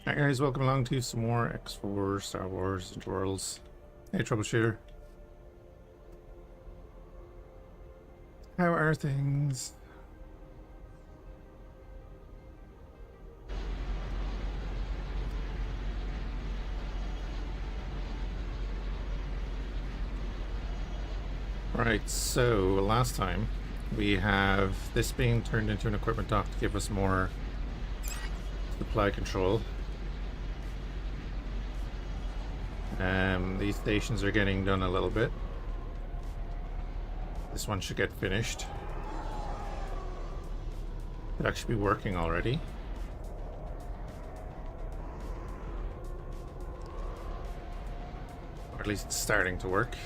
Hi guys, welcome along to some more X4 Star Wars Interworlds. Hey troubleshooter. How are things? Right, so last time we have this being turned into an equipment dock to give us more supply control. These stations are getting done a little bit. This one should get finished. Could actually be working already. Or at least it's starting to work.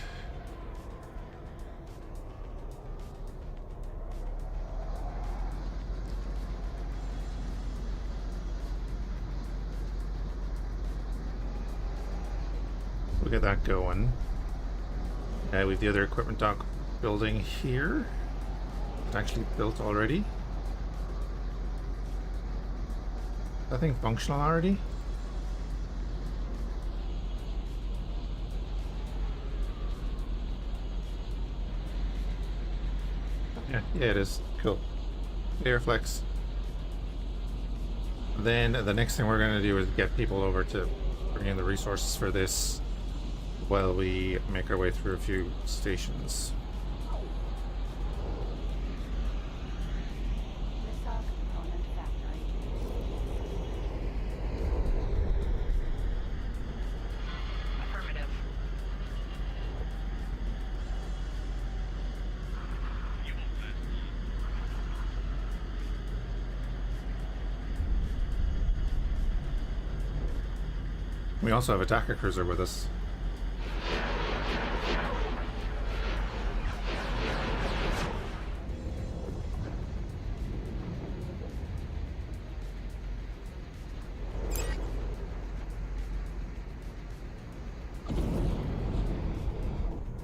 We'll get that going. We have the other equipment dock building here. It's actually built already. Is that thing functional already? Yeah, it is. Cool. Airflex. Then the next thing we're going to do is get people over to bring in the resources for this while we make our way through a few stations. We also have a attacker cruiser with us.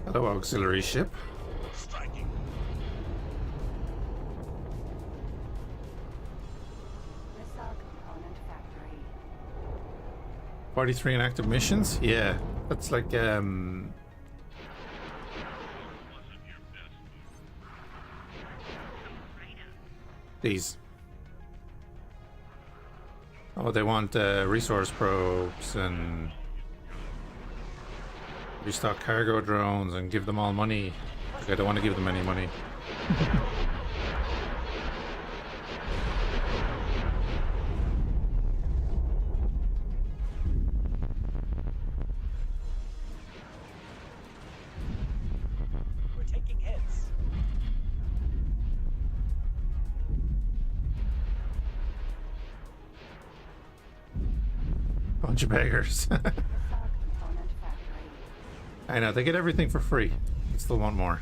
Hello, auxiliary ship. Striking. 43 inactive missions? Yeah, that's like these. Oh, they want resource probes and restock cargo drones and give them all money. Like, I don't want to give them any money. We're taking hits. Bunch of beggars. I know, they get everything for free. They still want more.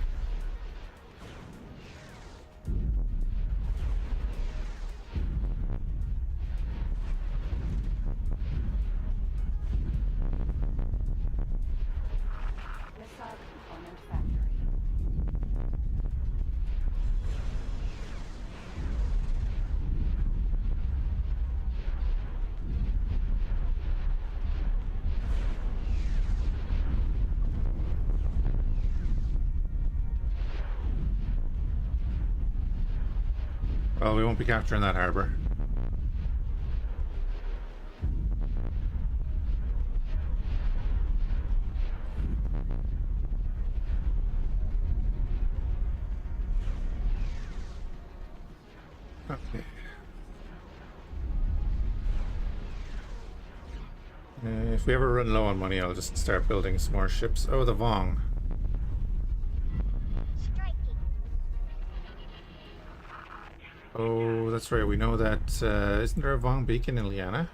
Well, we won't be capturing that harbor. Okay. If we ever run low on money, I'll just start building some more ships. Oh, the Vong. Oh, that's right. We know that. Isn't there a Vong beacon in Liana?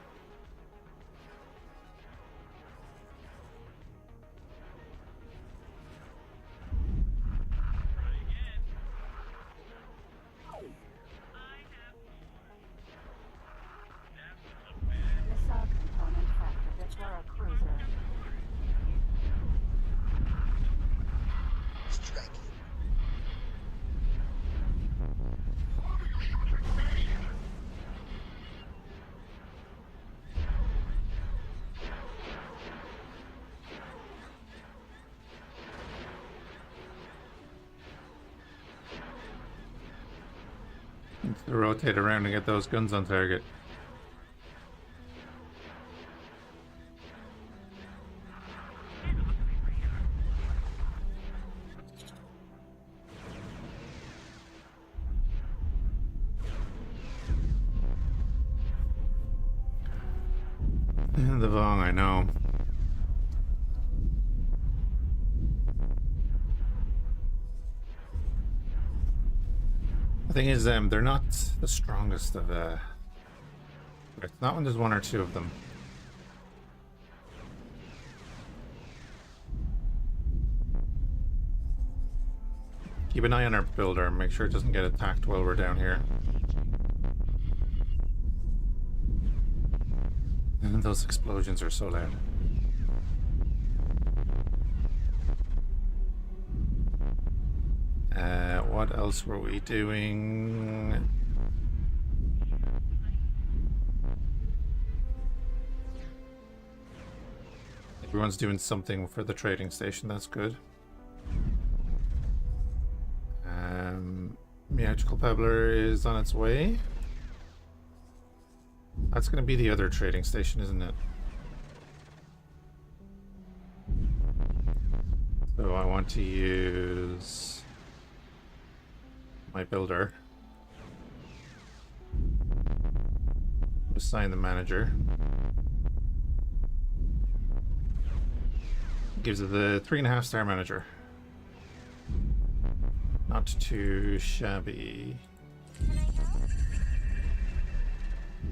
Need to rotate around and get those guns on target. The Vong, I know. The thing is, they're not the strongest of, not when there's one or two of them. Keep an eye on our builder, make sure it doesn't get attacked while we're down here. And those explosions are so loud. What else were we doing? Everyone's doing something for the trading station, that's good. Magical Pebbler is on its way. That's going to be the other trading station, isn't it? So I want to use my builder. Assign the manager. Gives it the 3.5 star manager. Not too shabby. Can I help?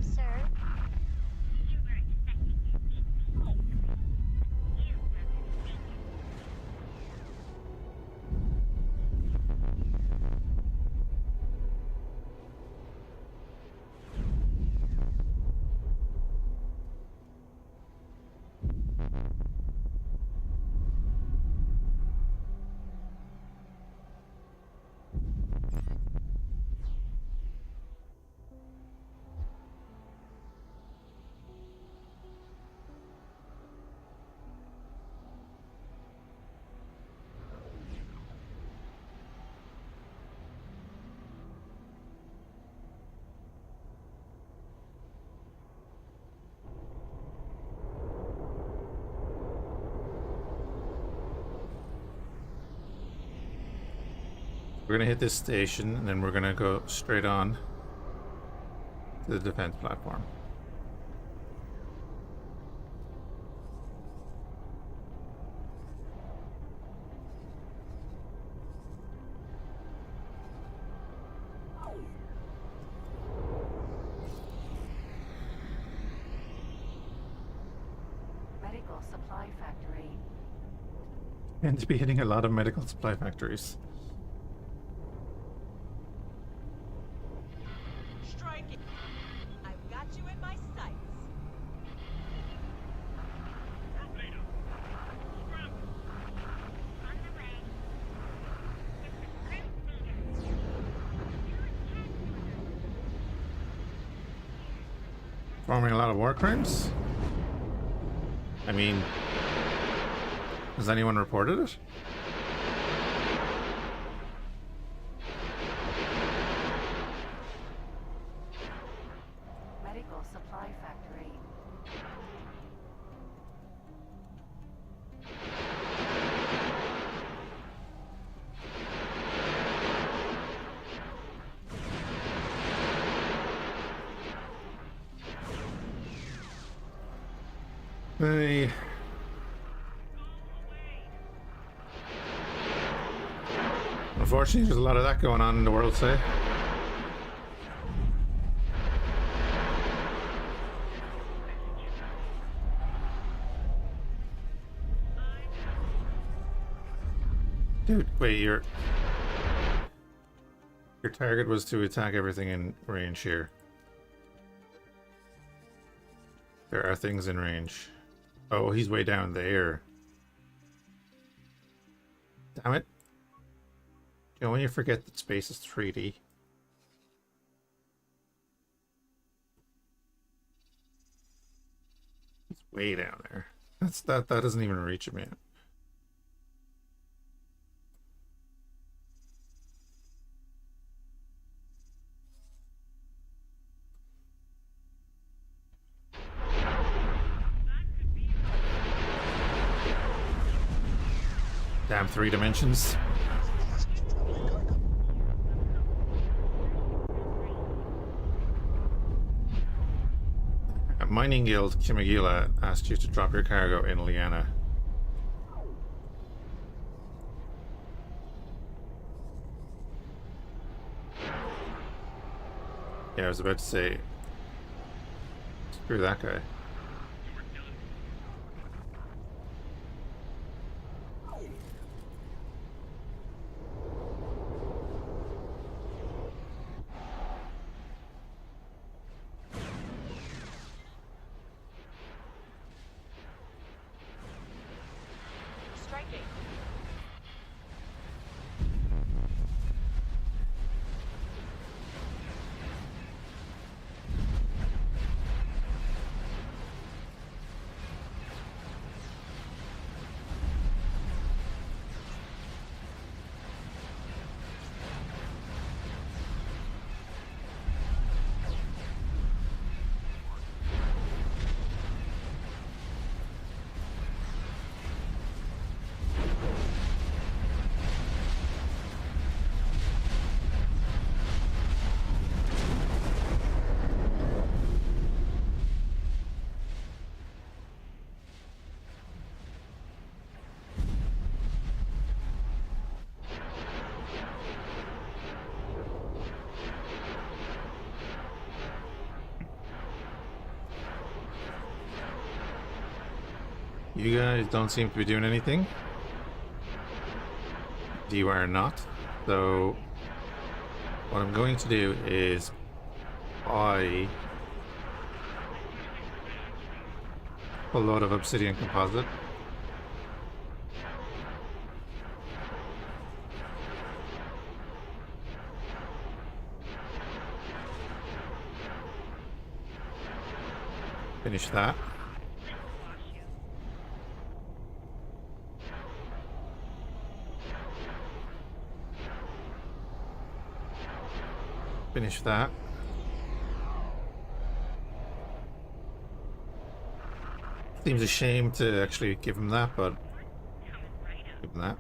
Sir? We're gonna hit this station and then we're gonna go straight on to the defense platform. Medical supply factory. And to be hitting a lot of medical supply factories. Striking. I've got you in my sights. Performing a lot of war crimes? I mean, has anyone reported it? Medical supply factory. Hey. Unfortunately, there's a lot of that going on in the world, say. Dude, wait, your target was to attack everything in range here. There are things in range. Oh, he's way down there. Damn it. You know when you forget that space is 3D? He's way down there. That doesn't even reach him yet. Damn 3 dimensions. A mining guild Kimagila asked you to drop your cargo in Liana. Yeah, I was about to say, screw that guy. Striking. You guys don't seem to be doing anything. You are not. So what I'm going to do is buy a load of obsidian composite. Finish that. Finish that. Seems a shame to actually give him that, but give him that.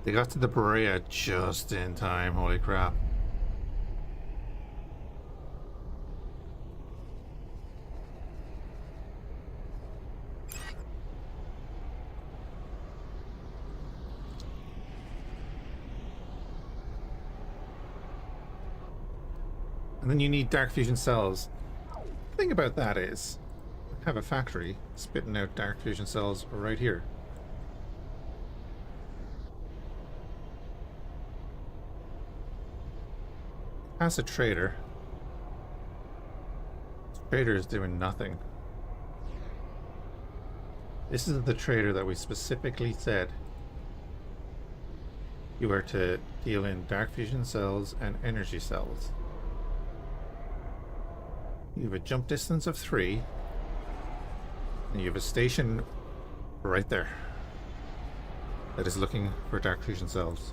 They got to the Berea just in time, holy crap. And then you need dark fusion cells. The thing about that is, I have a factory spitting out dark fusion cells right here. As a trader, this trader is doing nothing. This is the trader that we specifically said you are to deal in dark fusion cells and energy cells. You have a jump distance of 3, and you have a station right there that is looking for dark fusion cells.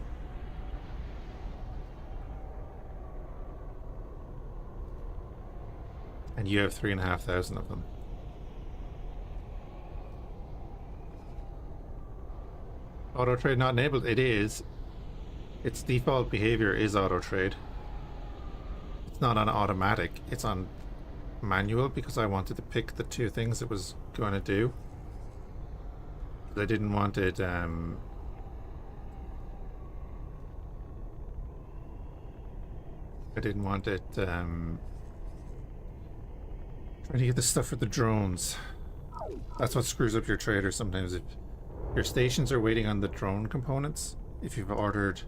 And you have 3,500 of them. Auto trade not enabled. It is. Its default behavior is auto trade. It's not on automatic. It's on manual because I wanted to pick the 2 things it was going to do. I didn't want it. I didn't want it. Trying to get the stuff for the drones. That's what screws up your trader sometimes. If your stations are waiting on the drone components, if you've ordered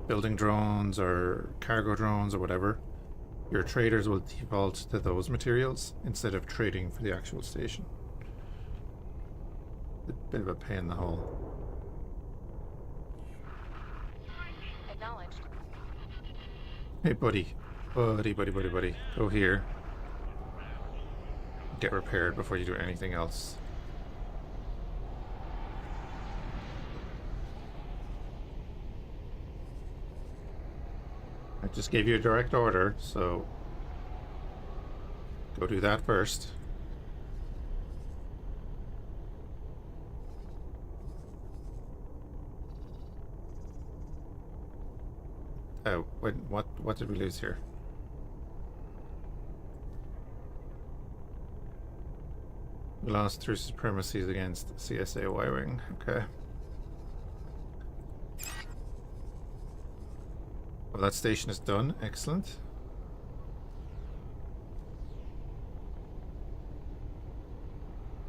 building drones or cargo drones or whatever, your traders will default to those materials instead of trading for the actual station. A bit of a pain in the hole. Acknowledged. Hey buddy. Buddy. Go here. Get repaired before you do anything else. I just gave you a direct order, so go do that first. Oh, what did we lose here? We lost through supremacies against CSA Y-Wing. Okay. Well, that station is done. Excellent.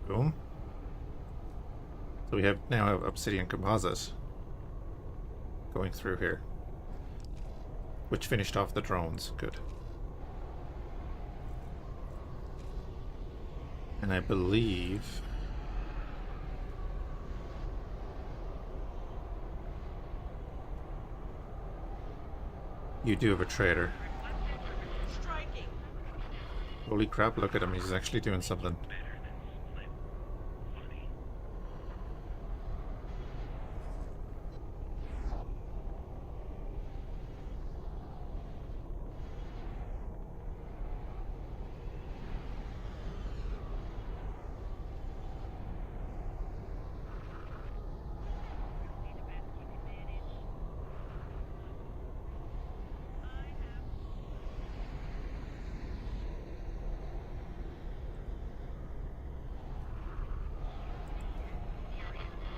Boom. So we now have Obsidian Composite going through here, which finished off the drones. Good. And I believe you do have a trader. Striking. Holy crap, look at him. He's actually doing something.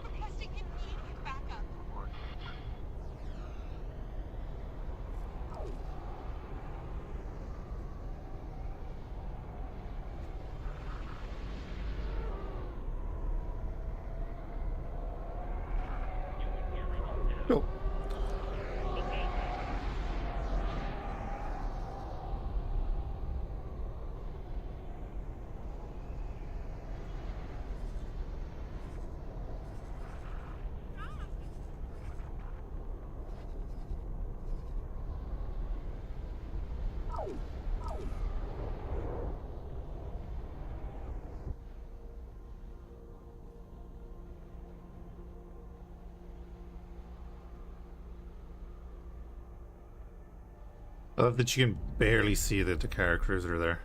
Requesting immediate backup. Oh. I love that you can barely see the Dakar cruiser there.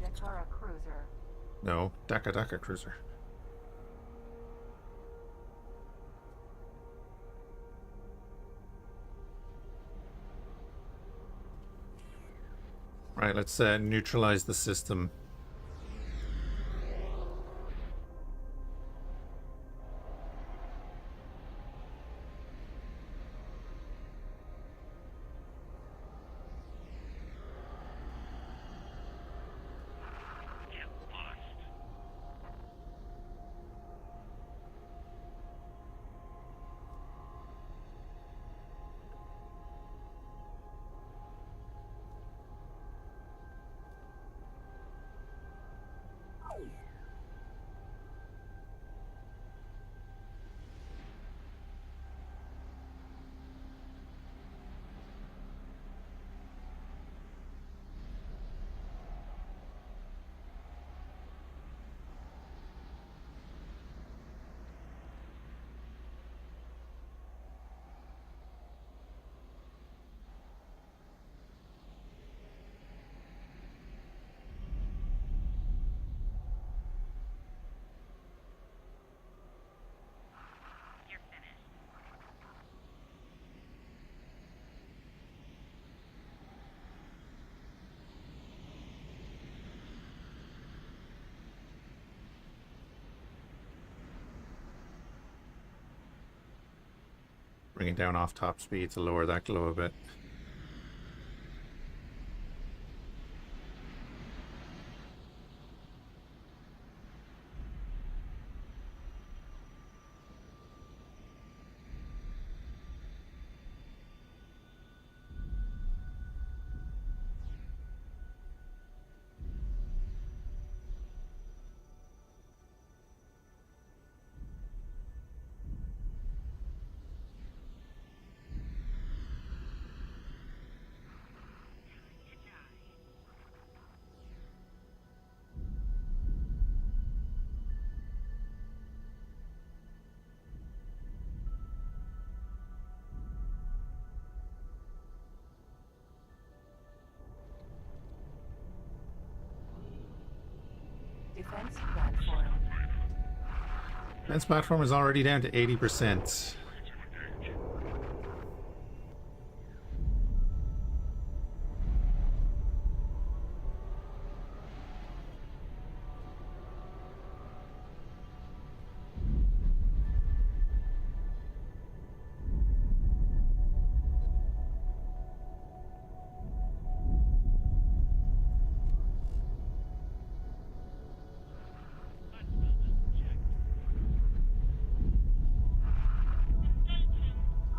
Dakara cruiser. No, Daka cruiser. Right, let's neutralize the system. Bringing down off top speed to lower that glow a bit. Defense platform. Defense platform is already down to 80%.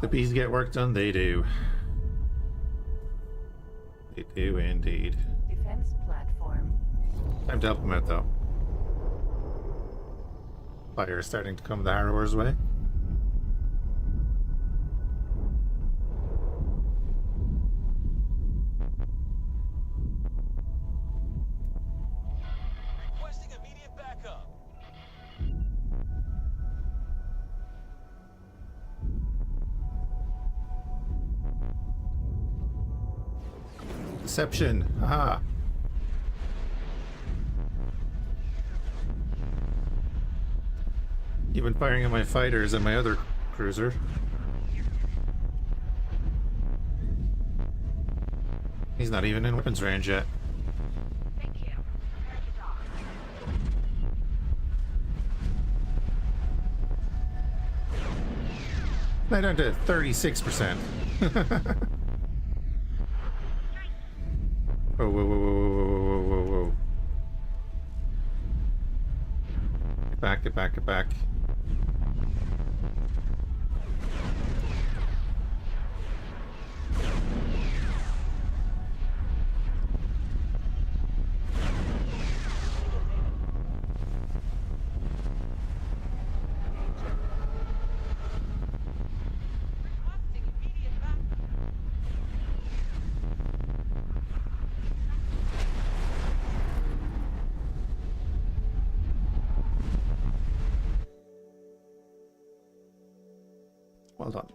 The bees get work done, they do. They do indeed. Defense platform. Time to help them out though. Fire is starting to come the Harrower's way. Requesting immediate backup. Deception. Haha. You've been firing at my fighters and my other cruiser. He's not even in weapons range yet. Thank you. Prepare to dock. Now down to 36%. Whoa, whoa, whoa, whoa, whoa, whoa, whoa, whoa. Get back, get back, get back. Requesting immediate backup. Well done.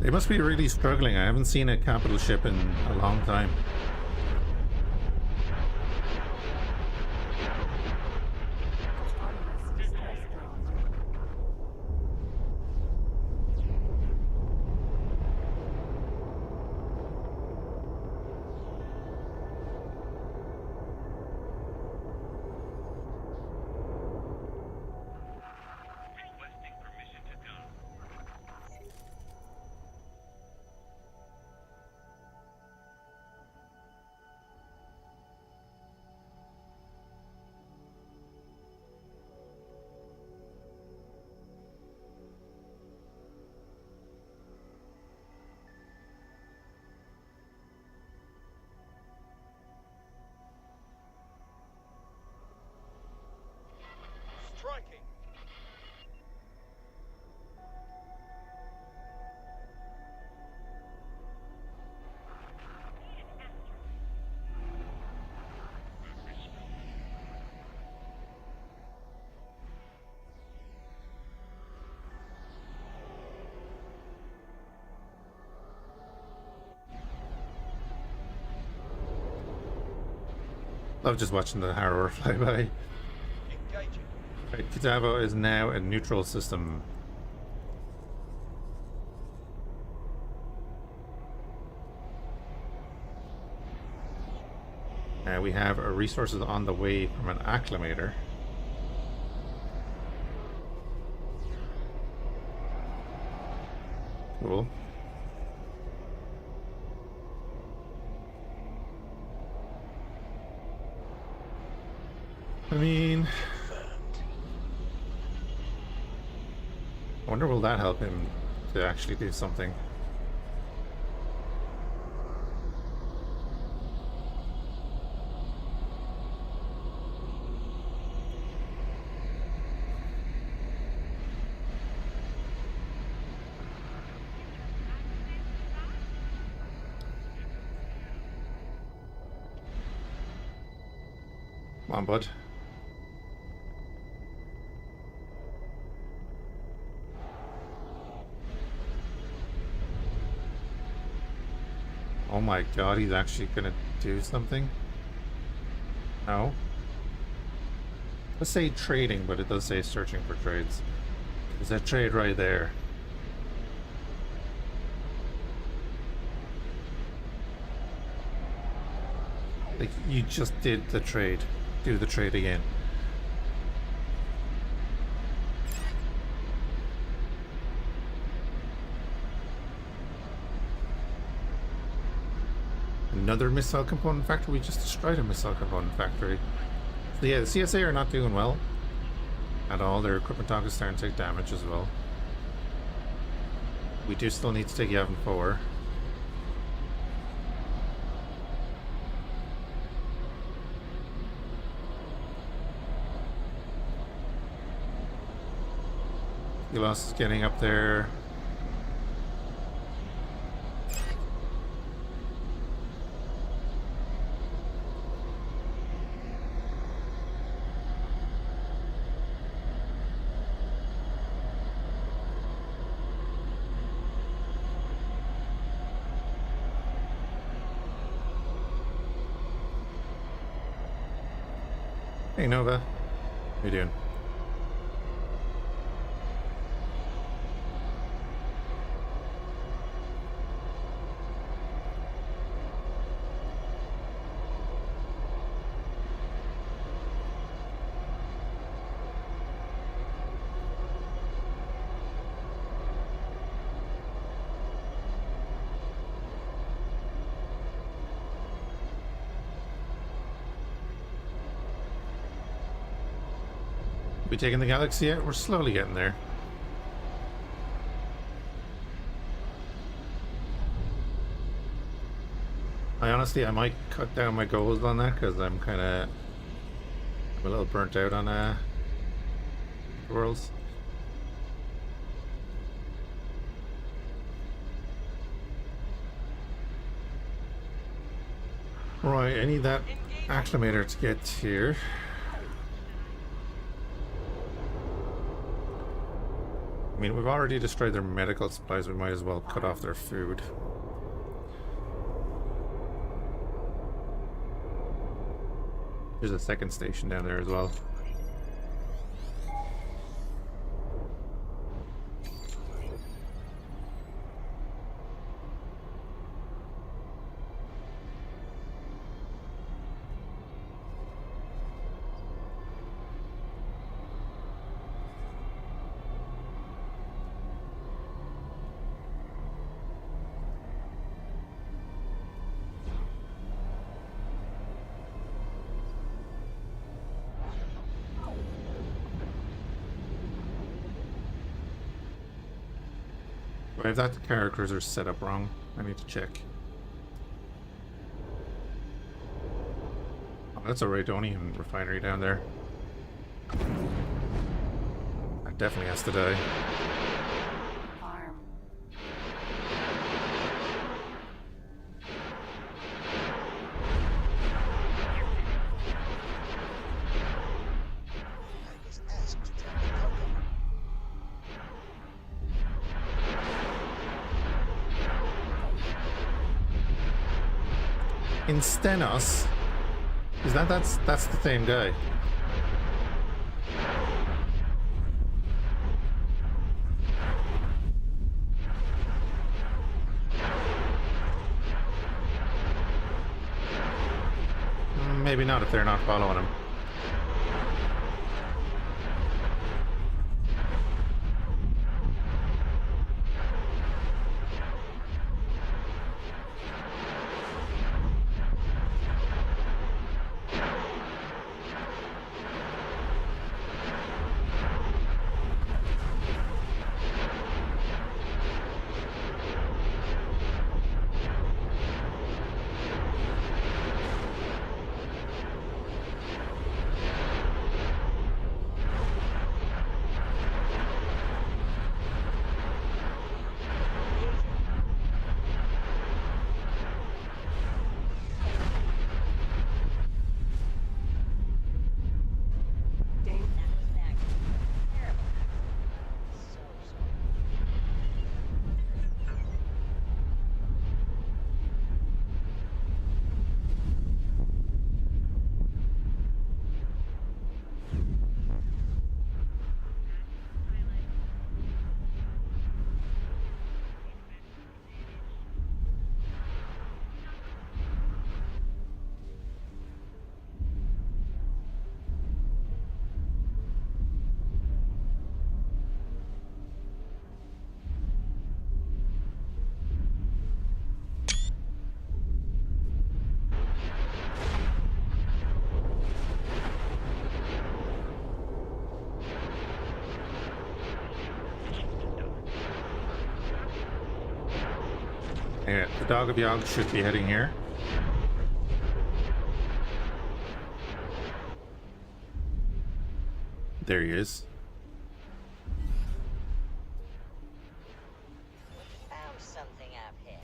They must be really struggling. I haven't seen a capital ship in a long time. Autonomous stress grid. Requesting permission to dock. Striking. Love just watching the Harrower fly by. Engaging. Right, Kitavo is now a neutral system. We have resources on the way from an acclimator. Cool. I mean, I wonder will that help him to actually do something? Come on, bud. Oh my god, he's actually gonna do something? No. Let's say trading, but it does say searching for trades. There's a trade right there. Like, you just did the trade. Do the trade again. Another missile component factory? We just destroyed a missile component factory. So yeah, the CSA are not doing well at all. Their equipment dock is starting to take damage as well. We do still need to take Yavin 4. Elos is getting up there. Hey Nova, how you doing? We taking the galaxy yet? We're slowly getting there. I might cut down my goals on that because I'm a little burnt out on Worlds. Right, I need that acclimator to get here. I mean, we've already destroyed their medical supplies, we might as well cut off their food. There's a second station down there as well. If that the characters are set up wrong, I need to check. Oh, that's a Radonian refinery down there. That definitely has to die. Farm. In Stenos, is that's the same guy? Maybe not if they're not following him. Yeah, the Dog of Yog should be heading here. There he is. Found something out here.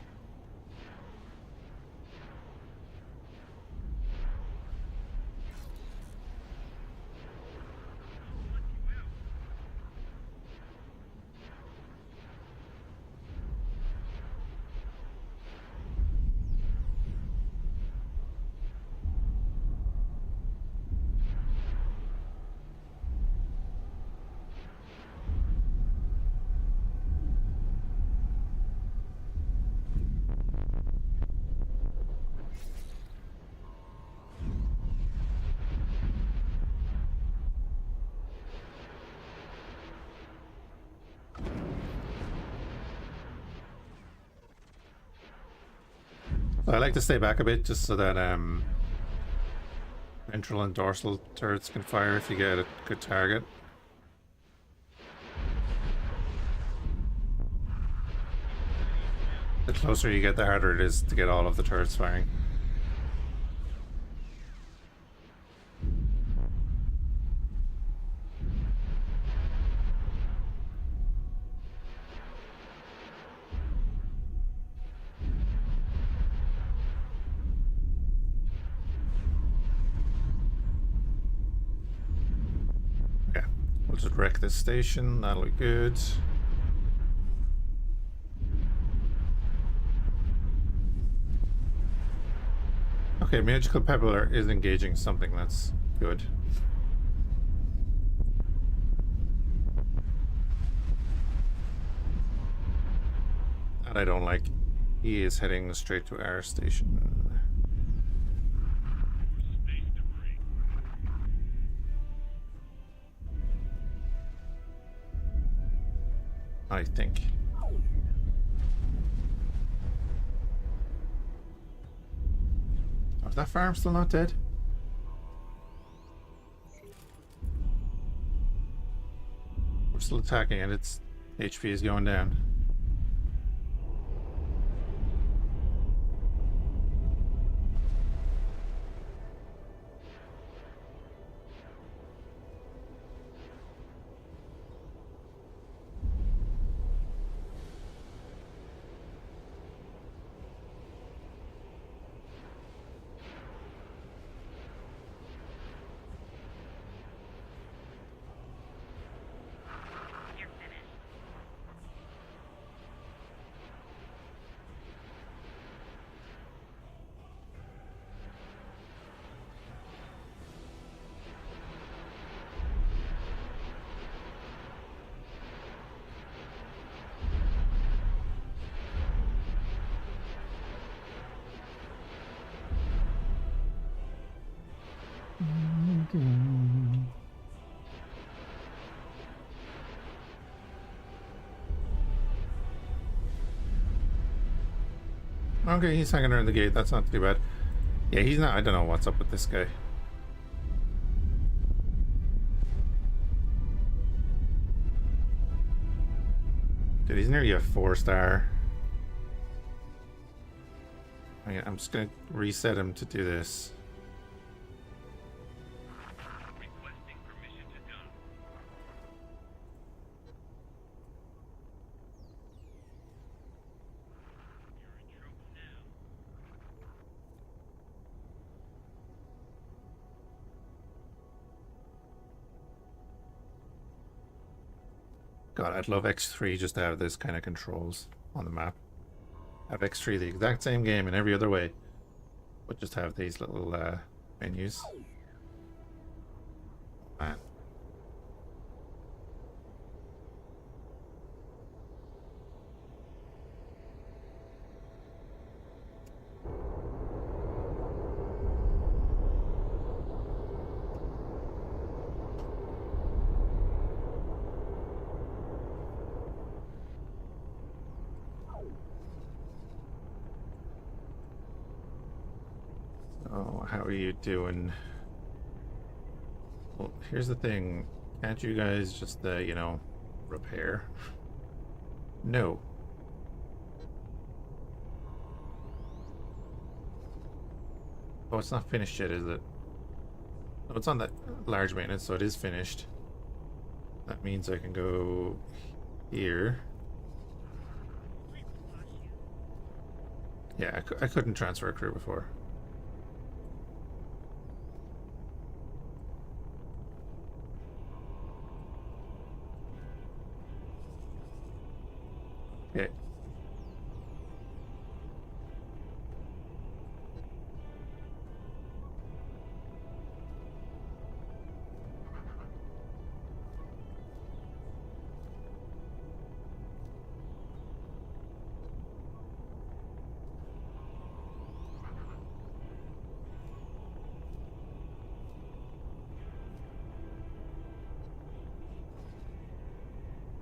So I like to stay back a bit just so that ventral and dorsal turrets can fire if you get a good target. The closer you get, the harder it is to get all of the turrets firing. Okay, we'll just wreck this station, that'll be good. Okay, Magical Pebbler is engaging something that's good. That I don't like. He is heading straight to our station. Space debris. I think. Oh, is that farm still not dead? We're still attacking and its HP is going down. Okay, he's hanging around the gate. That's not too bad. Yeah, he's not. I don't know what's up with this guy. Dude, he's nearly a 4-star. Okay, I'm just gonna reset him to do this. Requesting permission to gun. You're in trouble now. God, I'd love X3 just to have this kind of controls on the map. Have X3 the exact same game in every other way, but just have these little menus. Man. Oh, how are you doing? Well, here's the thing. Can't you guys just, you know, repair? No. Oh, it's not finished yet, is it? Oh, it's on that large maintenance, so it is finished. That means I can go here. Yeah, I couldn't transfer a crew before. Okay.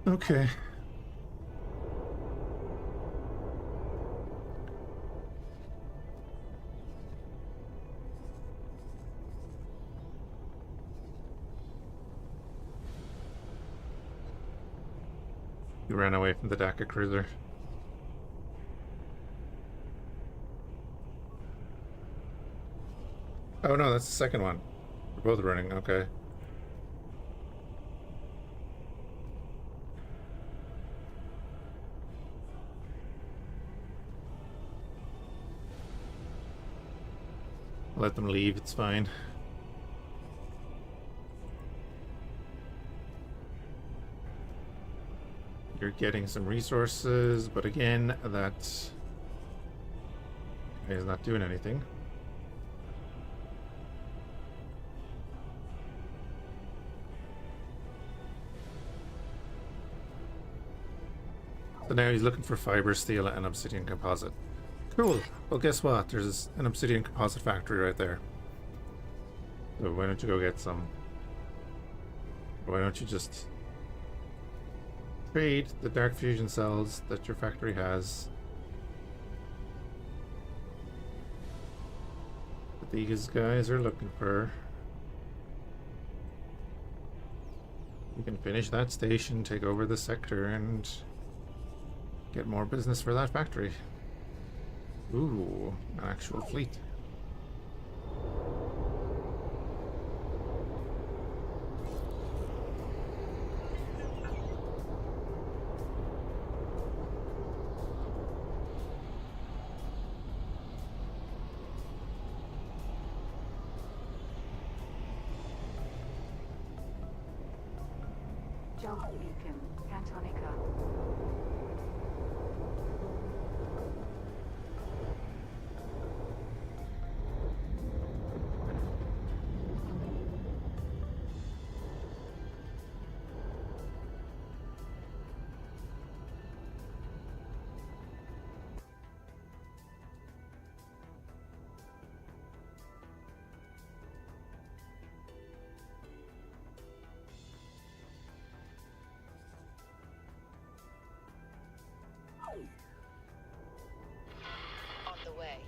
Okay. You ran away from the DACA cruiser. Oh no, that's the second one. We're both running, okay. Let them leave, it's fine. You're getting some resources, but again, that is not doing anything. So now he's looking for fiber, steel, and obsidian composite. Cool. Well, guess what? There's an obsidian composite factory right there. So why don't you go get some? Why don't you just trade the dark fusion cells that your factory has that these guys are looking for? You can finish that station, take over the sector, and get more business for that factory. Ooh, an actual fleet. Jump beacon, Antonica. On the way.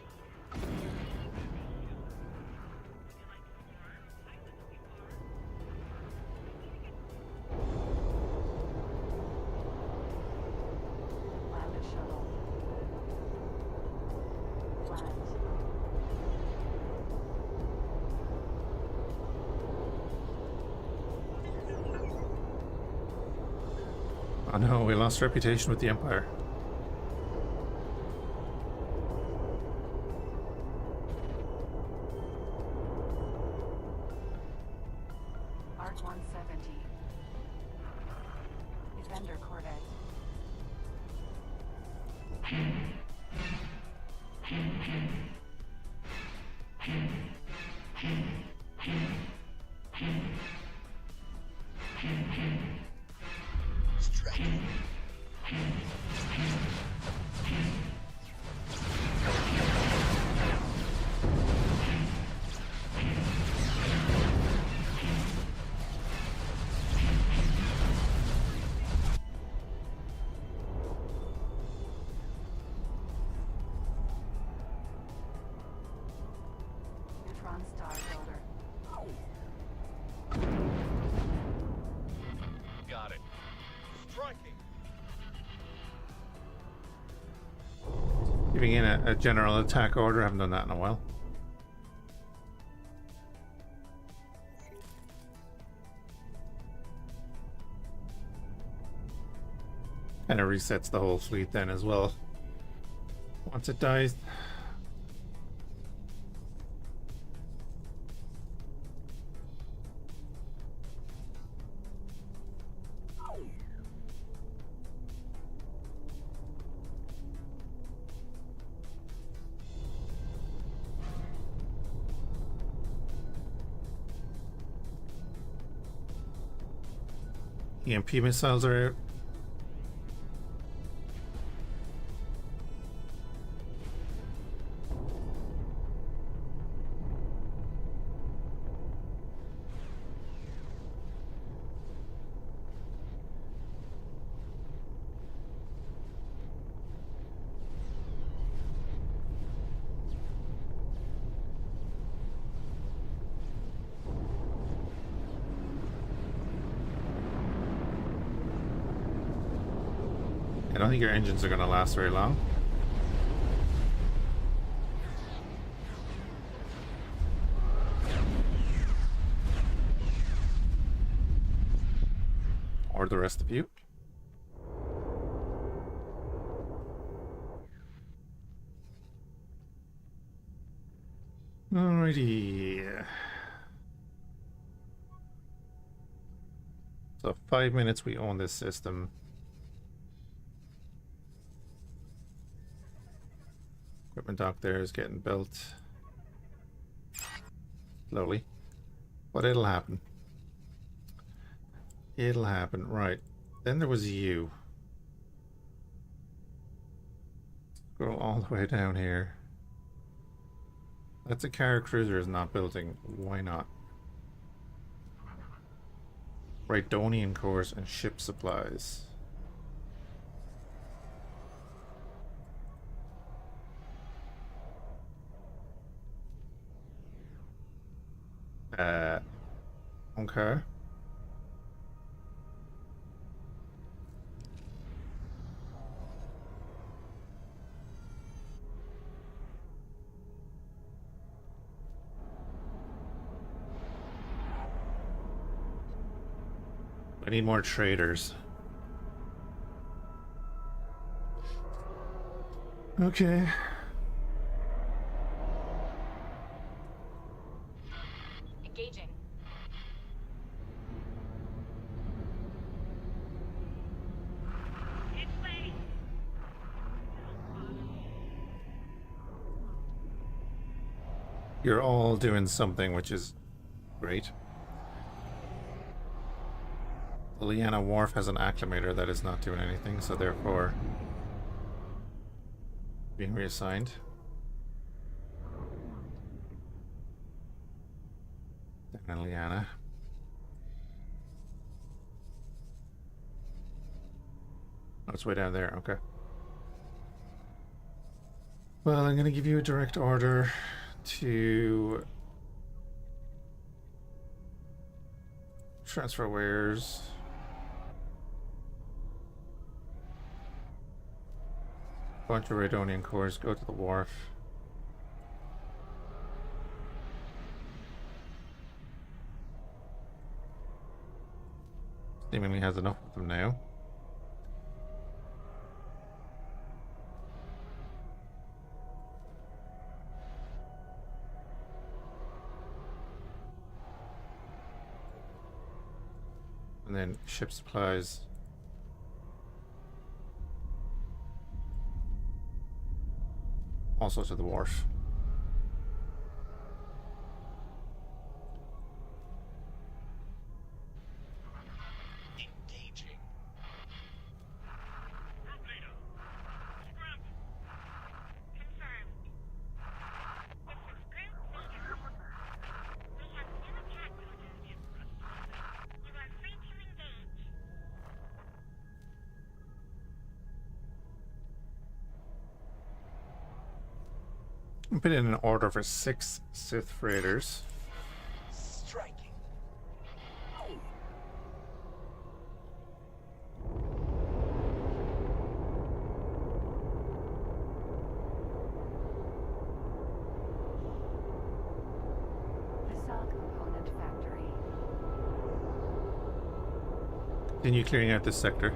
Land a shuttle. Plant. Oh no, we lost reputation with the Empire. Arc 170. Defender Corvette. Neutron Star Builder. Got it. Striking. Giving in a general attack order. I haven't done that in a while. And it resets the whole fleet then as well. Once it dies. EMP missiles are out. I don't think your engines are going to last very long. Or the rest of you. Alrighty. So 5 minutes we own this system. Equipment dock there is getting built slowly, but it'll happen. It'll happen. Right. Then there was you. Go all the way down here. That's a car cruiser is not building. Why not? Rydonian cores and ship supplies. Okay. I need more traders. Okay. Engaging. You're all doing something, which is great. The Liana Wharf has an acclimator that is not doing anything, so therefore being reassigned. Then Liana. Oh, it's way down there, okay. Well, I'm gonna give you a direct order to transfer wares. Bunch of Rydonian cores, go to the wharf. Seemingly has enough of them now. And then ship supplies. Also to the wharf. Engaging. Group leader. Scramble. Confirmed. This is Group Leader. We have new attack orders. You are free to engage. I'm putting in an order for 6 Sith freighters. Striking. Missile component factory. Continue clearing out this sector.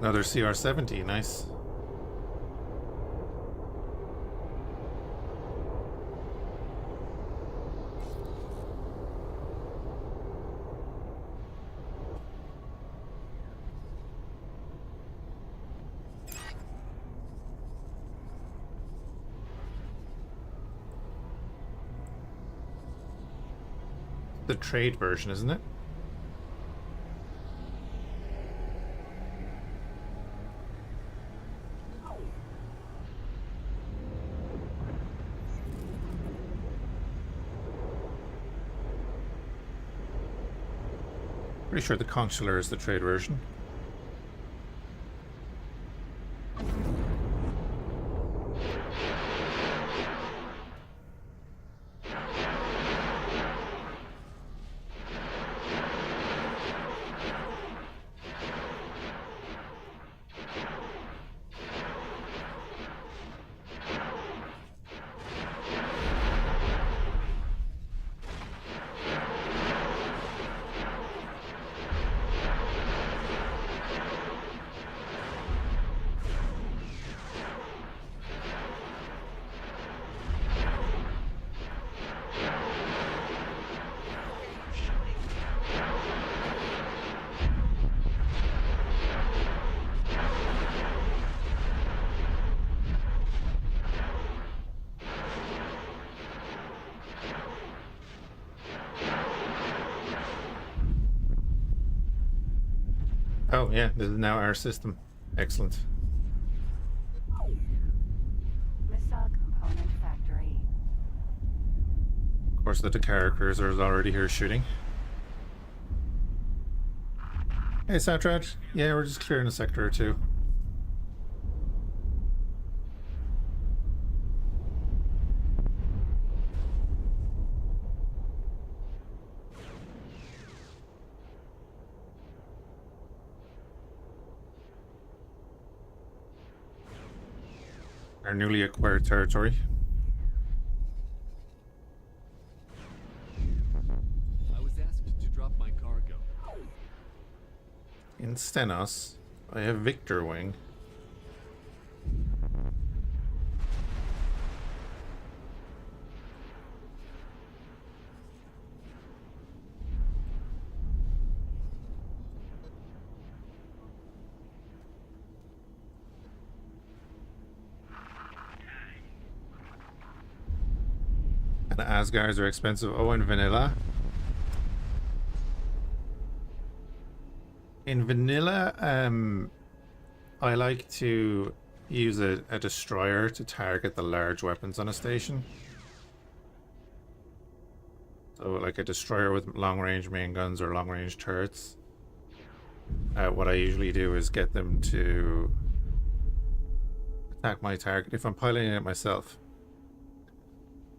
Another CR-70, nice. The trade version, isn't it? Pretty sure the consular is the trade version. Oh yeah, this is now our system. Excellent. Missile component factory. Of course, the Takara cruiser is already here shooting. Hey, Satrad. Yeah, we're just clearing a sector or two. Our newly acquired territory. I was asked to drop my cargo. In Stenos, I have Victor Wing. And Asgards are expensive. Oh, and vanilla. In vanilla, I like to use a destroyer to target the large weapons on a station. So like a destroyer with long-range main guns or long-range turrets. What I usually do is get them to attack my target. If I'm piloting it myself,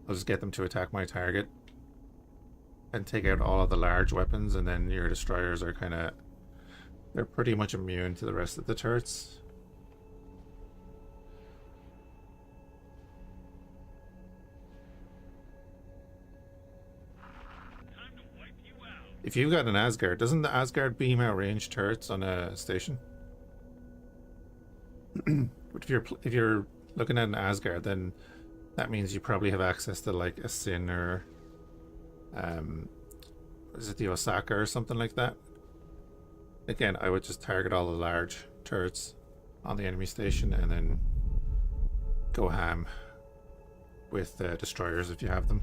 I'll just get them to attack my target and take out all of the large weapons, and then your destroyers are kind of... they're pretty much immune to the rest of the turrets. Time to wipe you out. If you've got an Asgard, doesn't the Asgard beam out ranged turrets on a station? But if you're looking at an Asgard, then that means you probably have access to like a Sin or is it the Osaka or something like that? Again, I would just target all the large turrets on the enemy station and then go ham with destroyers if you have them.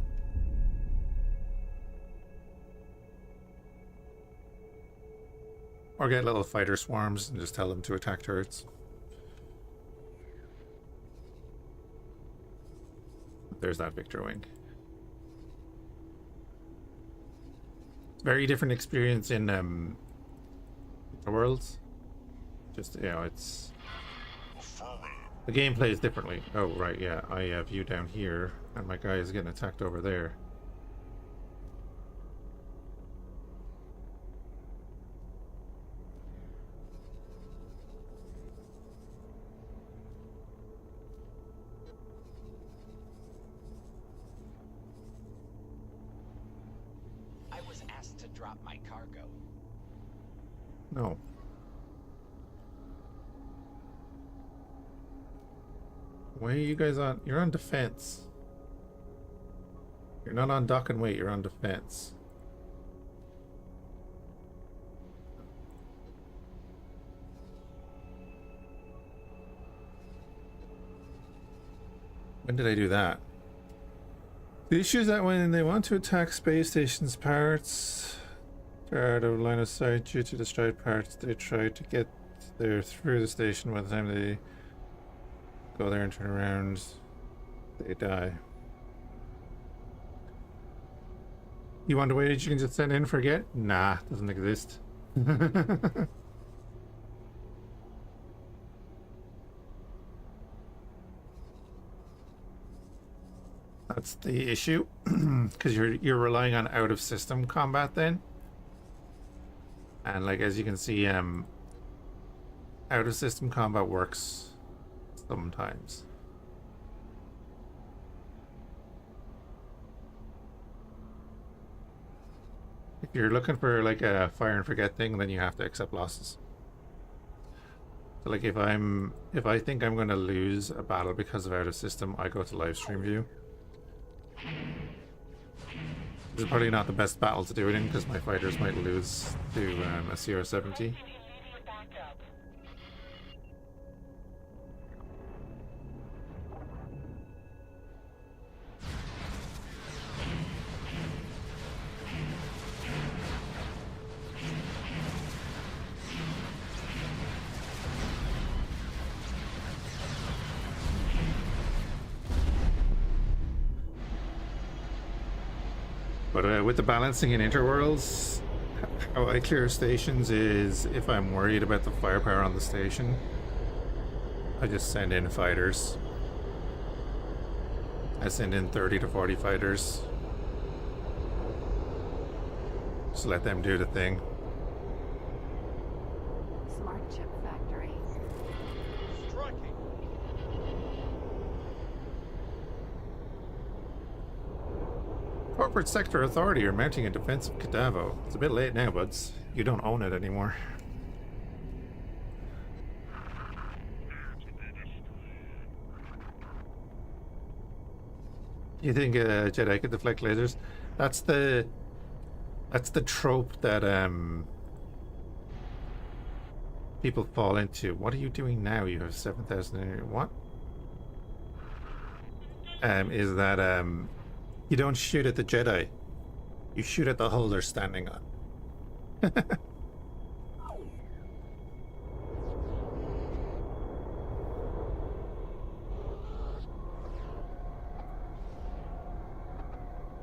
Or get little fighter swarms and just tell them to attack turrets. There's that Victor Wing. Very different experience in Interworlds. Just, you know, it's... the game plays differently. Oh, right, yeah. I have you down here, and my guy is getting attacked over there. I was asked to drop my cargo. No. Why are you guys on? You're on defense. You're not on dock and wait, you're on defense. When did I do that? The issue is that when they want to attack space stations parts are out of line of sight due to destroyed parts, they try to get there through the station. By the time they go there and turn around, they die. You want to wait? You can just send in forget? Nah, doesn't exist. That's the issue, because you're relying on out of system combat then, and like as you can see, out of system combat works sometimes. If you're looking for like a fire and forget thing, then you have to accept losses. So like if I think I'm going to lose a battle because of out of system, I go to live stream view. This is probably not the best battle to do it in because my fighters might lose to a CR-70. But with the balancing in Interworlds, how I clear stations is if I'm worried about the firepower on the station, I just send in fighters. I send in 30 to 40 fighters. Just let them do the thing. Smart chip factory. Striking. Corporate Sector Authority are mounting a defensive Cadavo. It's a bit late now, buds. You don't own it anymore. You think Jedi could deflect lasers? That's the trope that people fall into. What are you doing now? You have 7,000 in your what? Is that you don't shoot at the Jedi. You shoot at the hull they're standing on.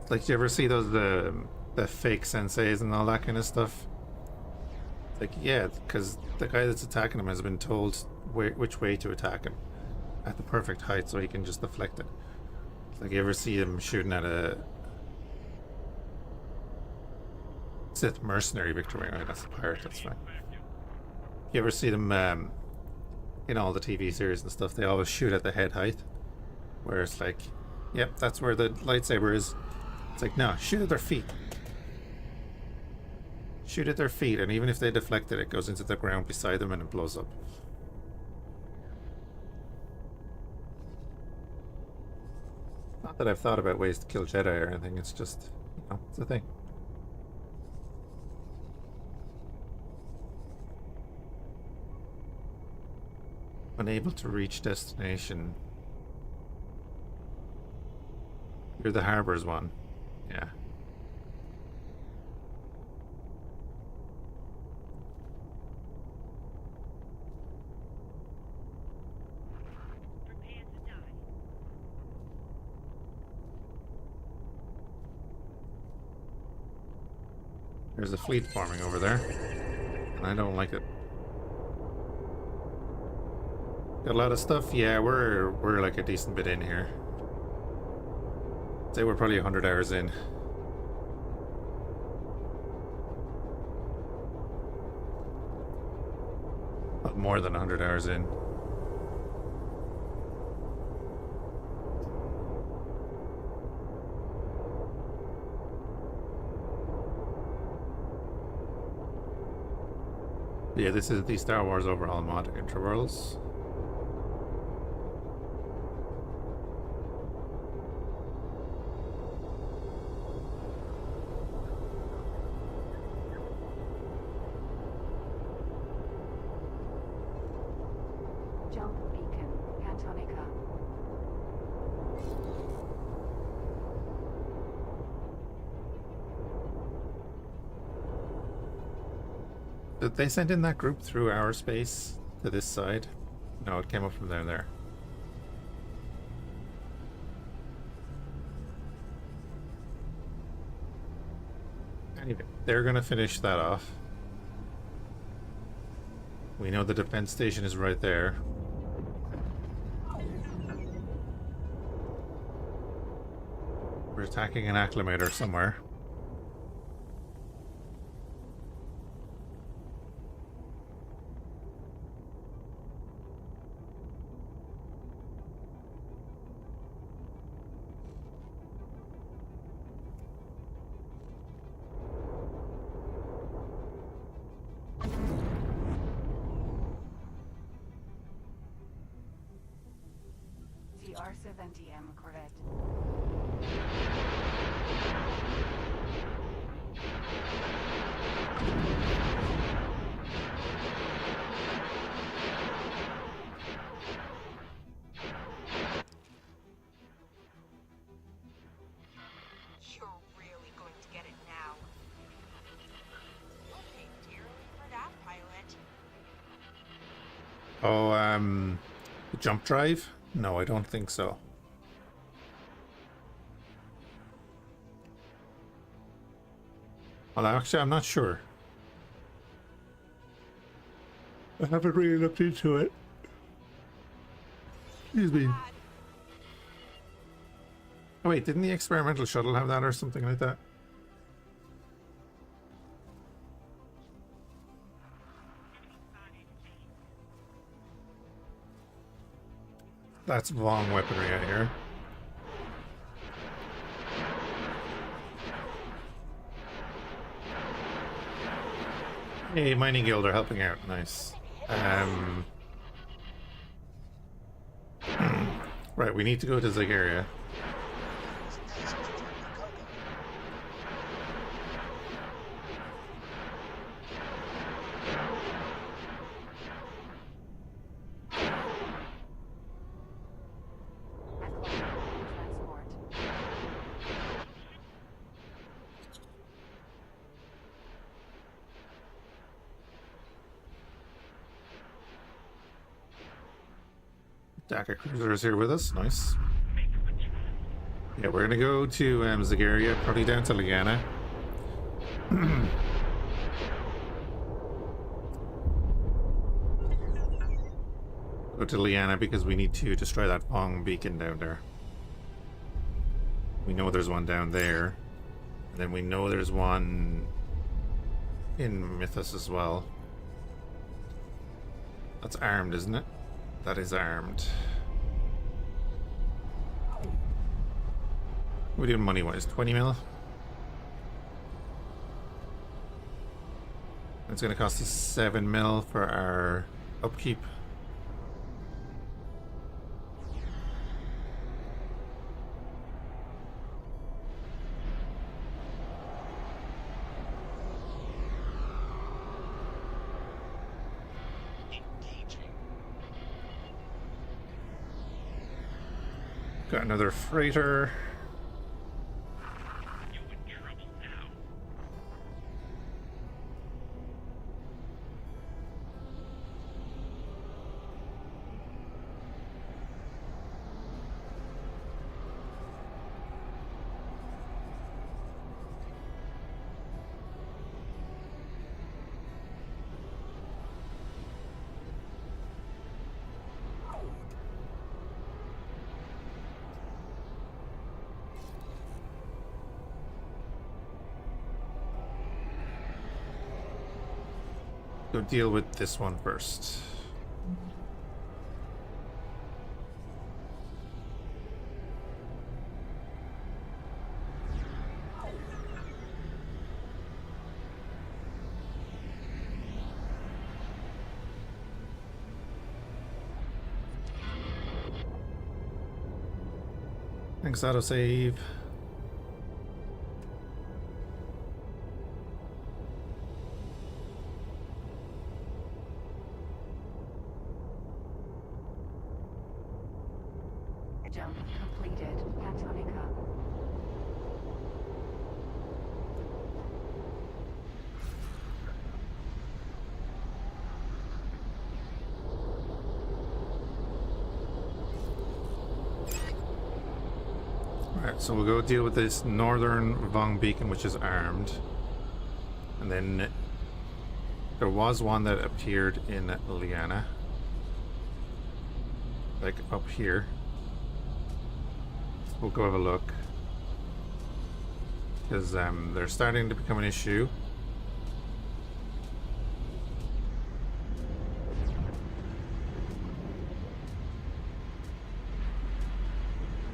Like, do you ever see those the fake senseis and all that kind of stuff? It's like, yeah, because the guy that's attacking him has been told which way to attack him at the perfect height, so he can just deflect it. It's like, you ever see him shooting at a Sith mercenary Victorian? Right, that's a pirate. That's fine. You ever see them in all the TV series and stuff? They always shoot at the head height, where it's like, yep, that's where the lightsaber is. It's like, no, shoot at their feet. Shoot at their feet, and even if they deflect it, it goes into the ground beside them and it blows up. Not that I've thought about ways to kill Jedi or anything, it's just, you know, it's a thing. Unable to reach destination. You're the Harbor's one. Yeah. Prepare to die. There's a fleet forming over there, and I don't like it. Got a lot of stuff. Yeah, we're like a decent bit in here. Say we're probably 100 hours in. Not more than 100 hours in. Yeah, this is the Star Wars overhaul mod, Interworlds. Stealth beacon, Pantonica. Did they send in that group through our space to this side? No, it came up from there. Anyway, they're gonna finish that off. We know the defense station is right there. We're attacking an acclimator somewhere. The R70M correct. You're really going to get it now. We'll pay dearly for that, pilot. Oh, the jump drive? No, I don't think so. Well, actually, I'm not sure. I haven't really looked into it. Excuse me. Oh wait, didn't the experimental shuttle have that or something like that? That's Vong weaponry out here. Hey, Mining Guild are helping out. Nice. Right, we need to go to Zagaria. Transport. DACA Cruiser is here with us. Nice. Yeah, we're gonna go to Zagaria, probably down to Liana. Go to Liana because we need to destroy that Vong beacon down there. We know there's one down there. And then we know there's one in Mythos as well. That's armed, isn't it? That is armed. What are we doing money-wise? 20 mil? It's going to cost us 7 mil for our upkeep. Engaging. Got another freighter. You in trouble now. Go deal with this one first. Thanks, autosave. Jump completed. Antonica. Alright, so we'll go deal with this northern Vong beacon, which is armed. And then there was one that appeared in Liana. Like up here. We'll go have a look. Because they're starting to become an issue.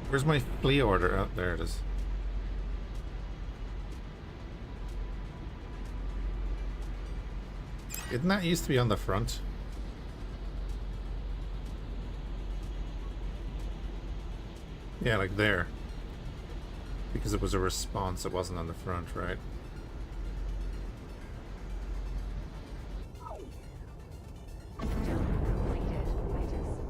Where's my flee order? Oh, there it is. Didn't that used to be on the front? Yeah, like there. Because it was a response, it wasn't on the front, right? Jump completed. Fhiachs.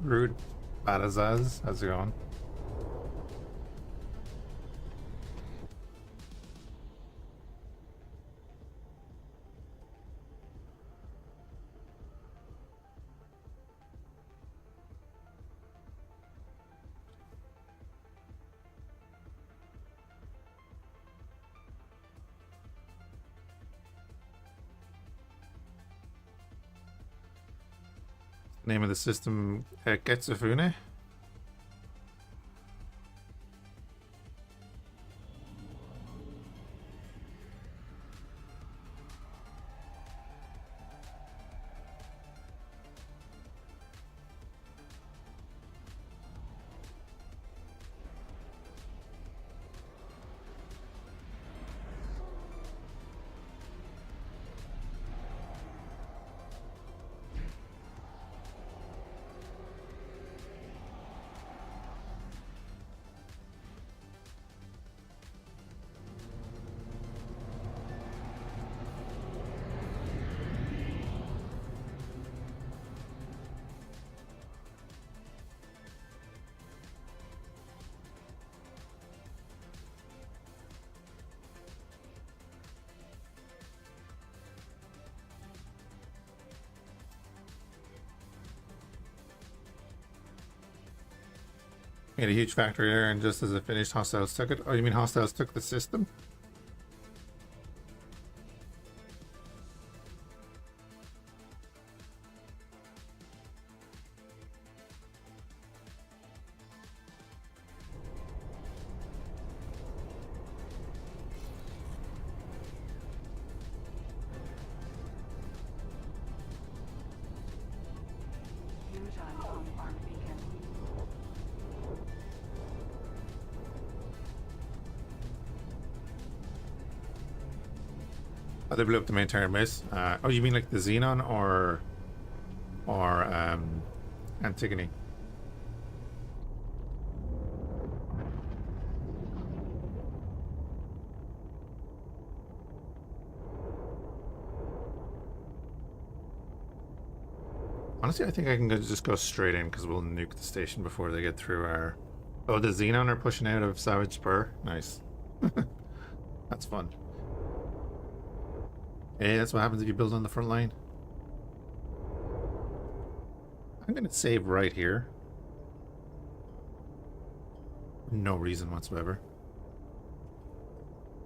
Rude Badazaz, how's it going? Name of the system, Getsufune. Made a huge factory there, and just as it finished, hostiles took it. Oh, you mean hostiles took the system? Huge on armed beacon. Oh, they blew up the main turret base. Oh, you mean like the Xenon or Antigone? Honestly, I think I can just go straight in because we'll nuke the station before they get through our... Oh, the Xenon are pushing out of Savage Spur. Nice. That's fun. Hey, that's what happens if you build on the front line. I'm gonna save right here. No reason whatsoever.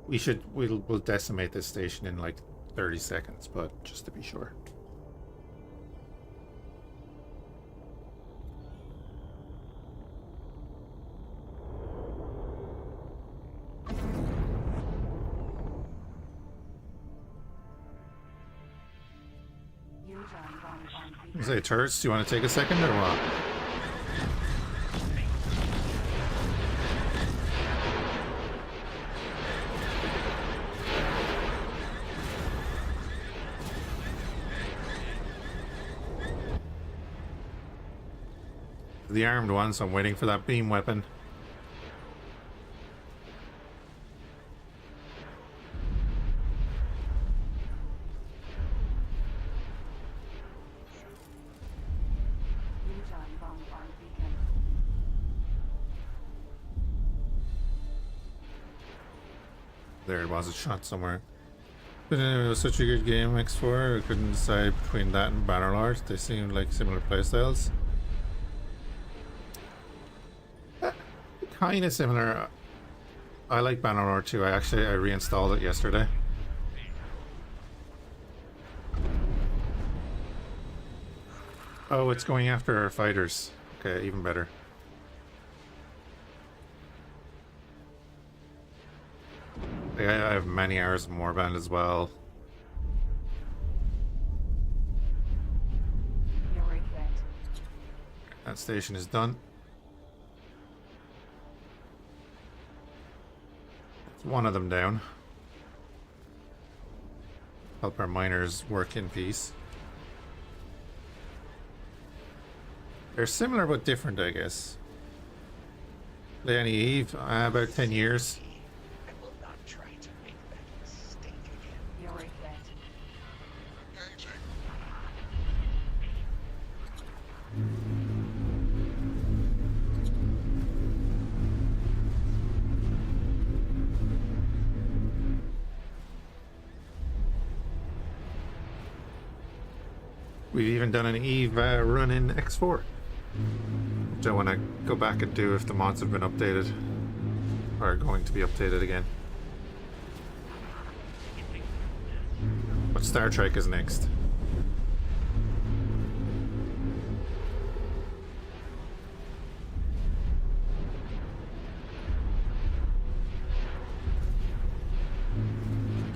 We'll decimate this station in like 30 seconds, but just to be sure. Say, turrets, do you want to take a second or what? The armed one, so I'm waiting for that beam weapon. Neutron bomb armed beacon. There it was, a shot somewhere. But anyway, it was such a good game, X4. I couldn't decide between that and Bannerlord. They seemed like similar playstyles. Kind of similar. I like Bannerlord too. I reinstalled it yesterday. Oh, it's going after our fighters. Okay, even better. I have many hours of Moorband as well. Heroic vent. That station is done. It's one of them down. Help our miners work in peace. They're similar but different, I guess. Leonie Eve, about 10 years. I will not try to make that mistake again. Heroic vent. We've even done an Eve run in X4. Which I want to go back and do if the mods have been updated. Or are going to be updated again. But Star Trek is next.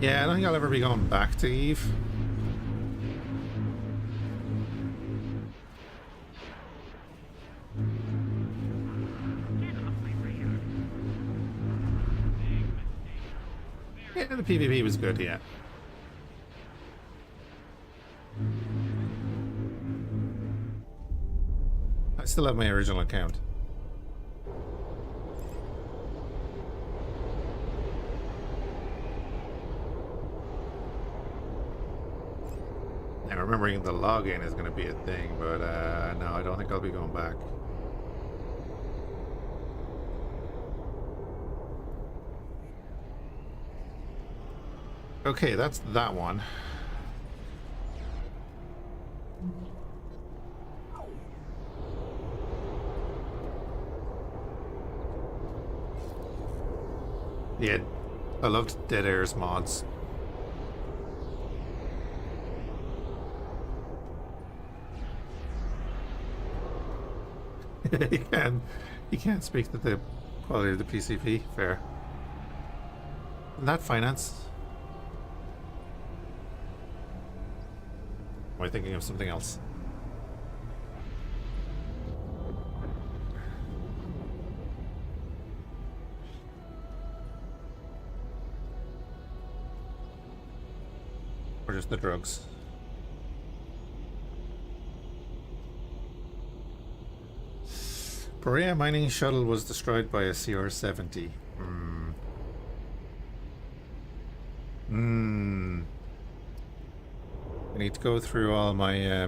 Yeah, I don't think I'll ever be going back to Eve. Yeah, the PvP was good, yeah. I still have my original account. Now, remembering the login is going to be a thing, but no, I don't think I'll be going back. Okay, that's that one. Yeah, I loved Dead Air's mods. you can't speak to the quality of the PCP. Fair. And that finance. Am I thinking of something else? Or just the drugs? Berea mining shuttle was destroyed by a CR-70. I need to go through all my I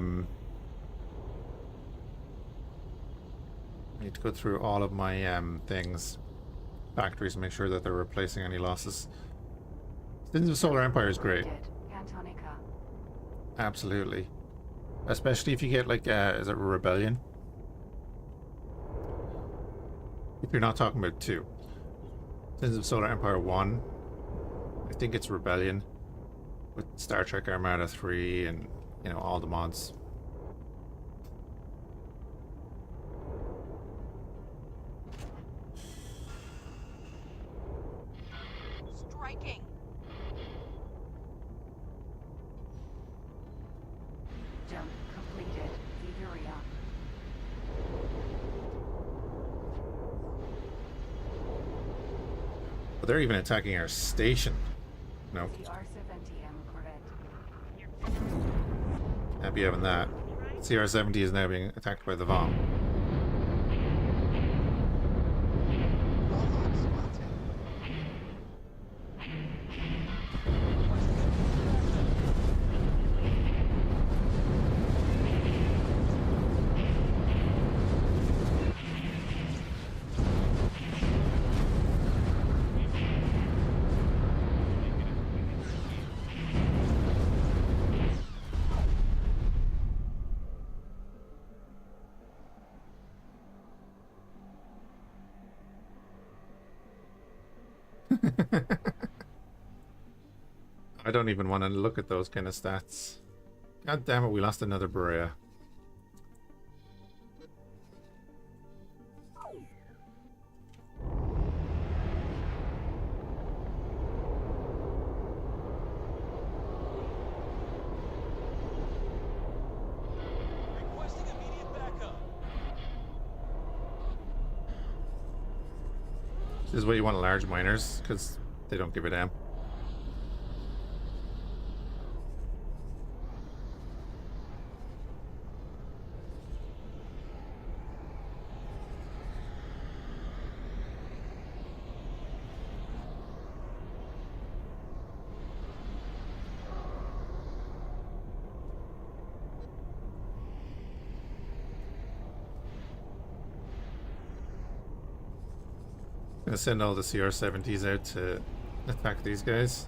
need to go through all of my things, factories, and make sure that they're replacing any losses. Sins of Solar Empire is great. Cantonica. Absolutely. Especially if you get like is it Rebellion? If you're not talking about 2. Sins of Solar Empire 1. I think it's Rebellion. With Star Trek Armada 3 and, you know, all the mods. Striking. Jump completed. Etheria. But they're even attacking our station. No. CR-70M correct. Happy having that. CR-70 is now being attacked by the Vom. I don't even want to look at those kind of stats. God damn it, we lost another Berea. Requesting immediate backup. This is where you want large miners, because they don't give a damn. Gonna send all the CR-70s out to attack these guys.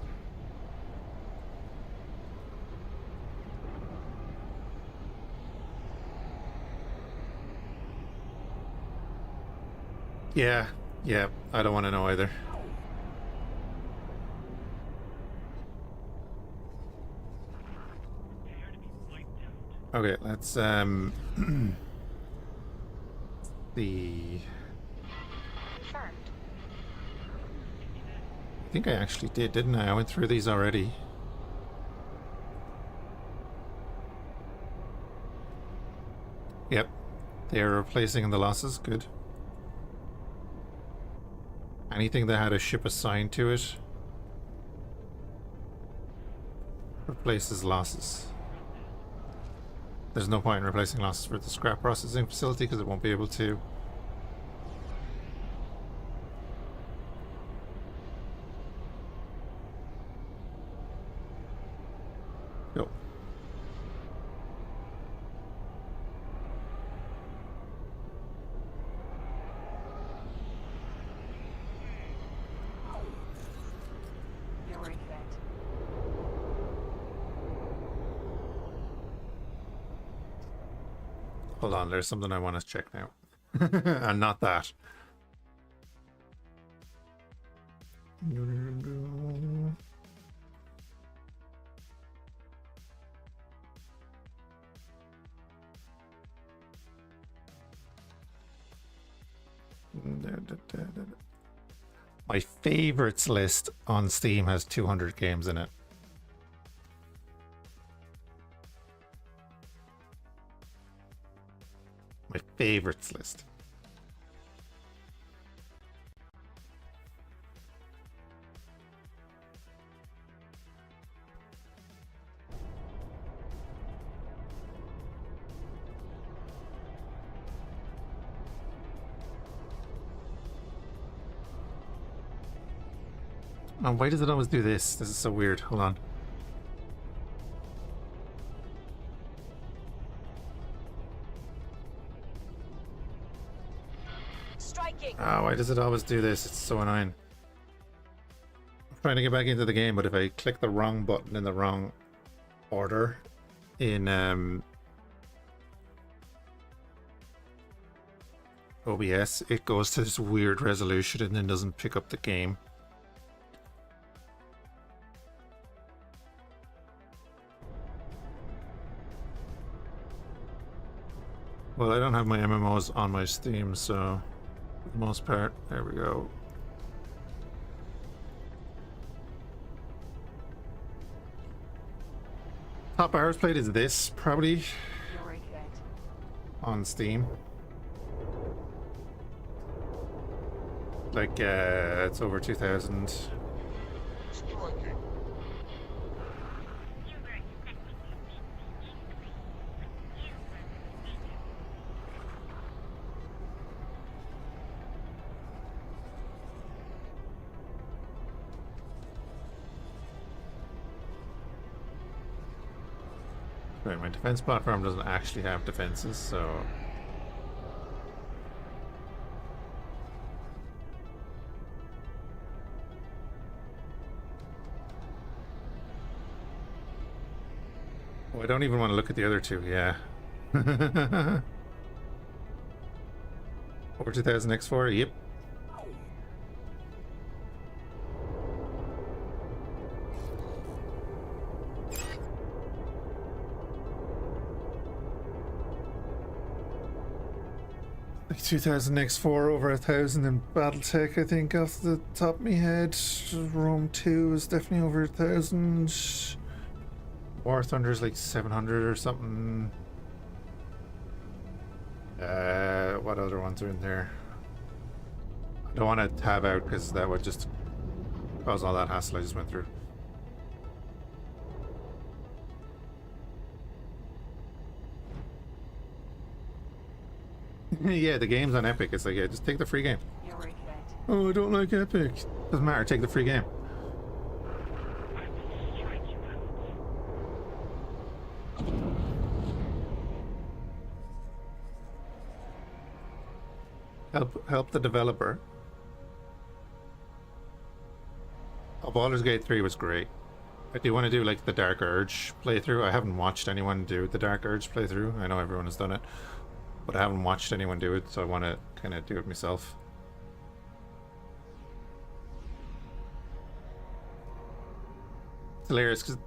Yeah, I don't want to know either. Okay, let's the Confirmed. I think I actually did, didn't I? I went through these already. Yep. They're replacing the losses. Good. Anything that had a ship assigned to it replaces losses. There's no point in replacing losses for the scrap processing facility because it won't be able to. Go. Your event. Hold on, there's something I want to check now. And not that. My favorites list on Steam has 200 games in it. My favorites list. Oh, why does it always do this? This is so weird. Hold on. Striking. Oh, why does it always do this? It's so annoying. I'm trying to get back into the game, but if I click the wrong button in the wrong order in OBS, it goes to this weird resolution and then doesn't pick up the game. Well, I don't have my MMOs on my Steam, so for the most part, there we go. Top hours played is this, probably, Your event. on Steam. Like, it's over 2,000. Striking. You were expecting to see me increase, but you were mistaken. Right, my defense platform doesn't actually have defenses, so... Oh, I don't even want to look at the other two, yeah. Over 2000 X4, yep. Like 2000 X4, over 1,000 in Battletech, I think, off the top of my head. Rome 2 is definitely over 1,000. War Thunder is like 700 or something. What other ones are in there? I don't want to tab out because that would just cause all that hassle I just went through. Yeah, the game's on Epic. It's like, yeah, just take the free game. You're right. Oh, I don't like Epic. Doesn't matter, take the free game. I will strike you out. Help the developer. Oh, Baldur's Gate 3 was great. I do want to do like the Dark Urge playthrough. I haven't watched anyone do the Dark Urge playthrough. I know everyone has done it, but I haven't watched anyone do it, so I want to kind of do it myself. It's hilarious because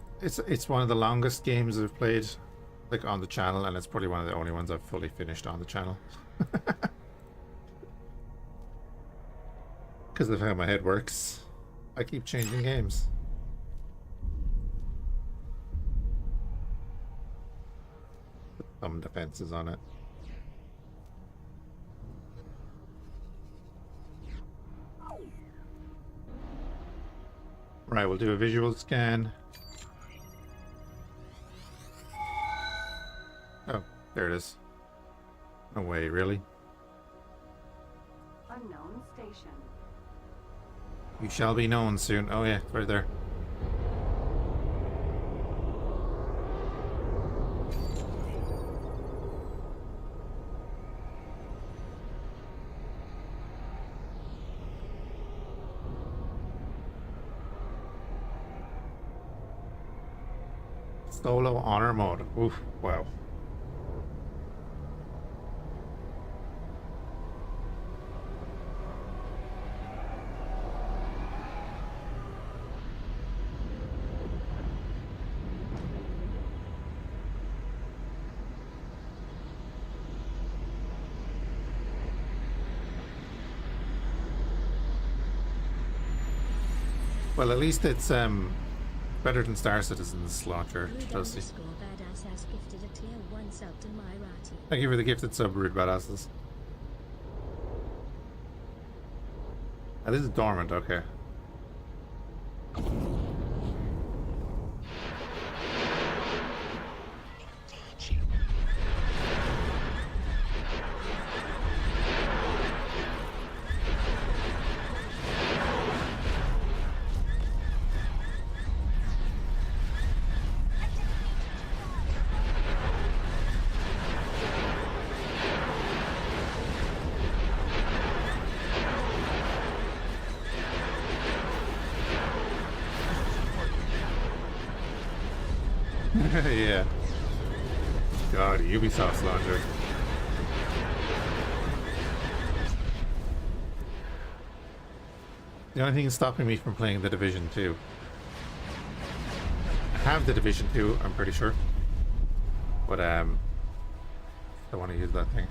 it's one of the longest games I've played like on the channel, and it's probably one of the only ones I've fully finished on the channel. Because of how my head works. I keep changing games. Put some defenses on it. Right, we'll do a visual scan. Oh, there it is. No way, really? Unknown station. You shall be known soon. Oh yeah, right there. Solo honor mode. Oof, wow. Well, at least it's better than Star Citizen's launcher. Chelsea. Badass has gifted a tier 1 sub to Myrati. Thank you for the gifted sub, Rude Badasses. Oh, this is dormant, okay. Yeah. God, Ubisoft's launcher. The only thing stopping me from playing The Division 2. I have The Division 2, I'm pretty sure. But, I want to use that thing.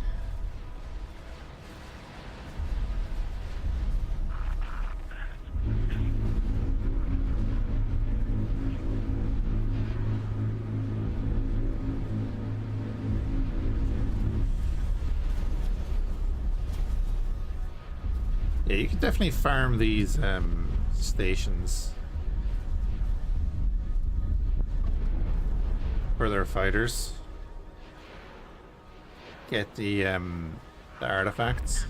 Yeah, you can definitely farm these stations for their fighters. Get the artifacts.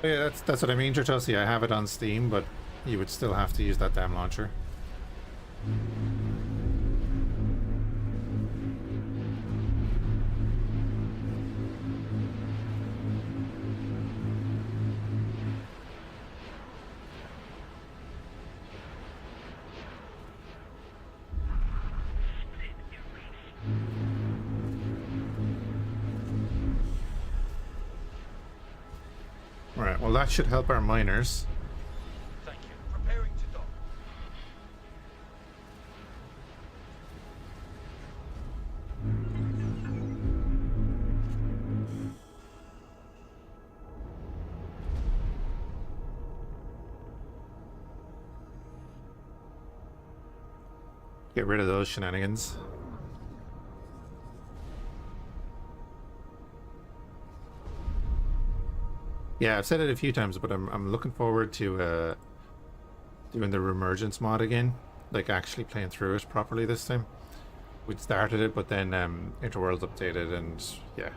Oh, yeah, that's what I mean, Chelsea. I have it on Steam, but you would still have to use that damn launcher. Right, well that should help our miners. Thank you. Preparing to dock. Get rid of those shenanigans. Yeah, I've said it a few times, but I'm looking forward to doing the Remergence mod again, like actually playing through it properly this time. We'd started it, but then Interworlds updated, and yeah,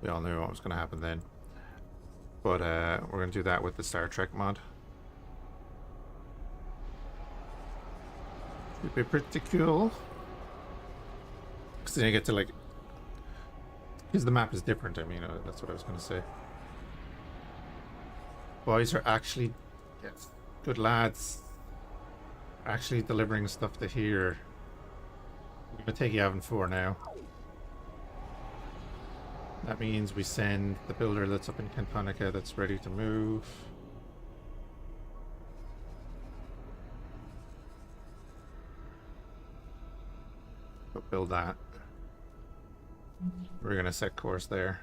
we all knew what was going to happen then. But we're going to do that with the Star Trek mod. Should be pretty cool. Because then you get to like, because the map is different. I mean, that's what I was going to say. Boys are actually, yes, good lads, actually delivering stuff to here. I'm going to take Yavin 4 now. That means we send the builder that's up in Cantonica that's ready to move. Go build that. We're going to set course there.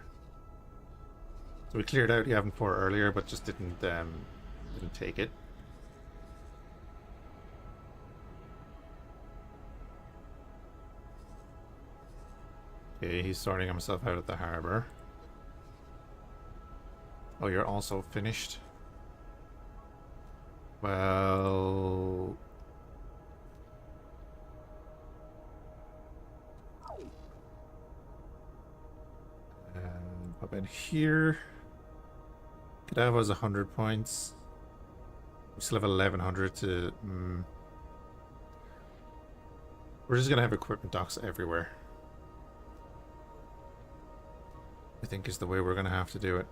So we cleared out Yavin 4 earlier, but just didn't take it. Okay, he's sorting himself out at the harbor. Oh, you're also finished? Well... Up in here. Cadava's 100 points. We still have 1100 to... We're just gonna have equipment docks everywhere. I think is the way we're gonna have to do it.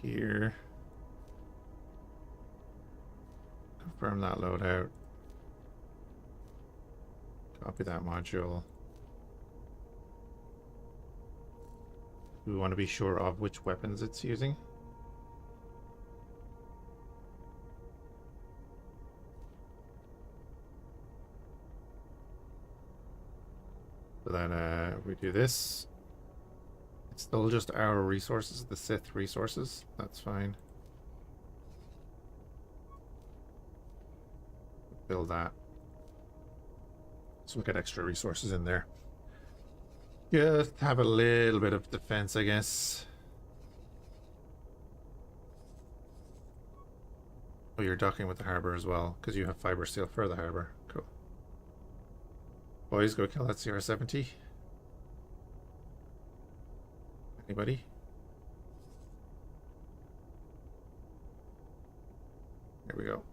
Here. Confirm that loadout. Copy that module. We want to be sure of which weapons it's using. So then we do this. It's still just our resources, the Sith resources. That's fine. Build that. So we get extra resources in there. Just have a little bit of defense, I guess. Oh, you're docking with the harbor as well, because you have fiber steel for the harbor. Cool. Boys, go kill that CR-70. Anybody? There we go.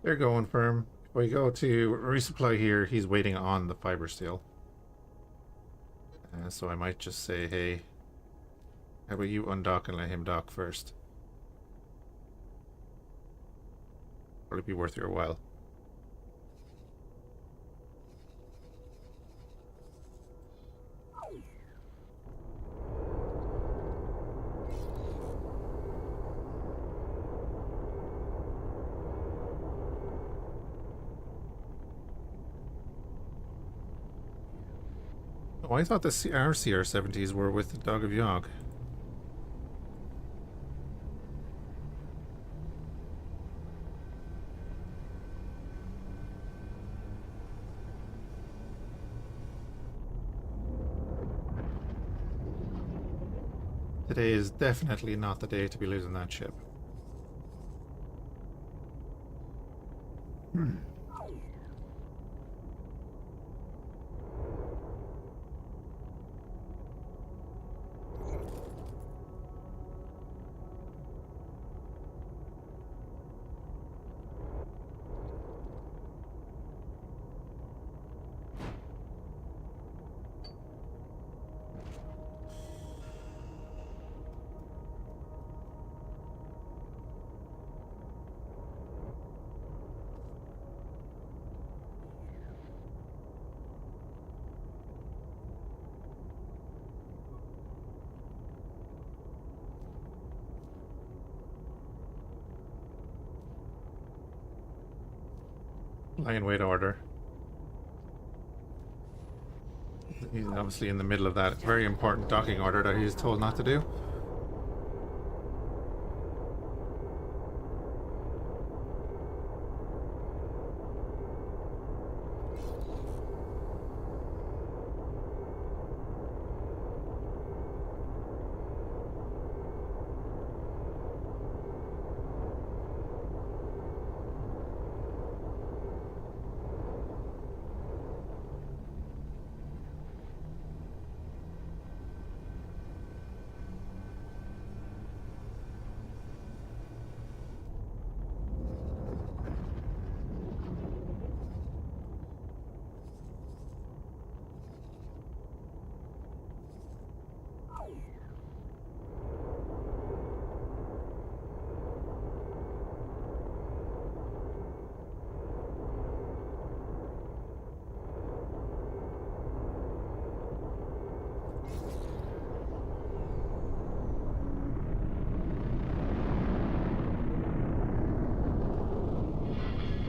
They're going firm. If we go to resupply here, he's waiting on the fiber steel. So I might just say, hey, how about you undock and let him dock first? Probably be worth your while. Oh, I thought our CR-70s were with the Dog of Yog. Today is definitely not the day to be losing that ship. Line weight order. He's obviously in the middle of that very important docking order that he was told not to do.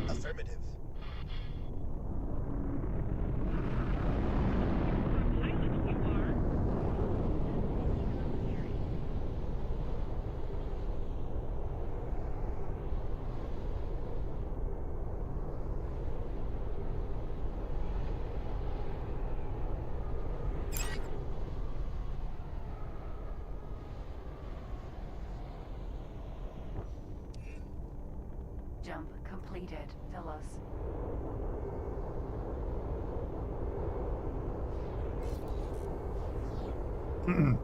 Affirmative. Pilot, you are. Jump completed, Phyllis. Hmm.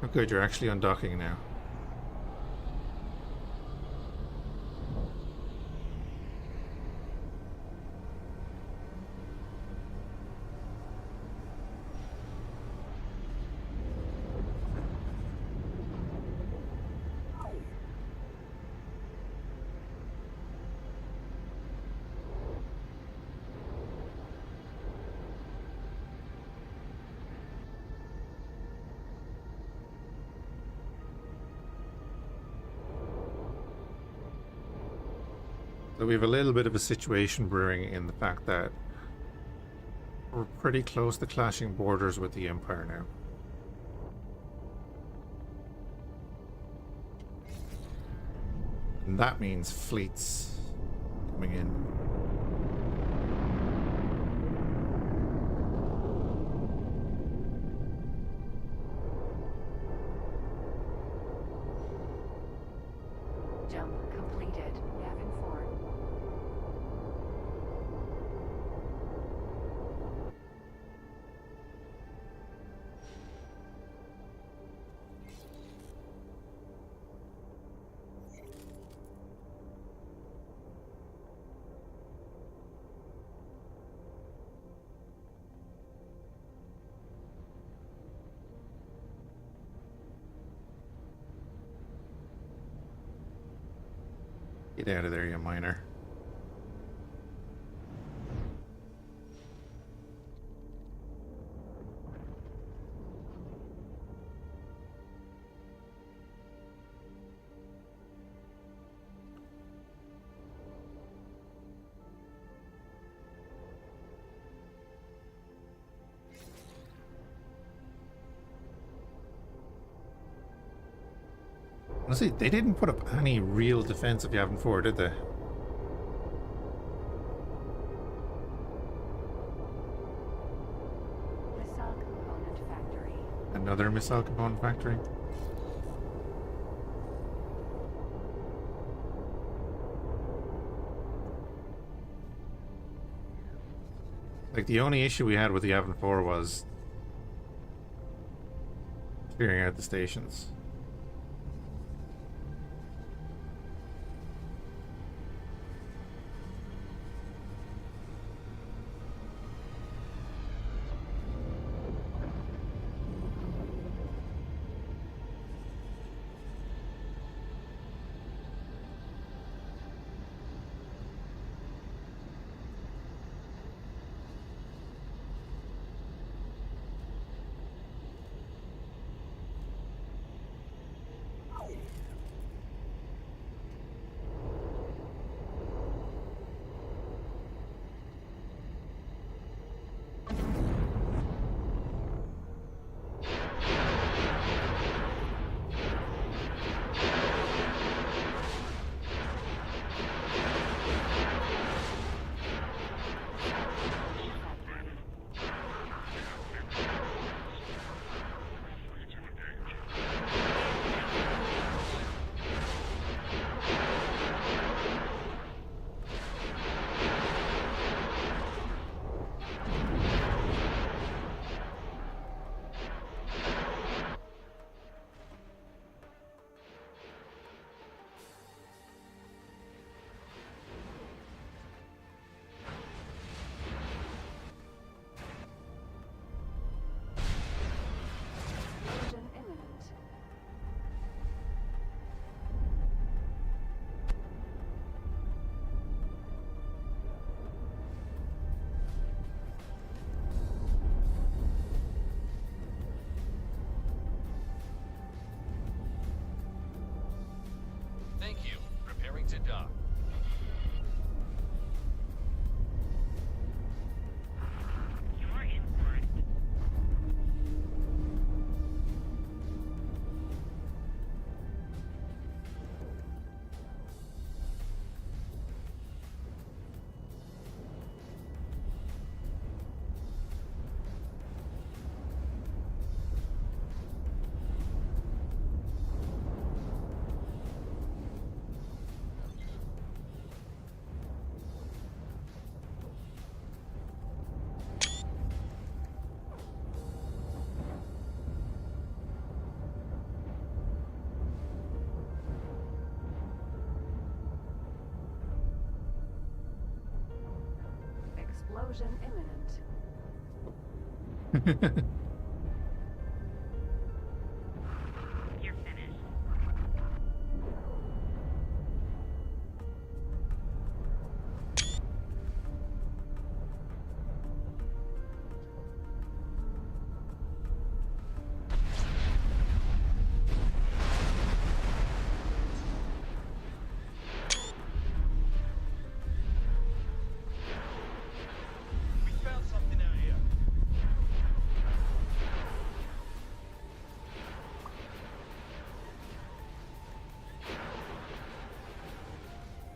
Oh, good, you're actually undocking now. So we have a little bit of a situation brewing in the fact that we're pretty close to clashing borders with the Empire now. And that means fleets coming in. Jump completed, Yavin 4. Get out of there, you miner. Honestly, they didn't put up any real defense of Yavin 4, did they? Missile component factory. Another missile component factory? Like, the only issue we had with the Yavin 4 was clearing out the stations. Thank you. Preparing to dock. You're in for it. Explosion imminent. You're finished. We found something out here.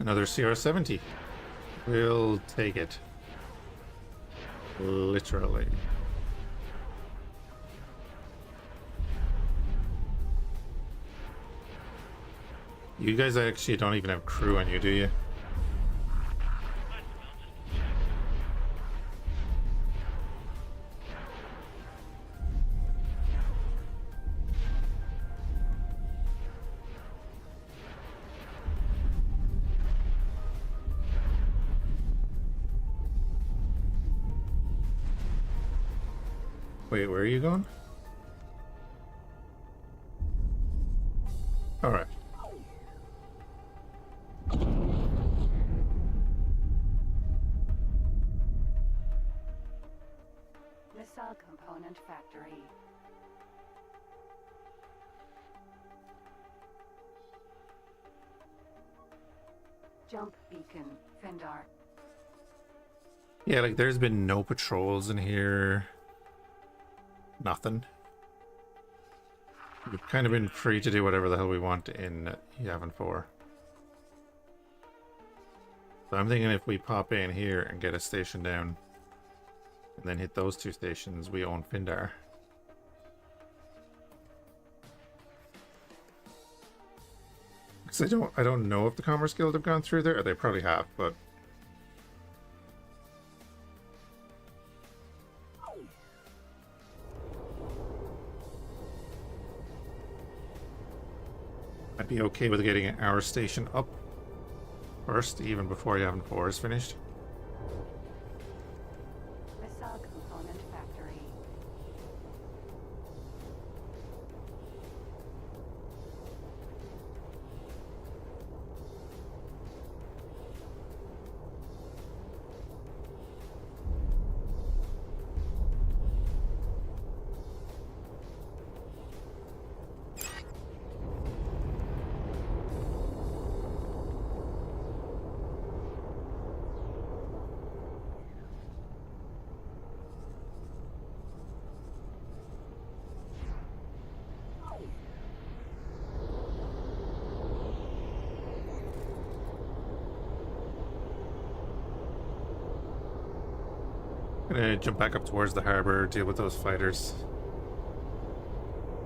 Another CR-70. We'll take it. Literally. You guys actually don't even have crew on you, do you? Wait, where are you going? Alright. Missile component factory. Jump beacon. Fendar. Yeah, like there's been no patrols in here. Nothing. We've kind of been free to do whatever the hell we want in Yavin 4. So I'm thinking if we pop in here and get a station down, and then hit those two stations, we own Findar. Because I don't know if the Commerce Guild have gone through there, or they probably have, but I'd be okay with getting our station up first, even before Yavin 4 is finished. Missile component factory. Gonna jump back up towards the harbor, deal with those fighters.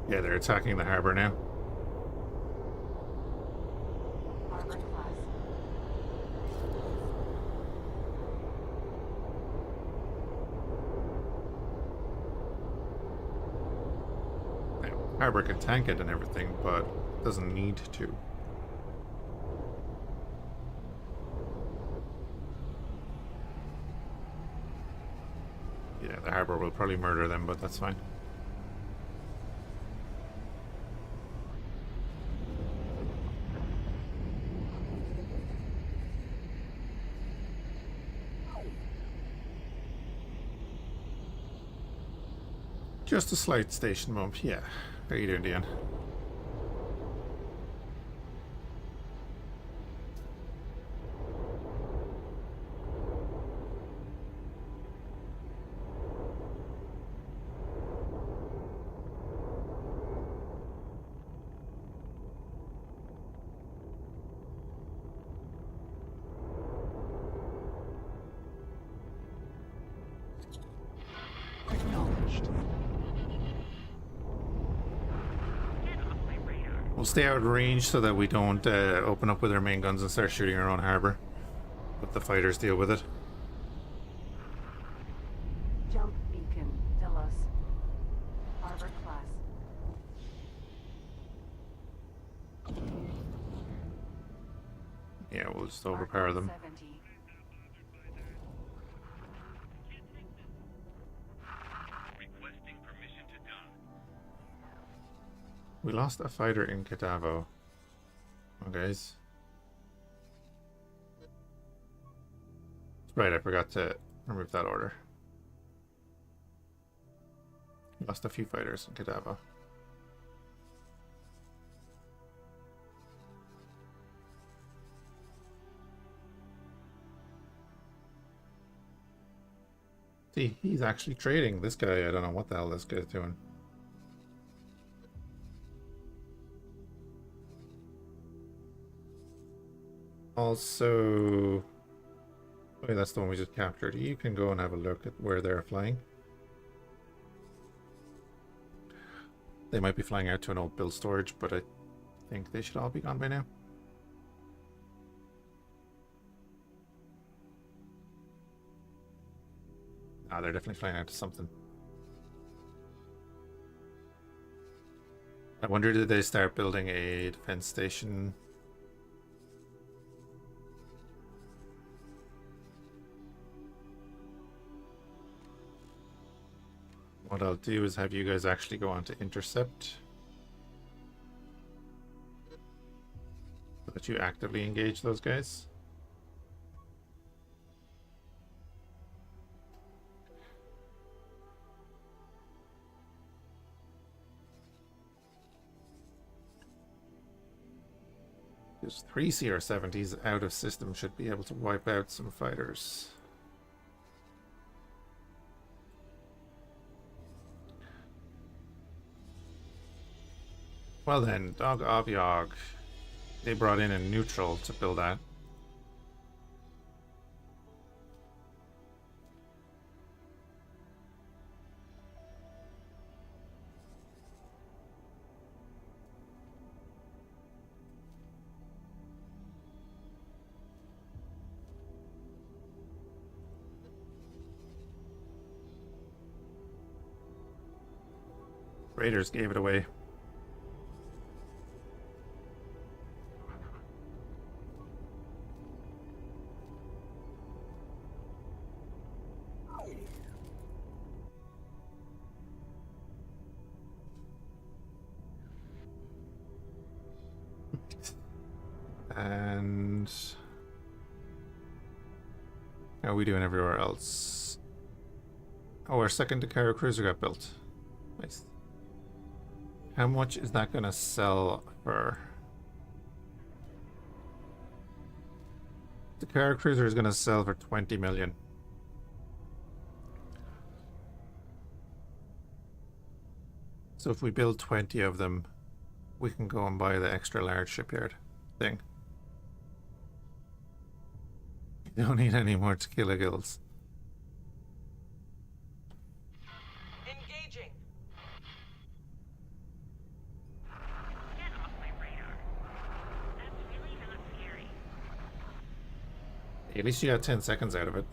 Yeah, they're attacking the harbor now. Harbor class. Now, harbor can tank it and everything, but doesn't need to. Yeah, the harbor will probably murder them, but that's fine. Just a slight station bump, yeah. How you doing, Dion? finished. Get off my radar. We'll stay out of range so that we don't open up with our main guns and start shooting our own harbor. Let the fighters deal with it. Jump beacon, Delos. Harbor class. Yeah, we'll just overpower them. 70. Requesting permission to dock. We lost a fighter in Cadavo. Oh, guys. Right, I forgot to remove that order. Lost a few fighters in Cadavo. See, he's actually trading. This guy, I don't know what the hell this guy's doing. Also, oh, that's the one we just captured. You can go and have a look at where they're flying. They might be flying out to an old build storage, but I think they should all be gone by now. Ah, they're definitely flying out to something. I wonder, did they start building a defense station? What I'll do is have you guys actually go on to intercept, so that you actively engage those guys. There's 3 CR-70s out of system should be able to wipe out some fighters. Well then, Dog Aviog. They brought in a neutral to build that. Raiders gave it away. And how are we doing everywhere else? Oh, our second Dakar cruiser got built. Nice. How much is that gonna sell for? The Dakar cruiser is gonna sell for 20 million. So if we build 20 of them, we can go and buy the extra large shipyard thing. You don't need any more tequila gills. Engaging. Get off my radar. That's really not scary. At least you got 10 seconds out of it.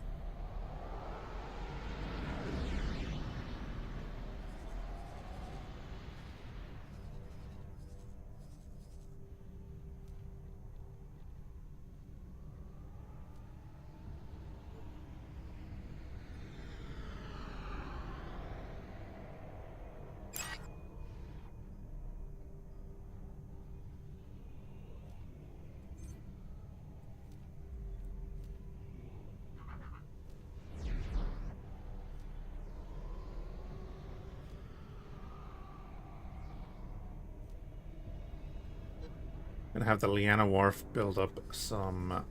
Gonna have the Liana Wharf build up some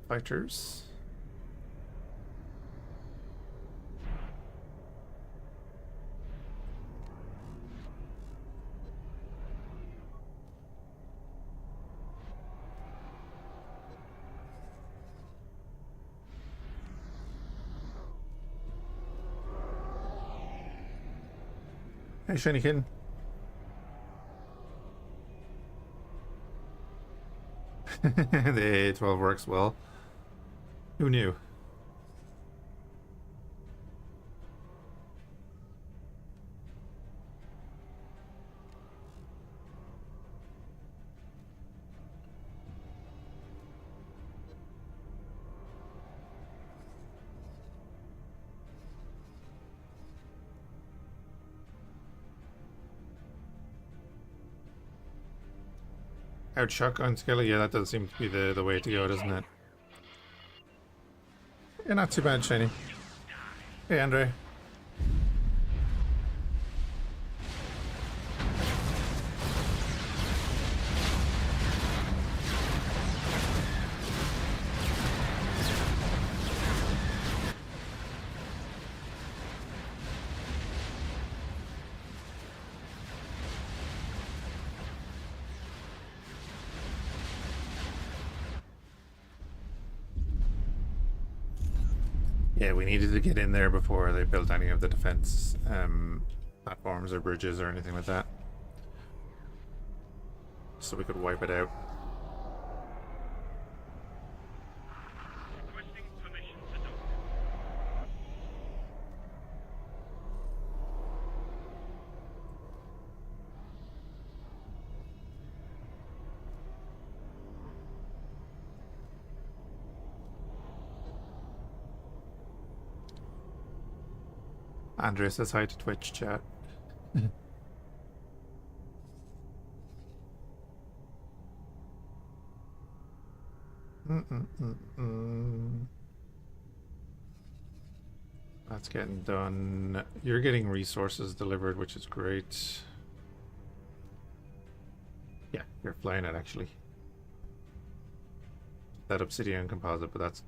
fighters. Hey, Shinikin. The A12 works well. Who knew? Out shotgun Skelly, yeah, that does seem to be the way to go, doesn't it? Yeah, not too bad, Shiny. Hey, Andre. Yeah, we needed to get in there before they built any of the defense platforms or bridges or anything like that. So we could wipe it out. Requesting permission to dock. Andre says hi to Twitch chat. That's getting done. You're getting resources delivered, which is great. Yeah, you're flying it actually. That obsidian composite, but that's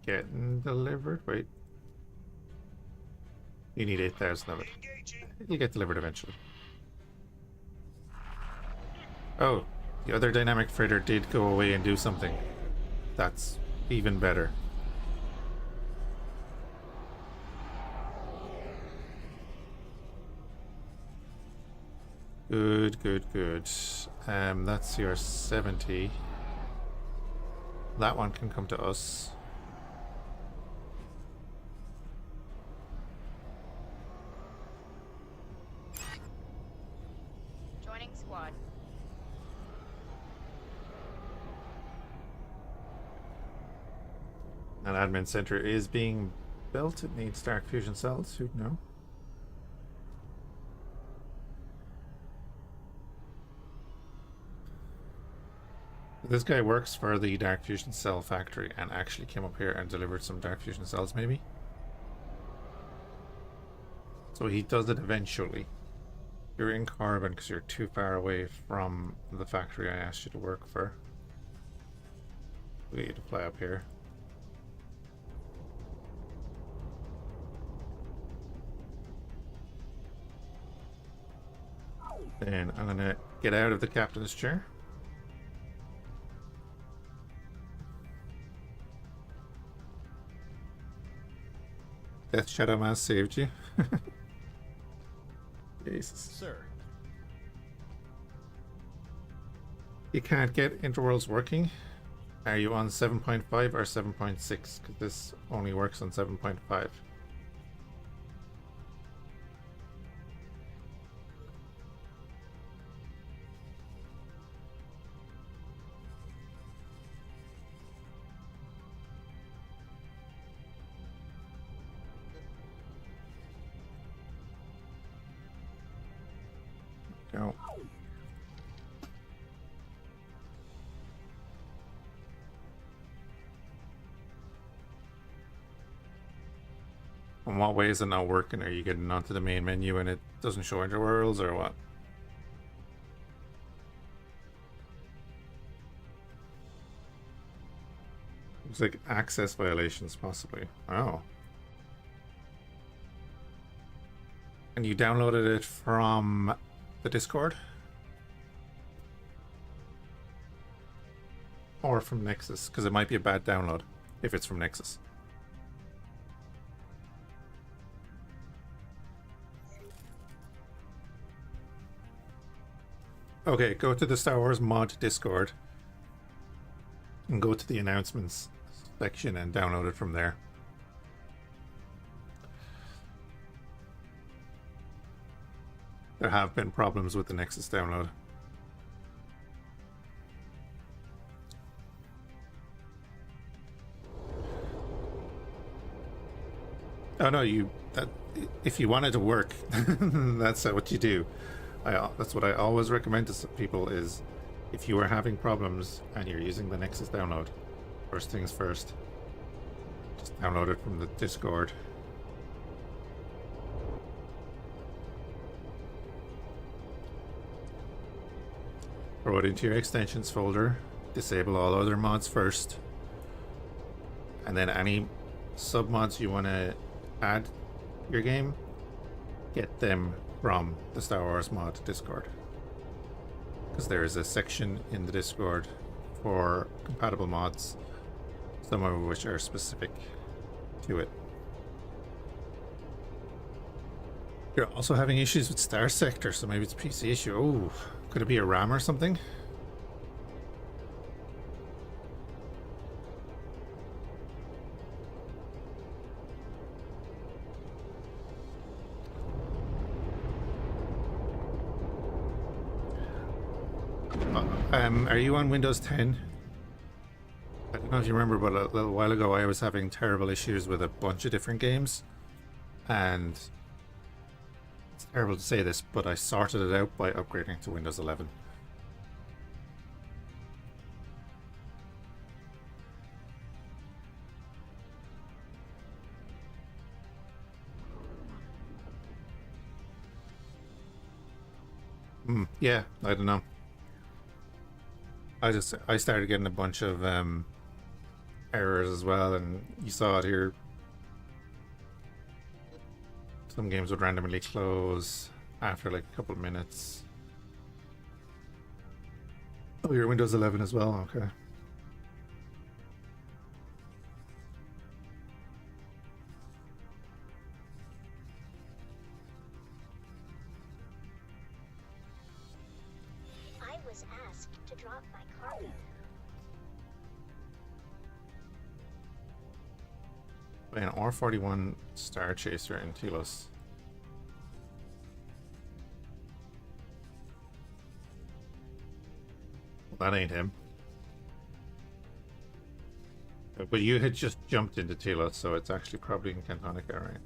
getting delivered. Wait. You need 8,000 of it. It'll get delivered eventually. Oh, the other dynamic freighter did go away and do something. That's even better. Good, good, good. That's your 70. That one can come to us. Joining squad. An admin center is being built. It needs dark fusion cells. Who'd know? This guy works for the dark fusion cell factory and actually came up here and delivered some dark fusion cells, maybe. So he does it eventually. You're in carbon because you're too far away from the factory I asked you to work for. We get you to fly up here. Then I'm gonna get out of the captain's chair. Death Shadow Mass saved you. Jesus. Sir, You can't get Interworlds working. Are you on 7.5 or 7.6? Because this only works on 7.5. Go. In what way is it not working? Are you getting onto the main menu and it doesn't show Interworlds or what? Looks like access violations possibly. Oh. And you downloaded it from the Discord? Or from Nexus? Because it might be a bad download if it's from Nexus. Okay, go to the Star Wars mod Discord and go to the announcements section and download it from there. There have been problems with the Nexus download. Oh no, if you want it to work, that's what you do. That's what I always recommend to people is, if you are having problems and you're using the Nexus download, first things first, just download it from the Discord. Throw it into your extensions folder, disable all other mods first, and then any submods you want to add your game, get them from the Star Wars mod Discord, because there is a section in the Discord for compatible mods, some of which are specific to it. You're also having issues with Starsector, so maybe it's a PC issue. Oh, could it be a RAM or something? Are you on Windows 10? I don't know if you remember, but a little while ago I was having terrible issues with a bunch of different games, and it's terrible to say this, but I sorted it out by upgrading to Windows 11. Yeah, I don't know. I started getting a bunch of errors as well, and you saw it here. Some games would randomly close after like a couple of minutes. Oh, you're Windows 11 as well? Okay. I was asked to drop my cargo. An R41 Star Chaser in Telos. Well, that ain't him. But you had just jumped into Telos, so it's actually probably in Cantonica, right?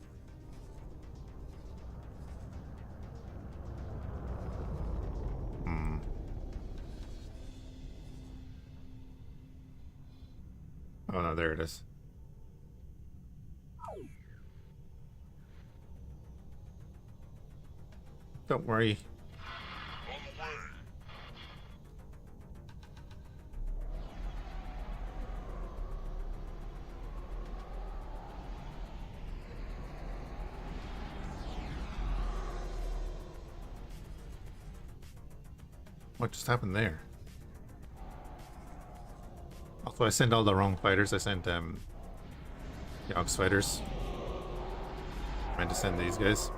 Oh no, there it is. Don't worry. What just happened there? Also, I sent all the wrong fighters. I sent Fhiachs fighters. I meant to send these guys.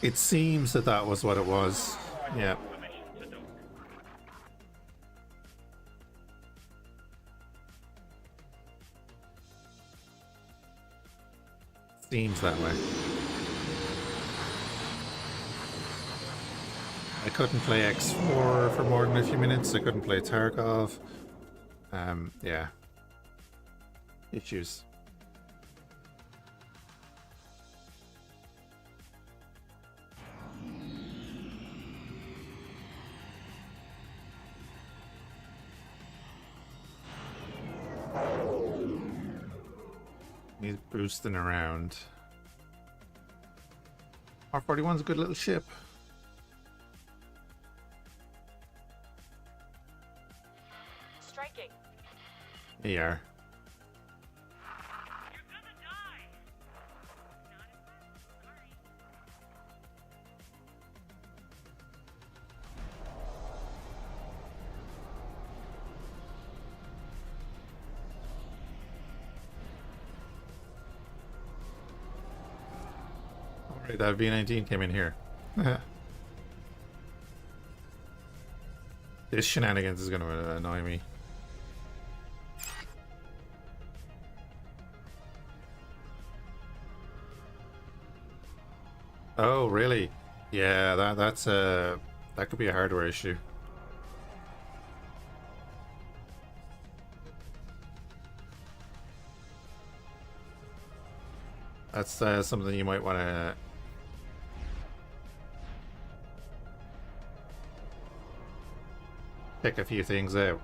It seems that that was what it was. Yeah. Permission to dock. Seems that way. I couldn't play X4 for more than a few minutes. I couldn't play Tarkov. Yeah. Issues. He's boosting around. R41's a good little ship. Striking. They are. You're gonna die! Not at first, sorry. Right, that V19 came in here. This shenanigans is going to annoy me. Oh, really? Yeah, that's that could be a hardware issue. That's something you might want to pick a few things out.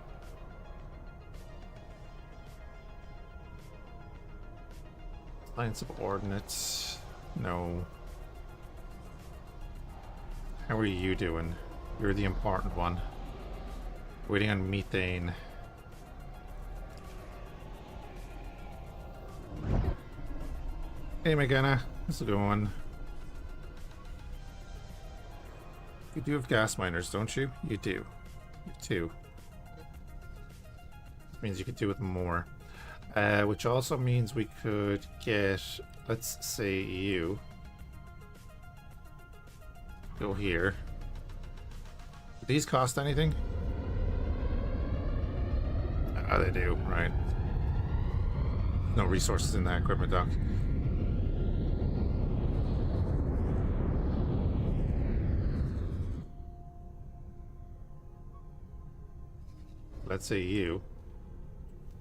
Science of Ordnance. No. How are you doing? You're the important one. Waiting on methane. Hey McGanna, how's it going? You do have gas miners, don't you? You do. You too. That means you could do with more. Which also means we could get, let's say you. Go here. Do these cost anything? Ah, they do, right. No resources in that equipment dock. Let's say you.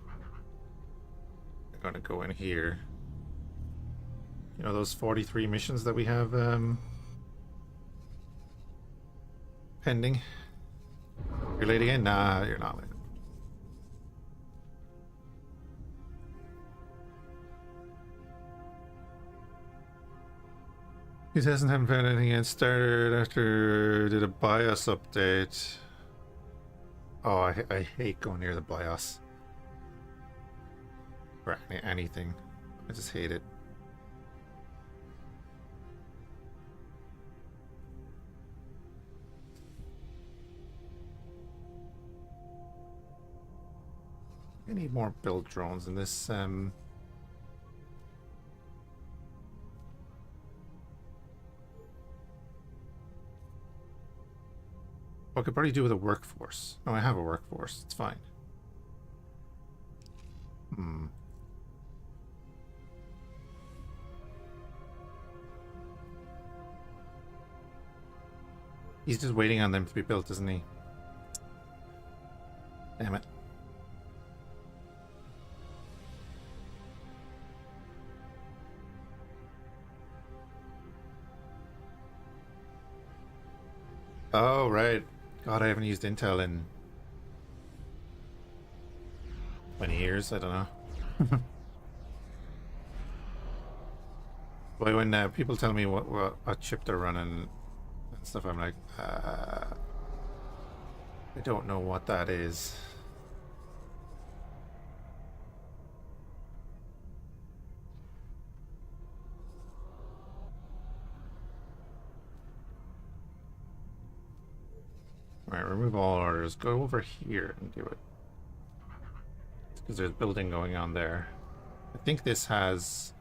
I'm gonna go in here. You know those 43 missions that we have pending? You're late again? Nah, you're not late. He hasn't found anything yet. Started after did a BIOS update. Oh, I hate going near the BIOS. Or anything. I just hate it. I need more build drones in this. Well, I could probably do with a workforce. Oh, I have a workforce. It's fine. He's just waiting on them to be built, isn't he? Damn it. Oh, right. God, I haven't used Intel in 20 years. I don't know. But when people tell me what chip they're running and stuff, I'm like, I don't know what that is. Alright, remove all orders. Go over here and do it. Because there's building going on there. I think this has...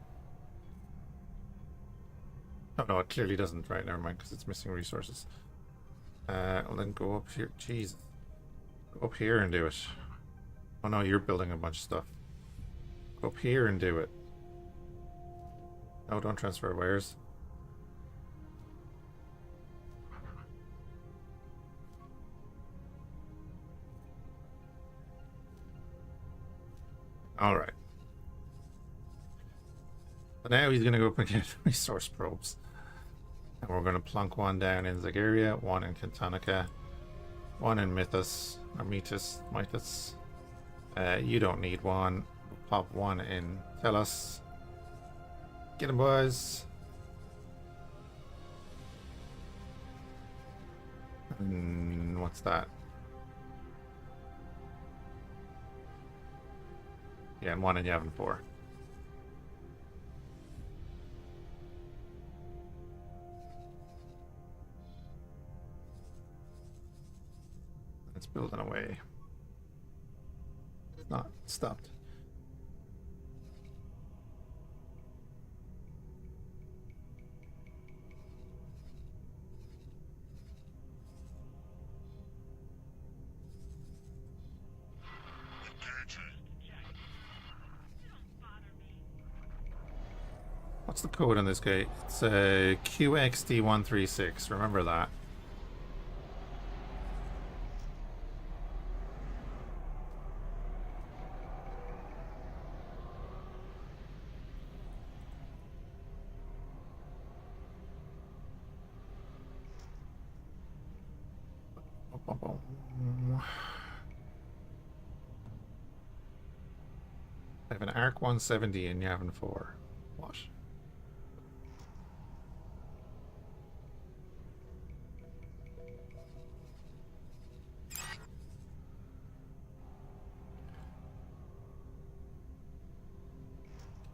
Oh no, it clearly doesn't. Right, never mind, because it's missing resources. Well then go up here. Jesus. Go up here and do it. Oh no, you're building a bunch of stuff. Go up here and do it. No, don't transfer wires. Alright. So now he's going to go up and get resource probes. And we're going to plunk one down in Zagaria, one in Cantonica, one in Mythos, or Mythos. You don't need one. Pop one in Telos. Get him, boys. And what's that? Yeah, and one in Yavin 4. It's building away. It's not stopped. What's the code on this guy? It's QXD136. Remember that. I have an ARC 170 in Yavin 4. What?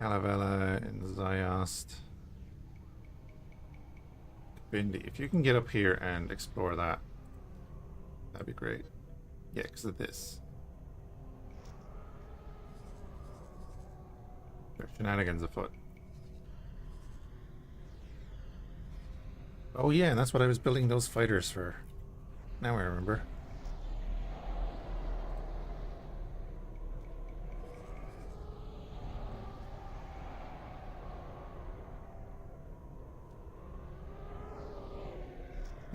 Calavella in Ziost. Bindi. If you can get up here and explore that, that'd be great. Yeah, because of this. There are shenanigans afoot. Oh yeah, and that's what I was building those fighters for. Now I remember.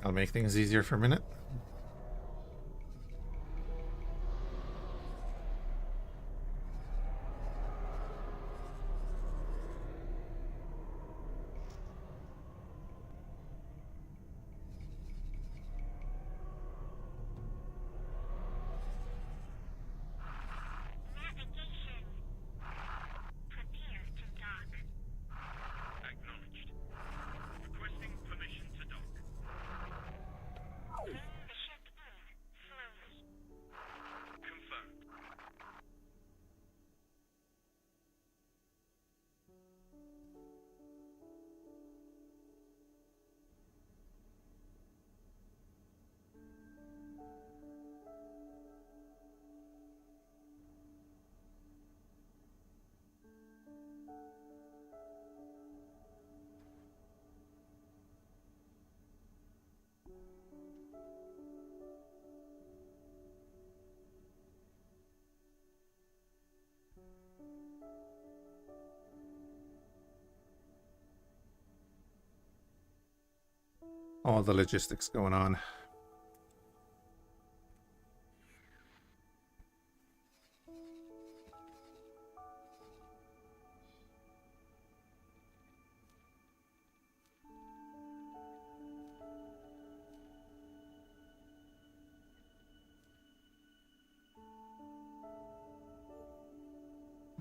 I'll make things easier for a minute. Navigation. Prepare to dock. Acknowledged. Requesting permission to dock. Bring the ship in slowly. Confirmed. All the logistics going on.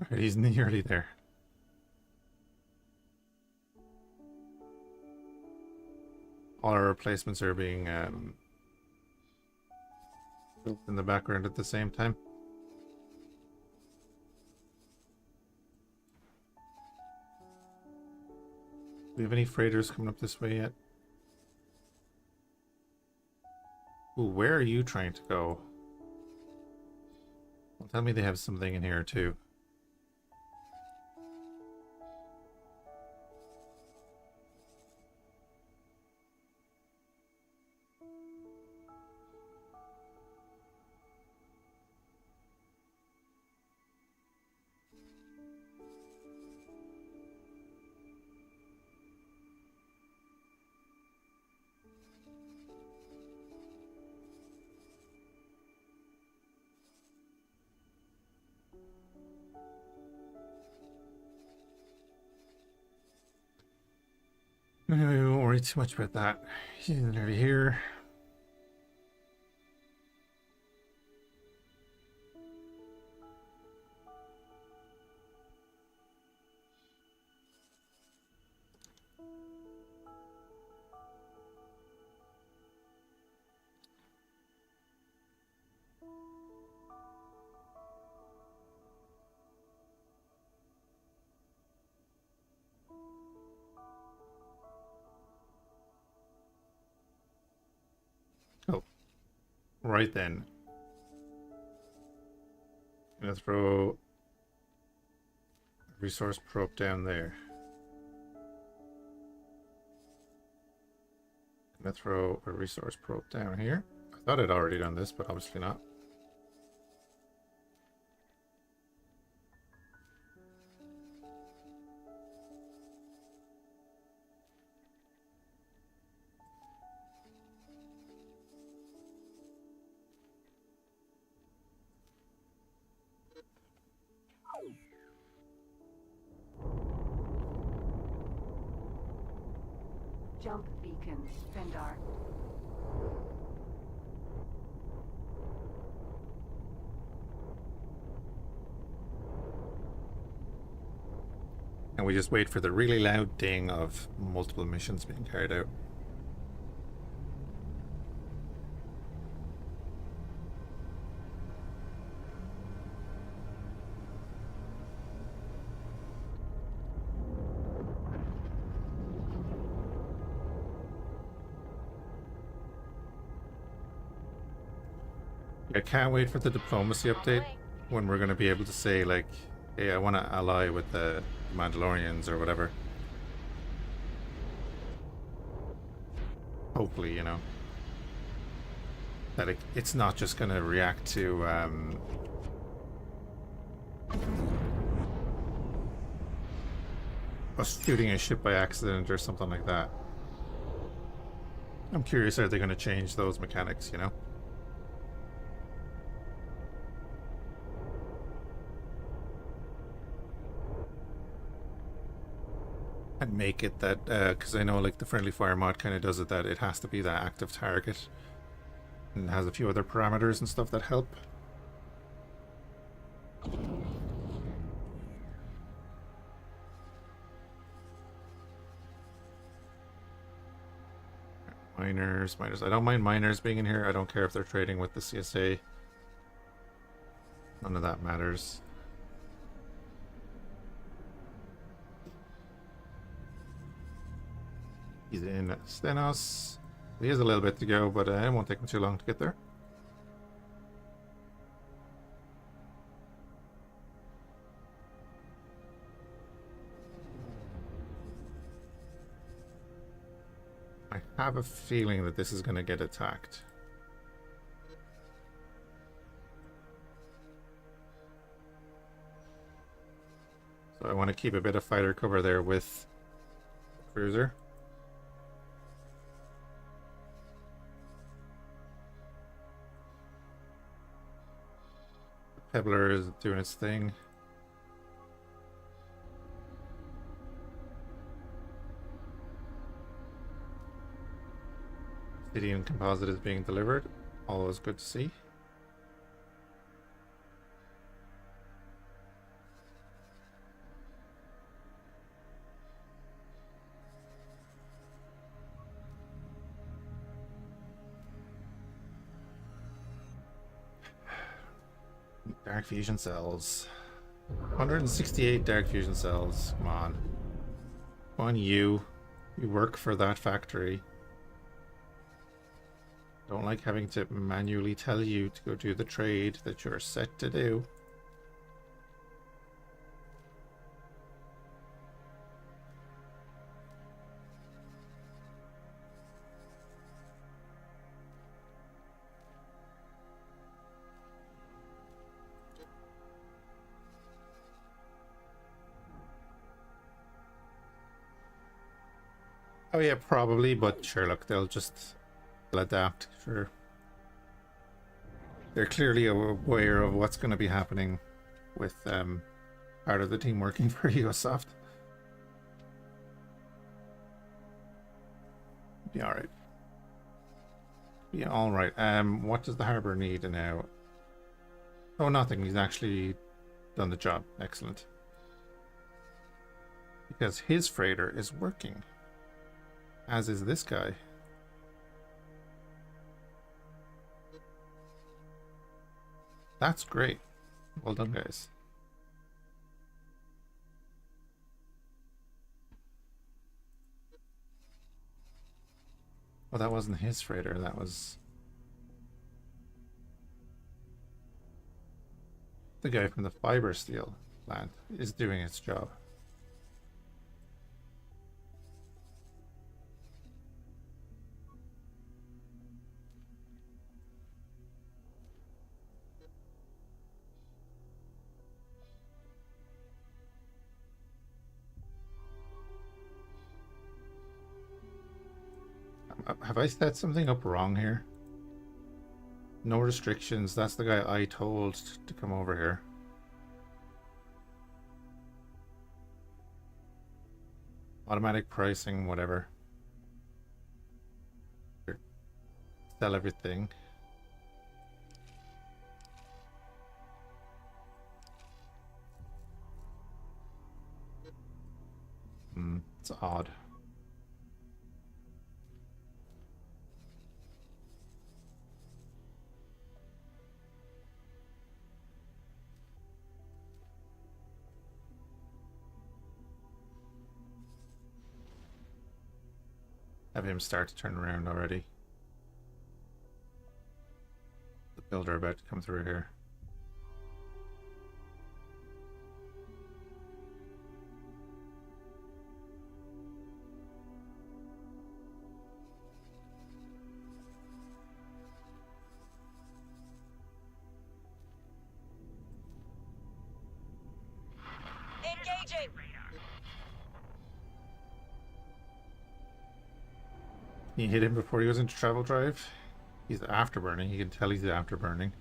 Alright, he's nearly there. All our replacements are being built in the background at the same time. Do we have any freighters coming up this way yet? Ooh, where are you trying to go? Well, tell me they have something in here too. Anyway, we won't worry too much about that. He's nearly here. Oh, right then. I'm gonna throw a resource probe down there. I'm gonna throw a resource probe down here. I thought I'd already done this, but obviously not. Jump beacon, Fendar. And we just wait for the really loud ding of multiple missions being carried out. I can't wait for the diplomacy update when we're going to be able to say, like, hey, I want to ally with the Mandalorians or whatever. Hopefully, you know. That it's not just going to react to us shooting a ship by accident or something like that. I'm curious, are they going to change those mechanics, you know? And make it that, because I know like the friendly fire mod kind of does it, that it has to be that active target. And it has a few other parameters and stuff that help. Miners. I don't mind miners being in here. I don't care if they're trading with the CSA. None of that matters. He's in Stenos. He has a little bit to go, but it won't take him too long to get there. I have a feeling that this is going to get attacked. So I want to keep a bit of fighter cover there with the cruiser. Pebbler is doing its thing. Obsidian composite is being delivered. Always good to see. Dark fusion cells. 168 dark fusion cells. Come on. Come on, you. You work for that factory. Don't like having to manually tell you to go do the trade that you're set to do. Oh yeah, probably, but sure, look, they'll adapt, sure. They're clearly aware of what's going to be happening with part of the team working for USsoft. Be alright. Be alright. What does the harbor need now? Oh, nothing. He's actually done the job. Excellent. Because his freighter is working. As is this guy. That's great. Well done, guys. Well, that wasn't his freighter. That was the guy from the fiber steel plant is doing its job. Have I set something up wrong here? No restrictions. That's the guy I told to come over here. Automatic pricing, whatever. sell everything. It's odd. Have him start to turn around already. The builder about to come through here. Engaging. You hit him before he was into travel drive. He's afterburning. You can tell he's afterburning.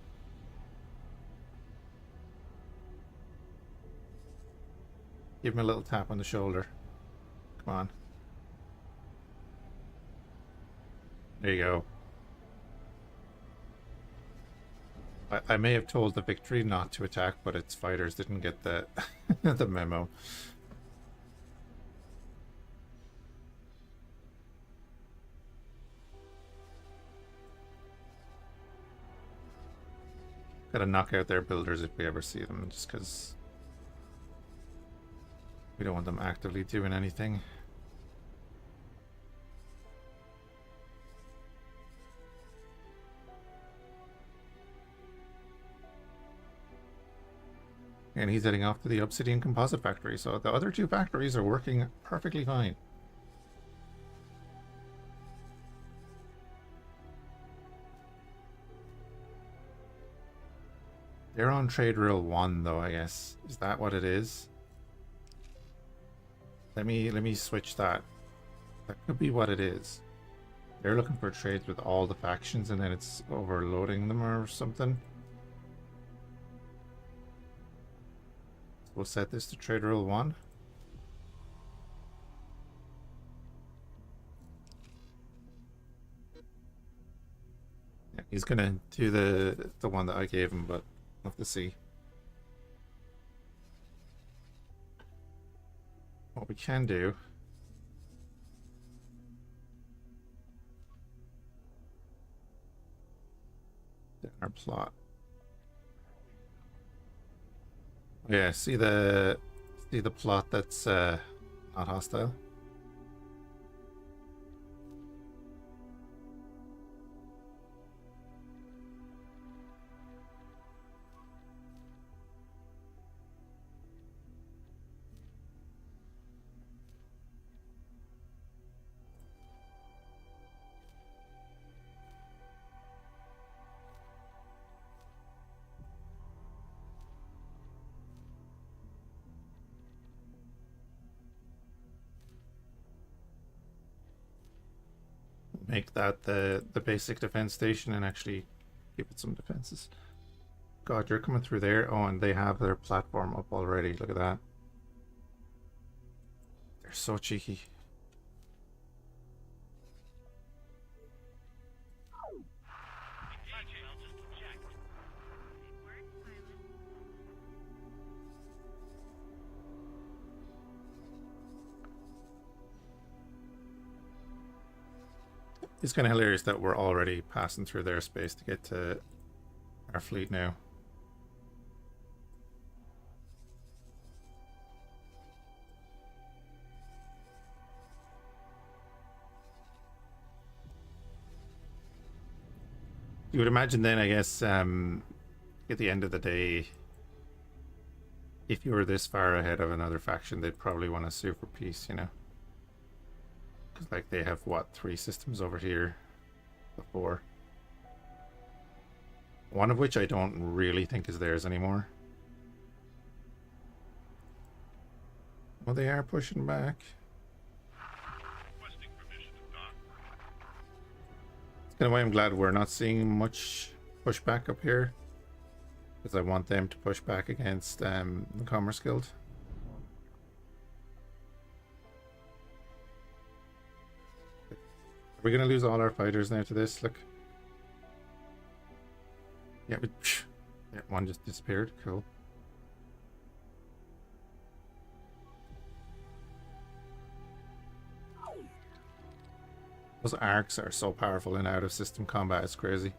Give him a little tap on the shoulder. Come on. There you go. I may have told the victory not to attack, but its fighters didn't get the the memo. Gotta knock out their builders if we ever see them, just because we don't want them actively doing anything. And he's heading off to the Obsidian Composite Factory, so the other two factories are working perfectly fine. They're on trade rule 1 though, I guess. Is that what it is? Let me switch that. That could be what it is. They're looking for trades with all the factions and then it's overloading them or something. We'll set this to trade rule 1. Yeah, he's gonna do the one that I gave him, but we'll have to see. What we can do in our plot. Yeah, see the plot that's not hostile. Make that the basic defense station and actually give it some defenses. God, you're coming through there. Oh, and they have their platform up already. Look at that. They're so cheeky. It's kind of hilarious that we're already passing through their space to get to our fleet now. You would imagine then, I guess, at the end of the day, if you were this far ahead of another faction, they'd probably want to sue for peace, you know? Because, like, they have, what, 3 systems over here before. One of which I don't really think is theirs anymore. Well, they are pushing back. Requesting permission to dock. It's kind of why I'm glad we're not seeing much pushback up here. Because I want them to push back against the Commerce Guild. Are we going to lose all our fighters now to this? Look. Yeah, yeah, one just disappeared. Cool. Those arcs are so powerful in out-of-system combat. It's crazy.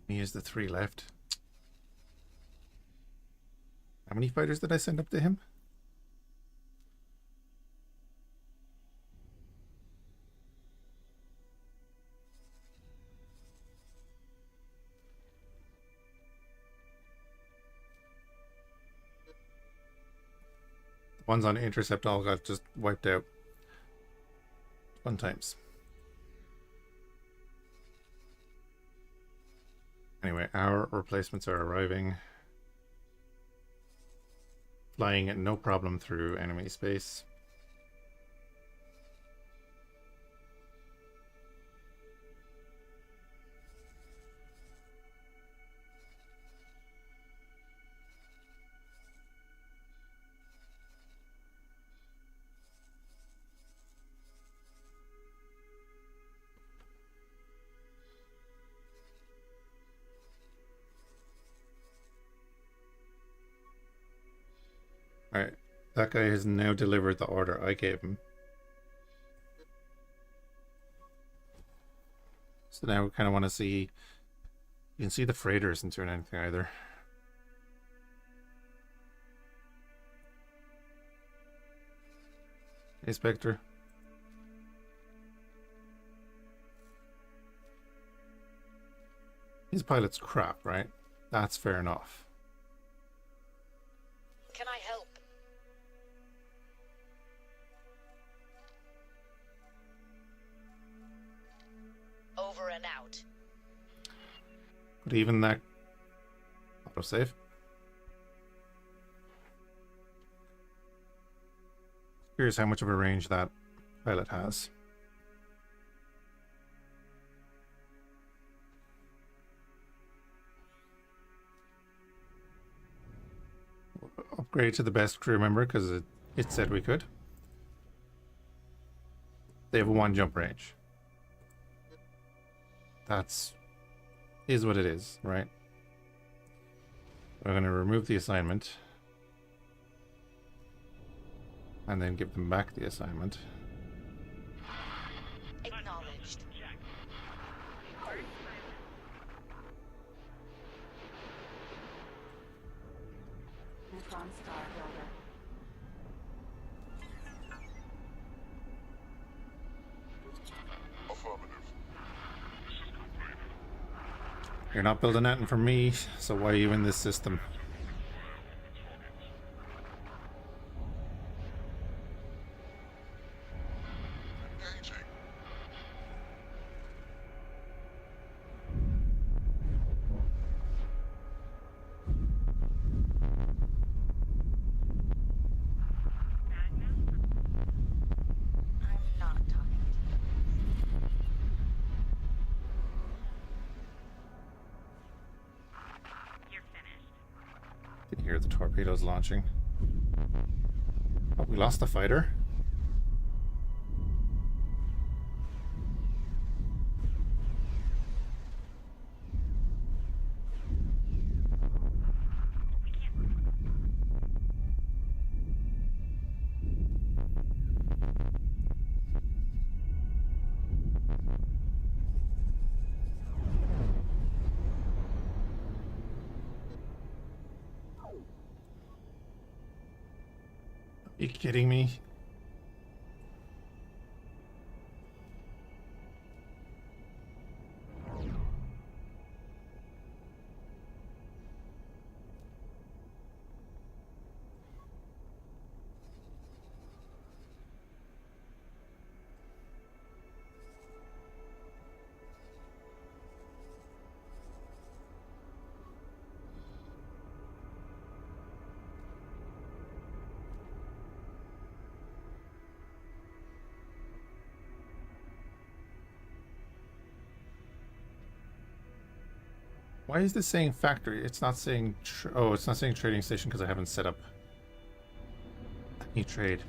He is the 3 left. How many fighters did I send up to him? The ones on intercept all got just wiped out. Fun times. Anyway, our replacements are arriving. Flying at no problem through enemy space. Alright, that guy has now delivered the order I gave him. So now we kind of want to see... You can see the freighter isn't doing anything either. Hey, Spectre. His pilot's crap, right? That's fair enough. Can I help? Over and out. But even that... Autosave. Here's how much of a range that pilot has. Upgrade to the best crew member because it said we could. They have a 1 jump range. Is what it is, right? We're going to remove the assignment and then give them back the assignment. Acknowledged. Check. Neutron Star Builder. You're not building anything for me, so why are you in this system? I'm not talking to you. You're finished. Can hear the torpedoes launching. Oh, we lost the fighter. Are you kidding me? Why is this saying factory? It's not saying... oh, it's not saying trading station because I haven't set up any trade.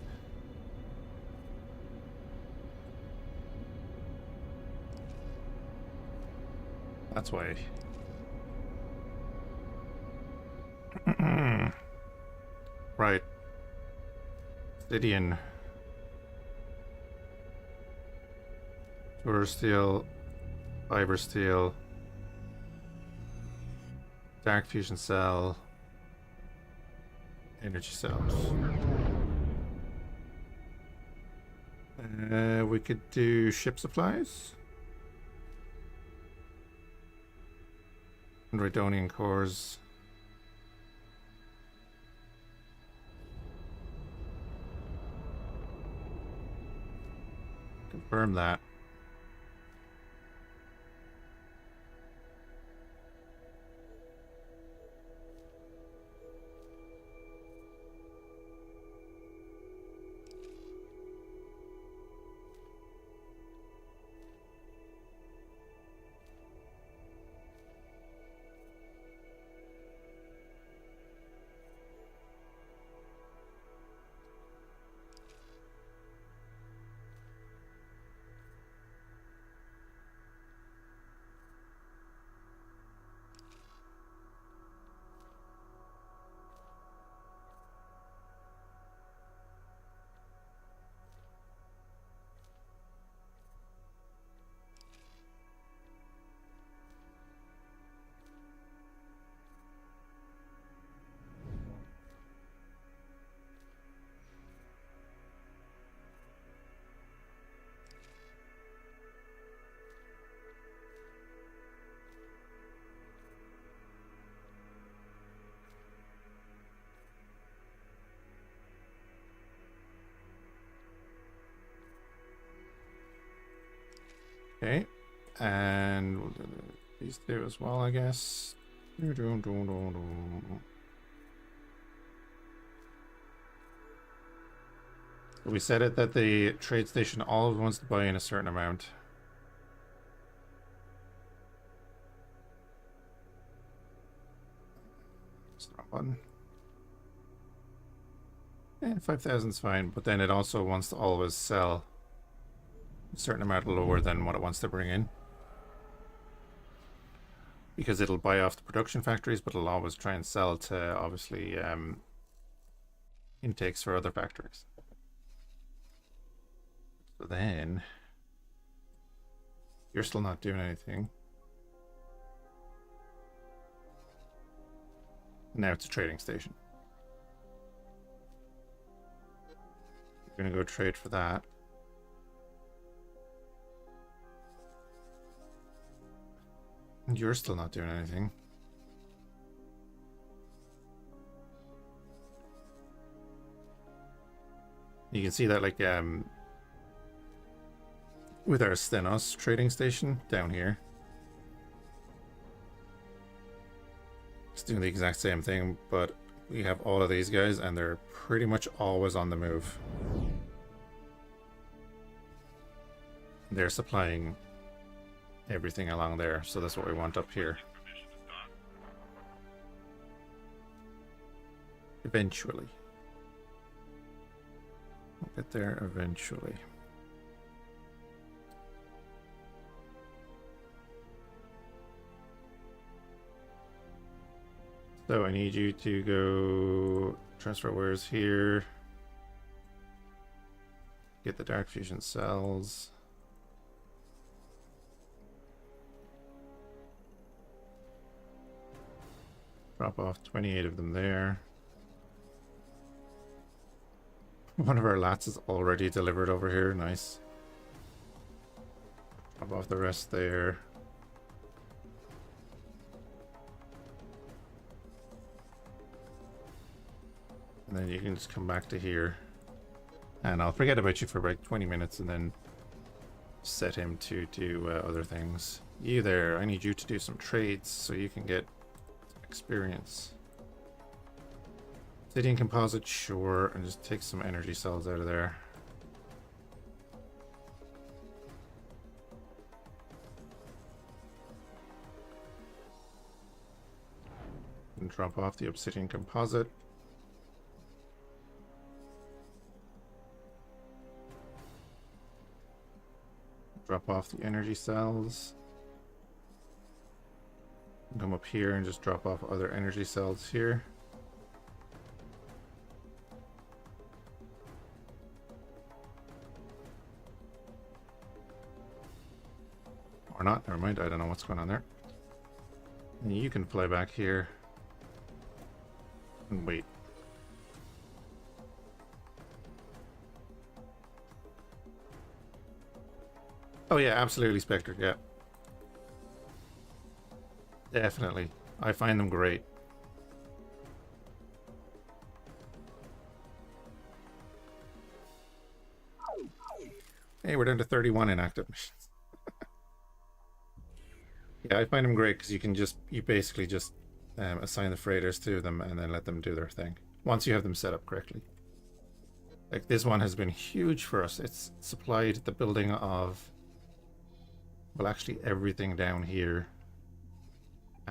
That's why. Right. Obsidian. Tour steel. Fiber steel. Dark fusion cell. Energy cells. We could do ship supplies. And Rhydonian cores. Confirm that. Okay, and we'll do these two as well, I guess. We said it that the trade station always wants to buy in a certain amount. It's the wrong button. And 5,000 is fine, but then it also wants to always sell a certain amount lower than what it wants to bring in. Because it'll buy off the production factories, but it'll always try and sell to, obviously, intakes for other factories. So then, you're still not doing anything. Now it's a trading station. You're gonna go trade for that. And you're still not doing anything. You can see that, like, with our Stenos trading station down here. It's doing the exact same thing, but we have all of these guys and they're pretty much always on the move. They're supplying everything along there, so that's what we want up here. Eventually. We'll get there eventually. So I need you to go transfer wares here. Get the dark fusion cells. Drop off 28 of them there. One of our lats is already delivered over here. Nice. Drop off the rest there. And then you can just come back to here. And I'll forget about you for about 20 minutes and then set him to do other things. You there, I need you to do some trades so you can get experience. Obsidian composite, sure, and just take some energy cells out of there. And drop off the obsidian composite. Drop off the energy cells. Come up here and just drop off other energy cells here. Or not, never mind, I don't know what's going on there. And you can fly back here. And wait. Oh yeah, absolutely, Spectre, yeah. Definitely. I find them great. Hey, we're down to 31 inactive missions. Yeah, I find them great because you basically just assign the freighters to them and then let them do their thing. Once you have them set up correctly. Like this one has been huge for us. It's supplied the building of, well, actually everything down here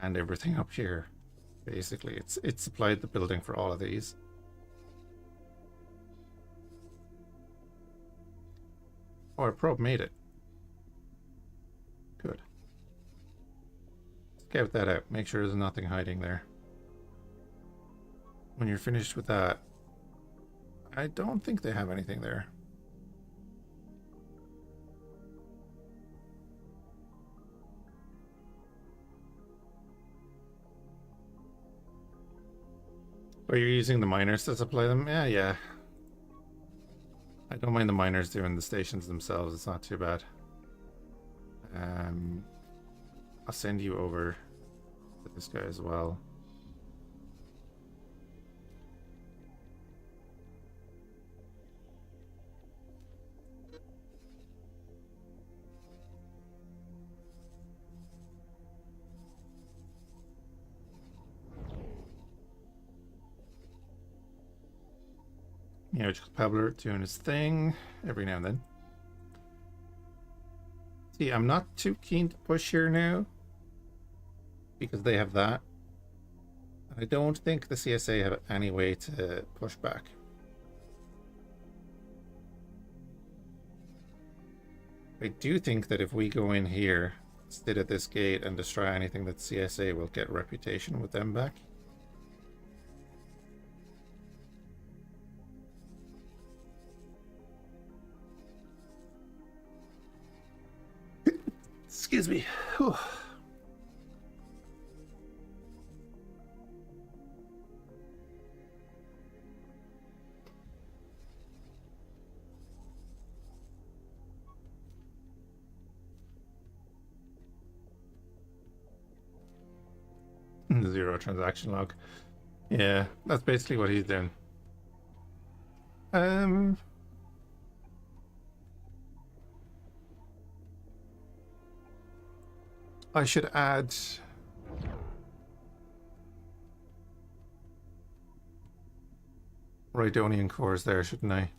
and everything up here. Basically, it's supplied the building for all of these. Oh, our probe made it. Good. Scout that out. Make sure there's nothing hiding there. When you're finished with that, I don't think they have anything there. Oh, you're using the miners to supply them? Yeah, yeah. I don't mind the miners doing the stations themselves. It's not too bad. I'll send you over to this guy as well. You know, just Pablo doing his thing every now and then. See, I'm not too keen to push here now because they have that. I don't think the CSA have any way to push back. I do think that if we go in here, sit at this gate and destroy anything that CSA will get reputation with them back. Excuse me. Whew. Zero transaction log. Yeah, that's basically what he's doing. I should add Rhydonian cores there, shouldn't I?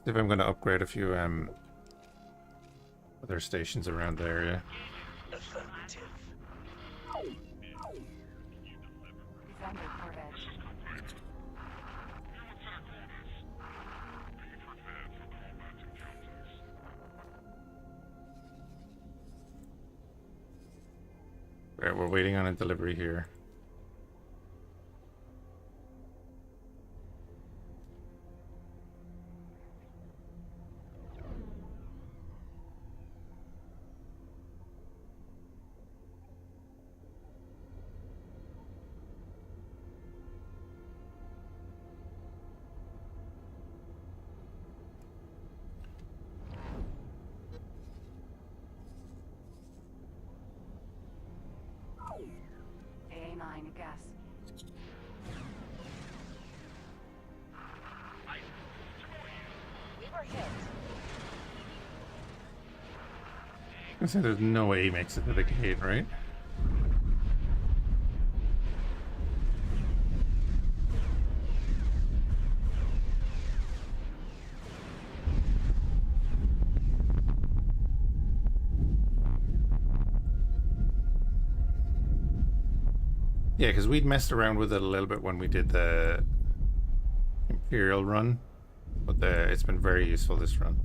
If I'm going to upgrade a few other stations around the area. Affirmative. Defender port edge. Right, we're waiting on a delivery here. AA9 gas. We were hit. I say there's no way he makes it to the gate, right? Yeah, because we'd messed around with it a little bit when we did the Imperial run, but it's been very useful this run.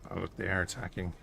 Oh look, they are attacking.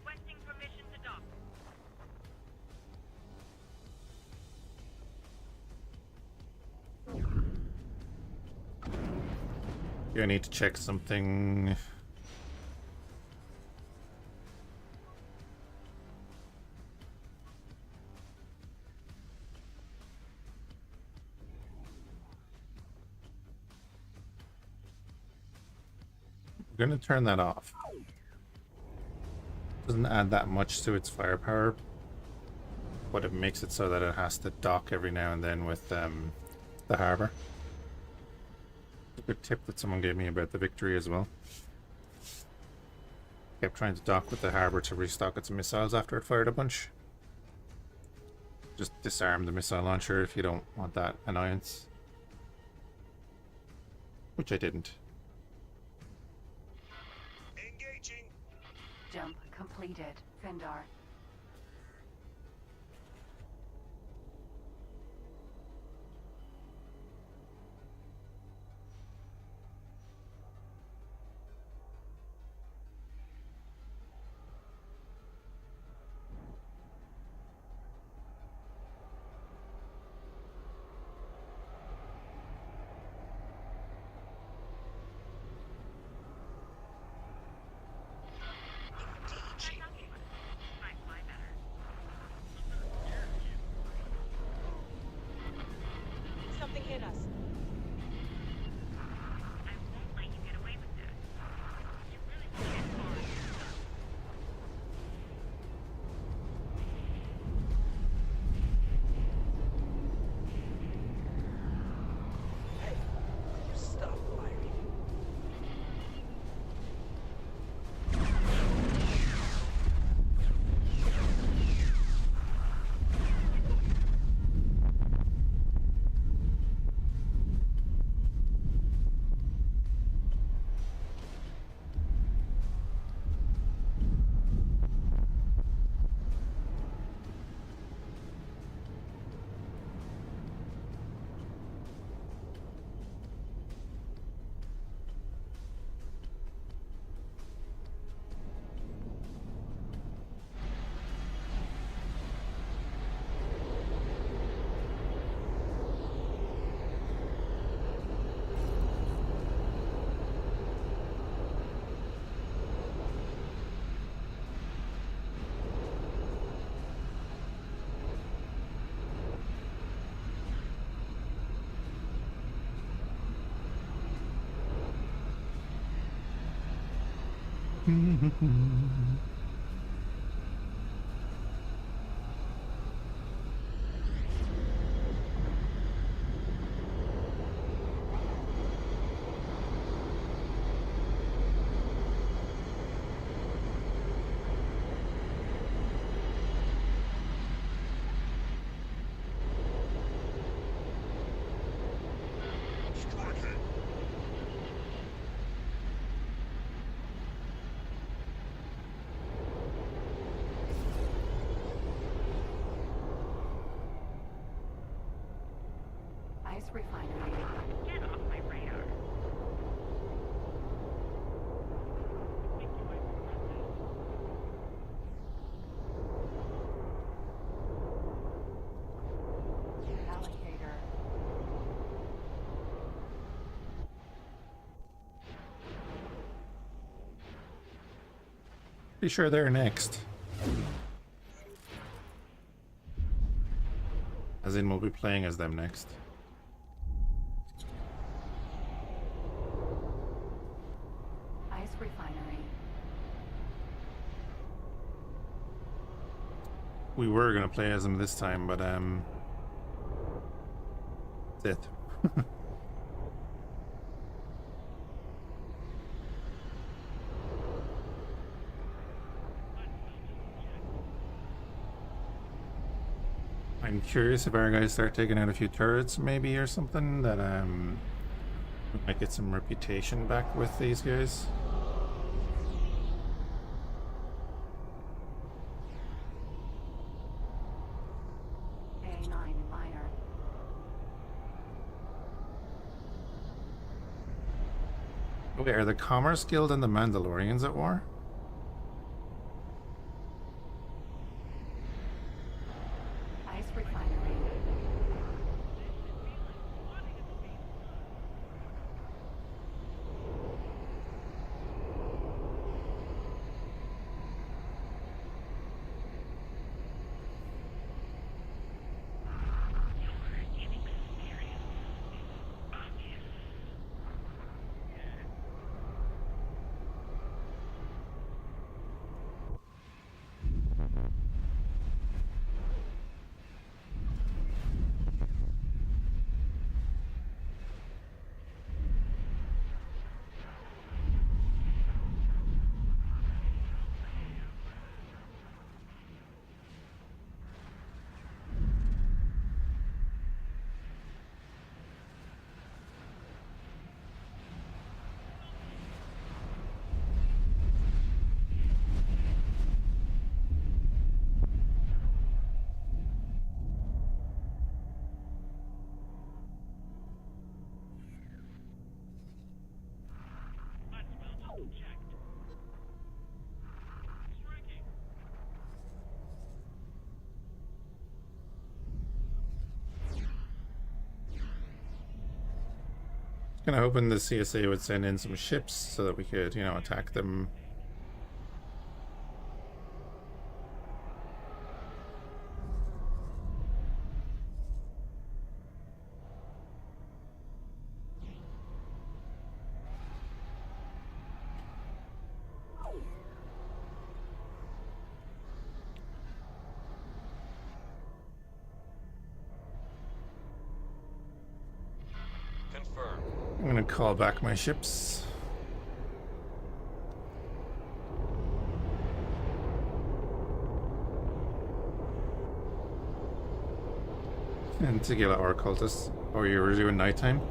Requesting permission to dock. I need to check something. We're going to turn that off. Doesn't add that much to its firepower, but it makes it so that it has to dock every now and then with the harbor. A good tip that someone gave me about the Victory as well. Kept trying to dock with the harbor to restock its missiles after it fired a bunch. Just disarm the missile launcher if you don't want that annoyance. Which I didn't. Engaging. Jump completed, Findar. Might fly better. Something hit us. I won't let you get away with this. You really will get far. Stop firing. Ice refinery. Get off my radar. Think you might regret this. Alligator. Pretty sure they're next. As in, we'll be playing as them next. Ice refinery. We were gonna play as them this time, but Sith. I'm curious if our guys start taking out a few turrets, maybe, or something, that we might get some reputation back with these guys. A9 minor. Okay, are the Commerce Guild and the Mandalorians at war? Ice refinery. Kind of hoping the CSA would send in some ships so that we could, you know, attack them. Confirmed. I'm gonna call back my ships. And Tigila or cultists. Oh, you were doing nighttime?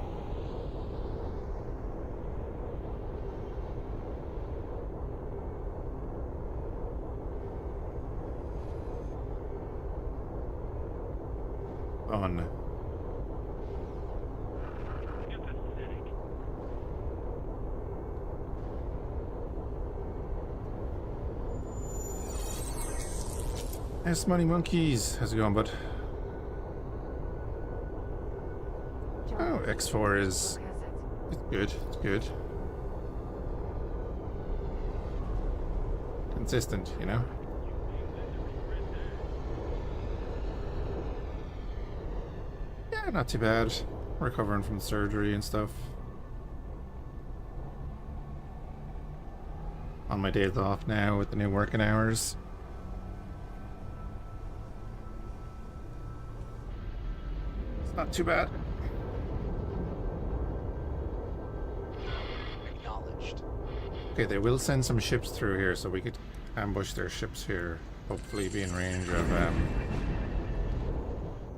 Fun. You're pathetic. Yes, money monkeys. How's it going, bud? Oh, X4 is it's good. It's good. Consistent, you know. Yeah, not too bad. Recovering from surgery and stuff. On my days off now with the new working hours. It's not too bad. Acknowledged. Okay, they will send some ships through here, so we could ambush their ships here. Hopefully be in range of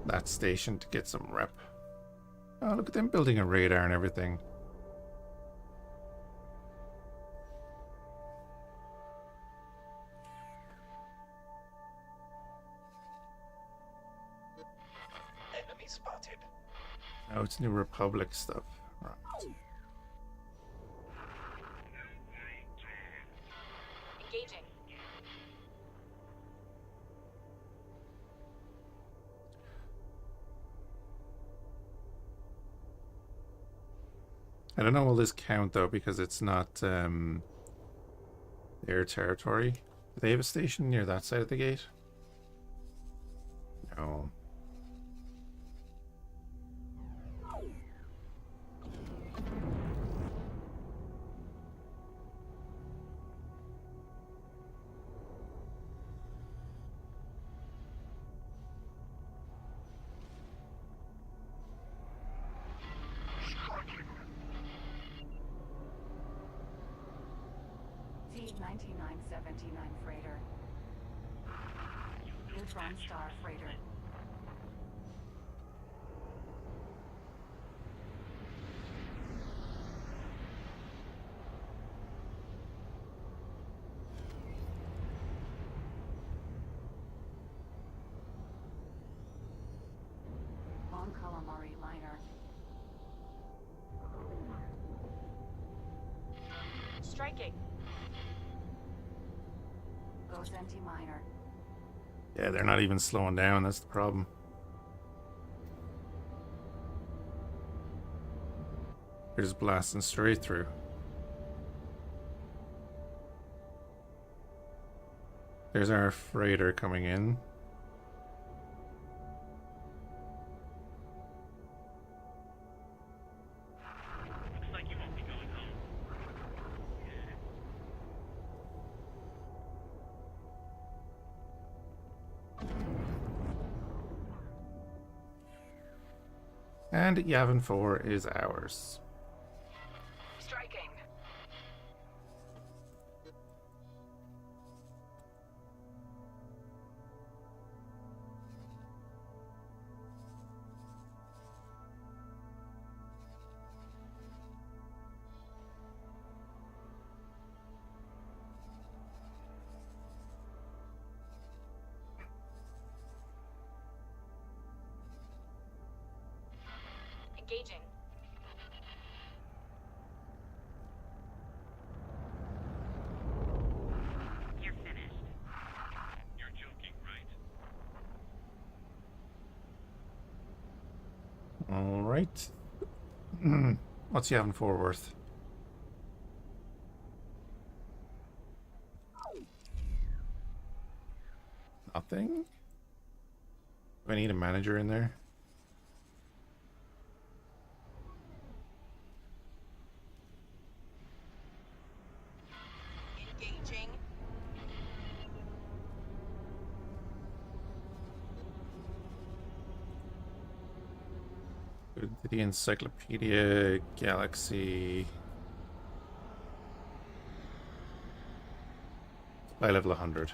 that station to get some rep. Oh, look at them building a radar and everything. Enemy spotted. Oh, it's New Republic stuff. Right. Engaging. I don't know will this count though because it's not their territory. Do they have a station near that side of the gate? No. Cead 9979 freighter. Neutron Star freighter. Mon Calamari liner. Striking. Gozenti miner. Yeah, they're not even slowing down. That's the problem. They're just blasting straight through. There's our freighter coming in. Looks like you won't be going home. And Yavin 4 is ours. Striking. Engaging. You're finished. You're joking, right? All right. What's Yavin 4 worth? Nothing? Do I need a manager in there? Engaging. Go to the Encyclopedia Galaxy. Supply level 100.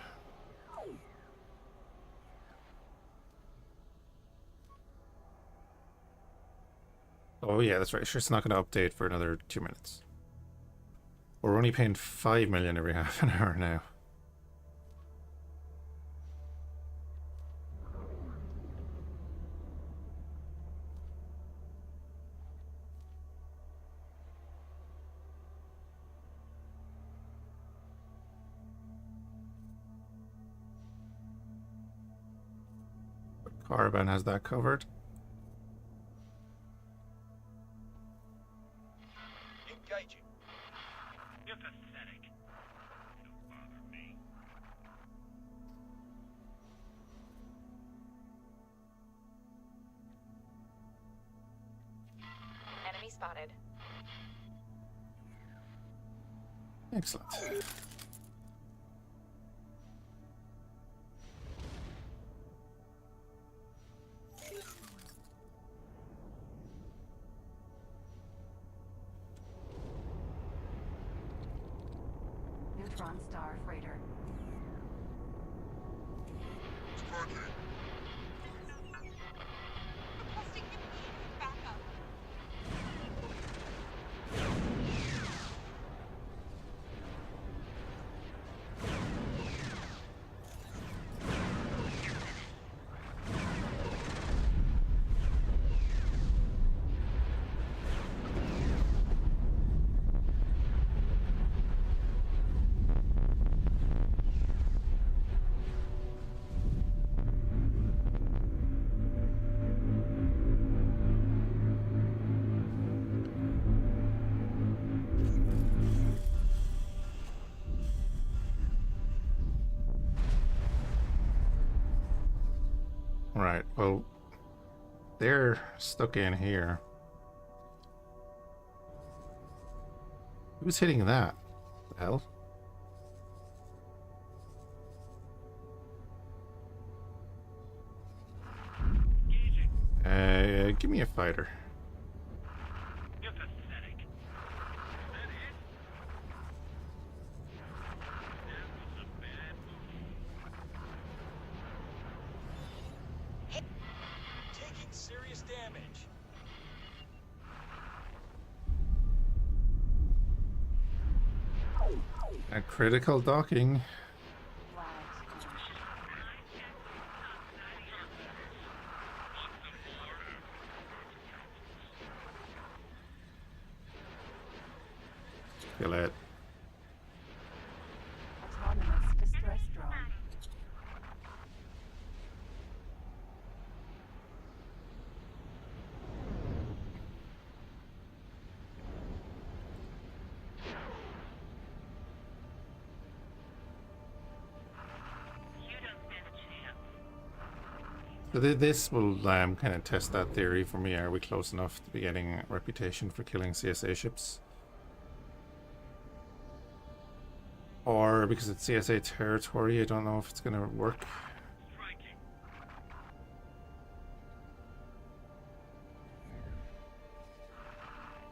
Oh yeah, that's right. Sure, it's not going to update for another 2 minutes. We're only paying 5 million every half an hour now. Caravan has that covered. Engaging. You're pathetic. Don't bother me. Enemy spotted. Excellent. Neutron Star freighter. Requesting immediate backup. Alright, well, they're stuck in here. Who's hitting that? The hell? Give me a fighter. You're pathetic. Is that it? That was a bad move. Taking serious damage. A critical docking. Flags. Kill it. Autonomous distress drone. You don't stand a chance. So this will kind of test that theory for me. Are we close enough to be getting a reputation for killing CSA ships? Or because it's CSA territory, I don't know if it's going to work. Striking.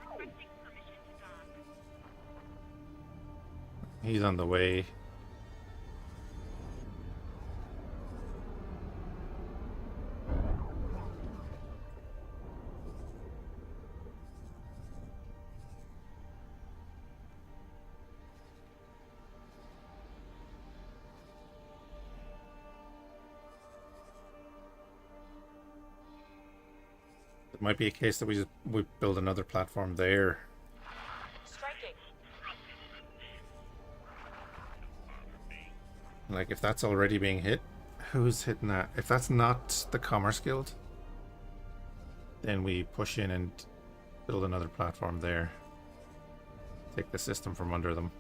Requesting permission to dock. He's on the way. It might be a case that we build another platform there. Striking. Like if that's already being hit, who's hitting that? If that's not the Commerce Guild, then we push in and build another platform there. Take the system from under them.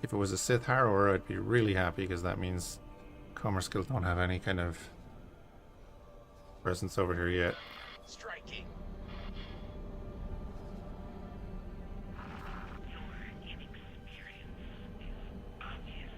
If it was a Sith Harrower, I'd be really happy because that means Commerce Guild don't have any kind of presence over here yet. Striking. Your inexperience is obvious.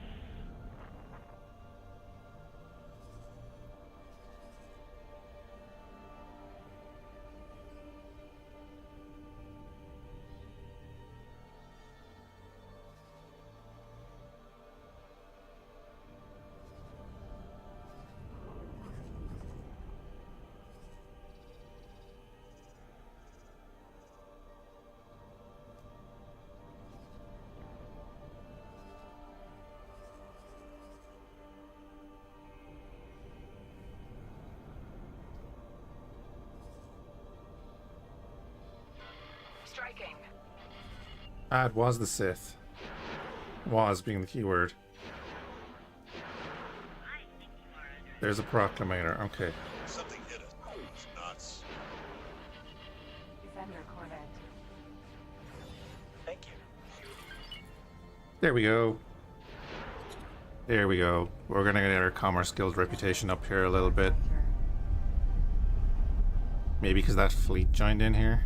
Striking. It was the Sith. Was being the key word. I think you are under There's a proclamator. Okay. Something hit us. It's nuts. Defender Corvette. Thank you. There we go. There we go. We're gonna get our Commerce Guild reputation up here a little bit. Maybe because that fleet joined in here.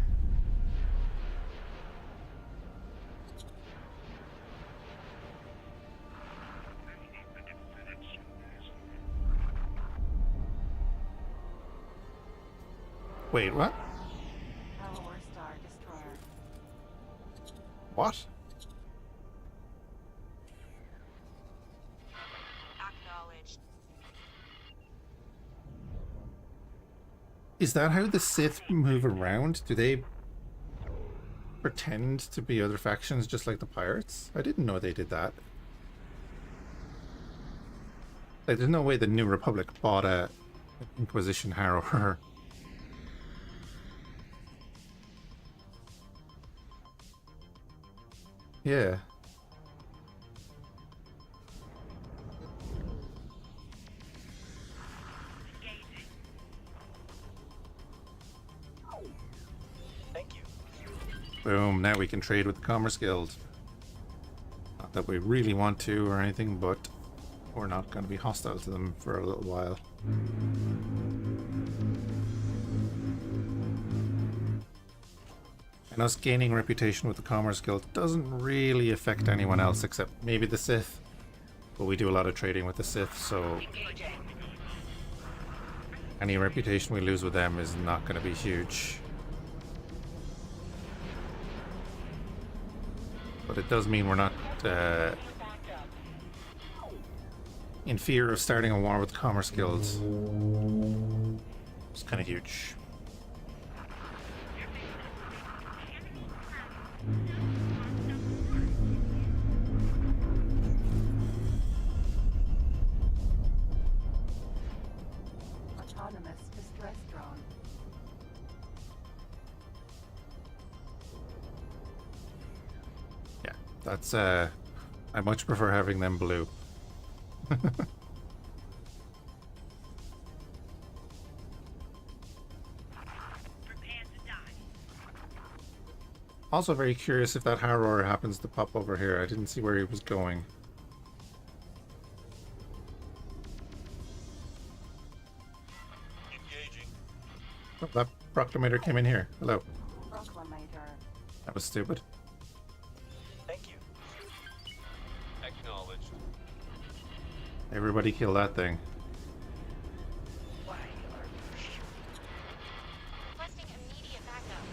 Wait, what? Power Star Destroyer. What? Acknowledged. Is that how the Sith move around? Do they pretend to be other factions just like the pirates? I didn't know they did that. Like, there's no way the New Republic bought a Inquisition Harrower. Yeah. Boom, now we can trade with the Commerce Guild. Not that we really want to or anything, but we're not going to be hostile to them for a little while. And us gaining reputation with the Commerce Guild doesn't really affect anyone else except maybe the Sith. But we do a lot of trading with the Sith, so any reputation we lose with them is not going to be huge. But it does mean we're not in fear of starting a war with the Commerce Guilds. It's kind of huge. Autonomous distress drone. Yeah, that's I much prefer having them blue. Prepare to die. Also very curious if that Harrower happens to pop over here. I didn't see where he was going. Engaging. Oh, that Proclamator came in here. Hello. Proclamator. That was stupid. Thank you. Acknowledged. Everybody kill that thing. Why are you shooting? Requesting immediate backup.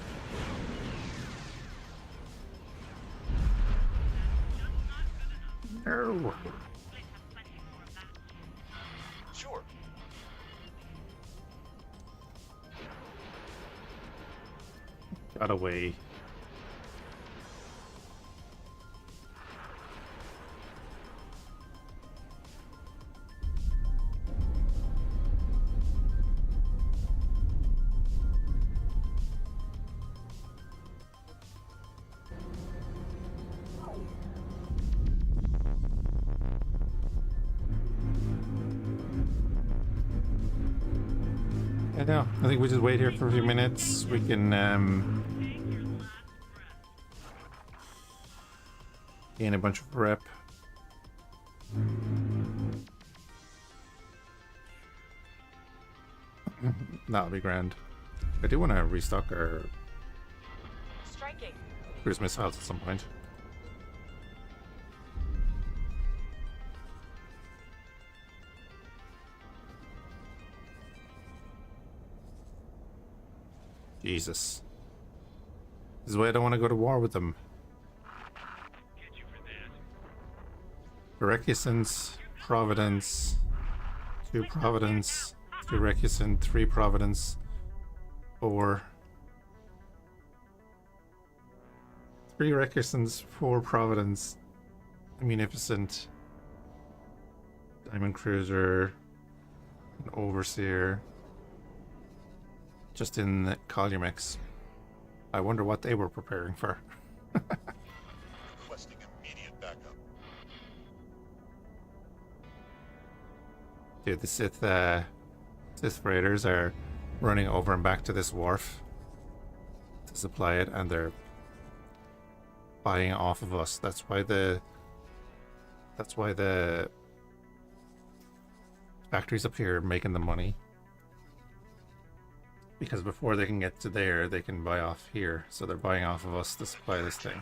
No. Let's have plenty more of that. Sure. Got away. I know. I think we just wait here for a few minutes. We can gain a bunch of rep. That'll be grand. I do want to restock our Striking. cruise missiles at some point. Jesus. This is why I don't want to go to war with them. Get you for that. Recusant, Providence, 2 Providence, 2 Recusant, 3 Providence, 4. 3 Recusants, 4 Providence, Munificent, Diamond Cruiser, an Overseer. Just in the Collier mix. I wonder what they were preparing for. Requesting immediate backup. Dude, the Sith freighters are running over and back to this wharf to supply it, and they're buying off of us. That's why the factories up here are making the money. Because before they can get to there, they can buy off here. So they're buying off of us to supply this thing.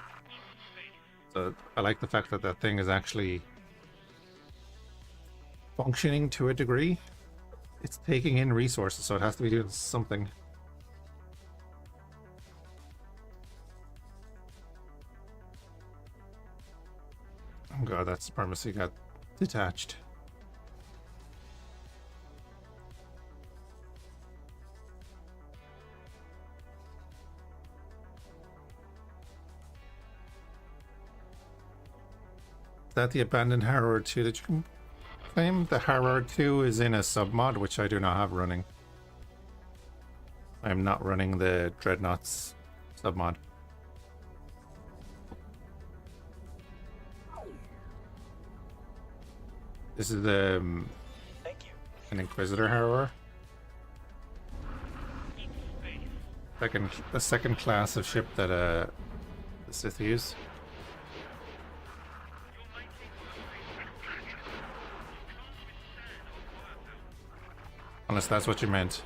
So I like the fact that that thing is actually functioning to a degree. It's taking in resources, so it has to be doing something. Oh god, that supremacy got detached. Is that the abandoned Harrower 2 that you can claim? The Harrower 2 is in a submod, which I do not have running. I am not running the Dreadnoughts submod. This is Thank you. an Inquisitor Harrower. Into space. The second class of ship that the Sith use. Unless that's what you meant.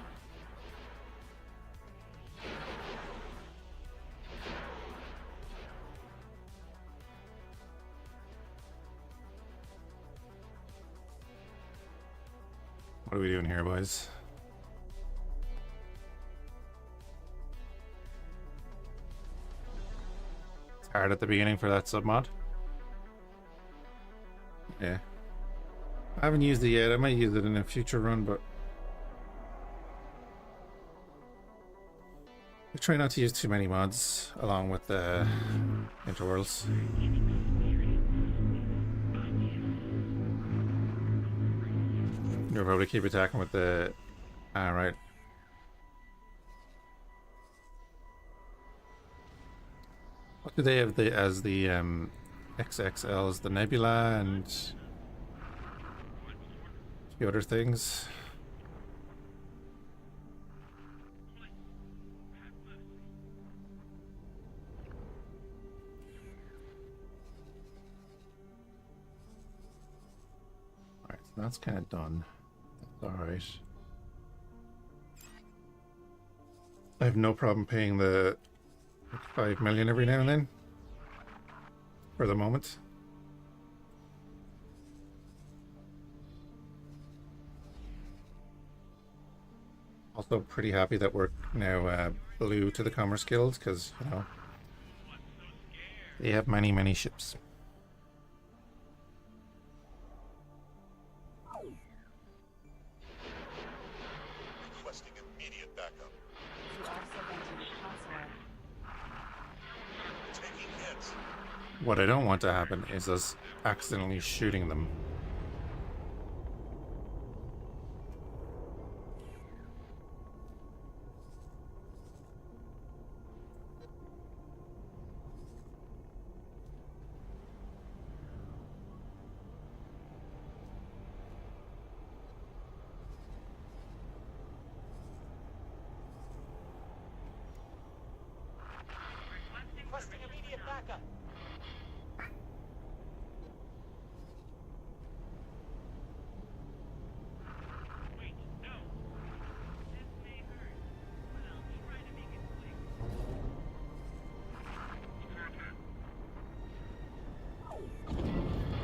What are we doing here, boys? It's hard at the beginning for that submod. Yeah. I haven't used it yet. I might use it in a future run, but I try not to use too many mods along with the Interworlds. You'll probably keep attacking with the... right. What do they have as the XXLs? The Nebula and a few other things. Alright, so that's kind of done. Alright. I have no problem paying the 5 million every now and then. For the moment. Also pretty happy that we're now blue to the Commerce Guild, because, you know, they have many, many ships. Requesting immediate backup. You also entered the consulate. Taking hits. What I don't want to happen is us accidentally shooting them. Requesting immediate backup. Wait, no. This may hurt, but I'll try to make it quick.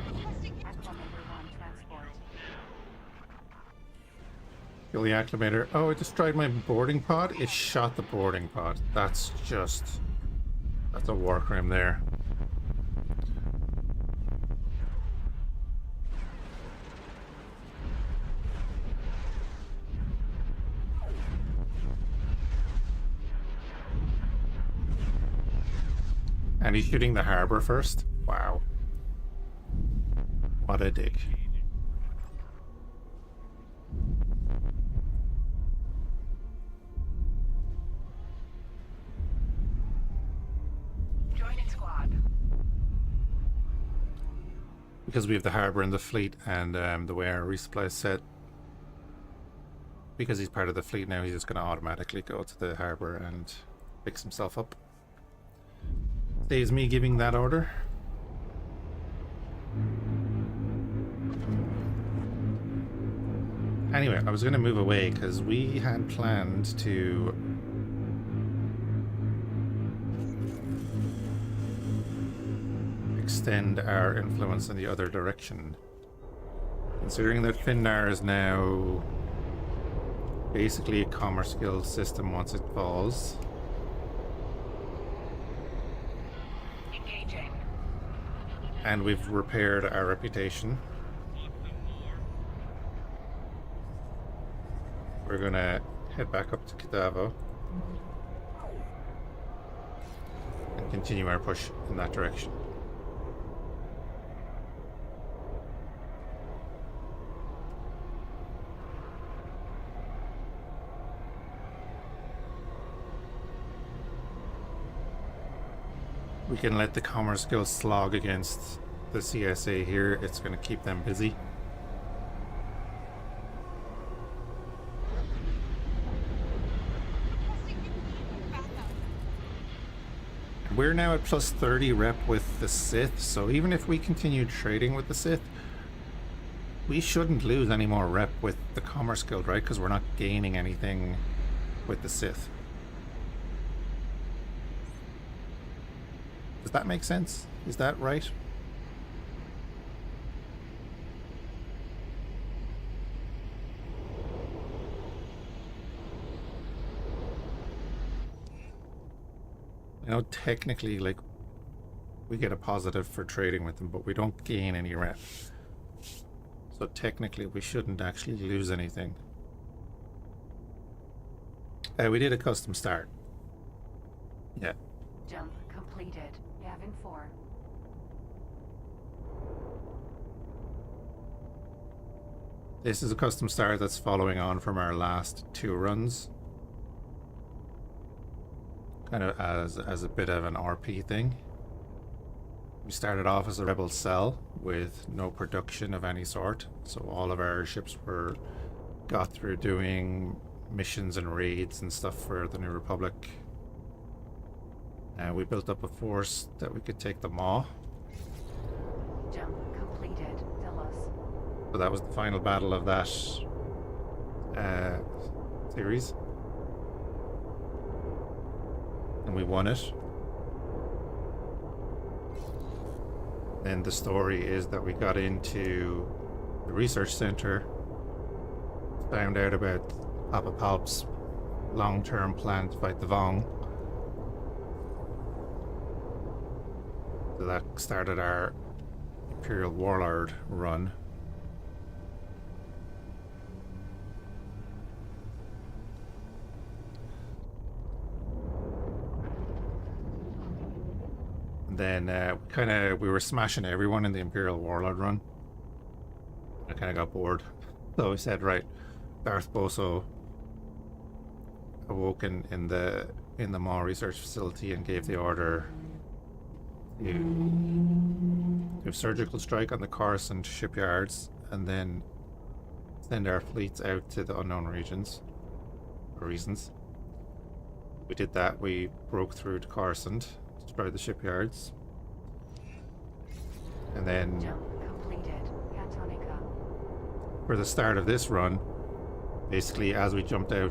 Requesting Acclimator 1 transport. Kill the acclimator. Oh, it destroyed my boarding pod? It shot the boarding pod. That's just... That's a war crime there. And he's shooting the harbor first? Wow. What a dig. Joining squad. Because we have the harbor and the fleet, and the way our resupply is set, because he's part of the fleet now, he's just going to automatically go to the harbor and fix himself up. Saves me giving that order. Anyway, I was going to move away because we had planned to extend our influence in the other direction. Considering that Finnar is now basically a commerce guild system once it falls. Engaging. And we've repaired our reputation. We're gonna head back up to Cadavo and continue our push in that direction. We can let the Commerce Guild slog against the CSA here. It's going to keep them busy. requesting immediate backup. we're now at plus 30 rep with the Sith, so even if we continue trading with the Sith, we shouldn't lose any more rep with the Commerce Guild, right? Because we're not gaining anything with the Sith. Does that make sense? Is that right? I know technically, like, we get a positive for trading with them, but we don't gain any rep. So technically, we shouldn't actually lose anything. We did a custom start. Yeah. Jump completed. Yavin 4. This is a custom start that's following on from our last 2 runs. Kind of as a bit of an RP thing. We started off as a rebel cell with no production of any sort, so all of our ships got through doing missions and raids and stuff for the New Republic. And we built up a force that we could take the Maw. Jump completed. Delos. So that was the final battle of that series. And we won it. Then the story is that we got into the research center, found out about Papa Palp's long-term plan to fight the Vong. So that started our Imperial Warlord run. Then we were smashing everyone in the Imperial Warlord run. I kind of got bored. So we said, right, Darth Boso awoke in the Maw research facility and gave the order to do surgical strike on the Coruscant shipyards and then send our fleets out to the unknown regions for reasons. We did that. We broke through to Coruscant, destroyed the shipyards, and then Jump completed. Catonica. for the start of this run, basically as we jumped out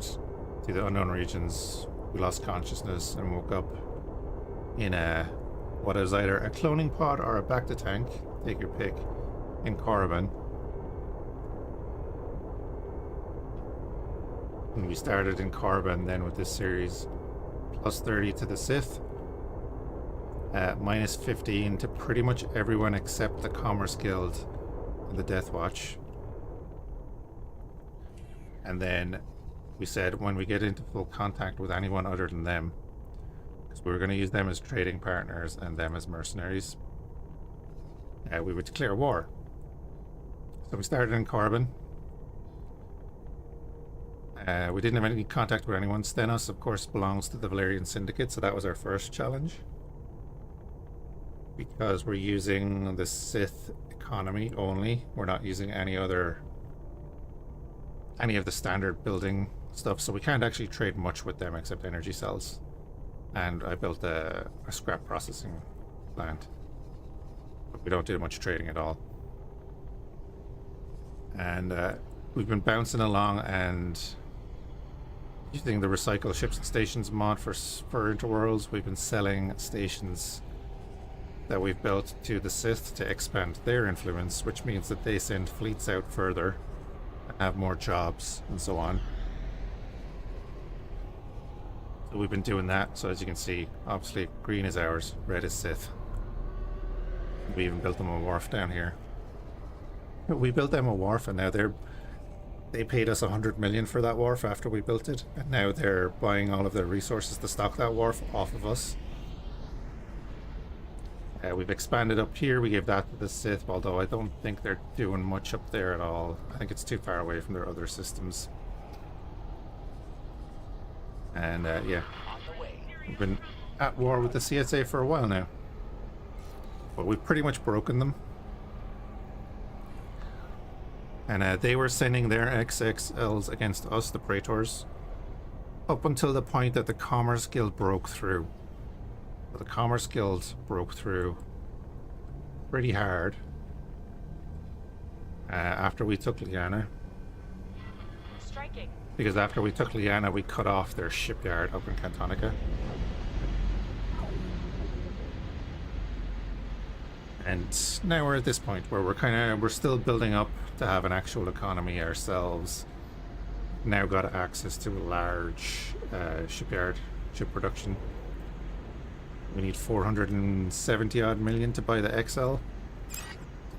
to the unknown regions, we lost consciousness and woke up in what is either a cloning pod or a Battletech, take your pick, in Korriban. And we started in Korriban then with this series, plus 30 to the Sith, minus 15 to pretty much everyone except the Commerce Guild and the Death Watch. And then we said when we get into full contact with anyone other than them, because we were going to use them as trading partners and them as mercenaries, we would declare war. So we started in Korriban. We didn't have any contact with anyone. Stenos, of course, belongs to the Valerian Syndicate, so that was our first challenge. Because we're using the Sith economy only. We're not using any of the standard building stuff, so we can't actually trade much with them except energy cells. And I built a scrap processing plant. But we don't do much trading at all. And we've been bouncing along and using the recycle ships and stations mod for Interworlds. We've been selling stations that we've built to the Sith to expand their influence, which means that they send fleets out further and have more jobs and so on. So we've been doing that. So as you can see, obviously green is ours, red is Sith. We even built them a wharf down here. We built them a wharf, and now they paid us 100 million for that wharf after we built it, and now they're buying all of their resources to stock that wharf off of us. We've expanded up here. We gave that to the Sith, although I don't think they're doing much up there at all. I think it's too far away from their other systems. And yeah, we've been at war with the CSA for a while now, but we've pretty much broken them. And they were sending their XXLs against us, the Praetors, up until the point that the Commerce Guild broke through. The Commerce Guild broke through pretty hard after we took Liana. Striking. Because after we took Liana, we cut off their shipyard up in Cantonica. And now we're at this point where we're still building up to have an actual economy ourselves. Now got access to a large ship production. We need 470 odd million to buy the XL.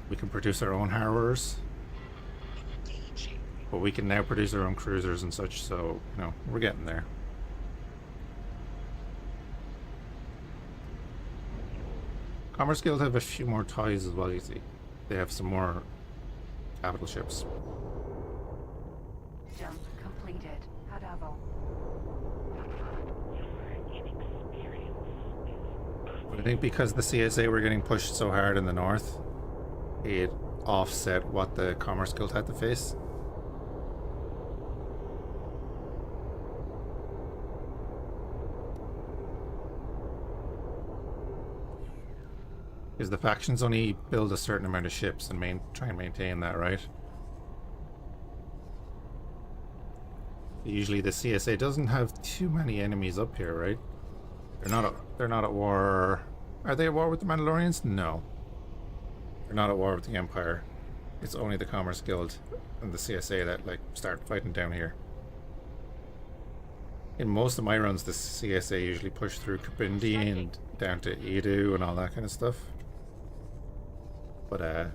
We can produce our own harrowers. But we can now produce our own cruisers and such, so, you know, we're getting there. Commerce Guild have a few more toys as well, you see. They have some more capital ships. Jump completed. Hadavo. But I think because the CSA were getting pushed so hard in the north, it offset what the Commerce Guild had to face. Because the factions only build a certain amount of ships and try and maintain that, right? Usually the CSA doesn't have too many enemies up here, right? They're not at war. Are they at war with the Mandalorians? No. They're not at war with the Empire. It's only the Commerce Guild and the CSA that like start fighting down here. In most of my runs, the CSA usually push through Kabindi and down to Edu and all that kind of stuff. But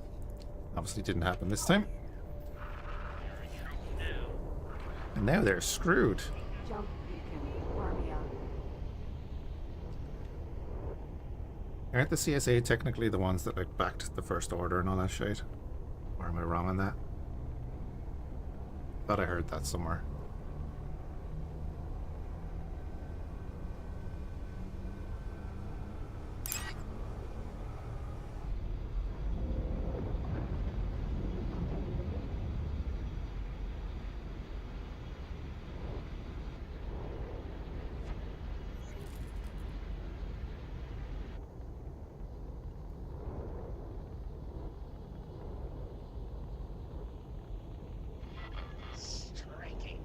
obviously didn't happen this time. And now they're screwed. Jump beacon. Warmia. Aren't the CSA technically the ones that like backed the First Order and all that shit? Or am I wrong on that? Thought I heard that somewhere. Striking.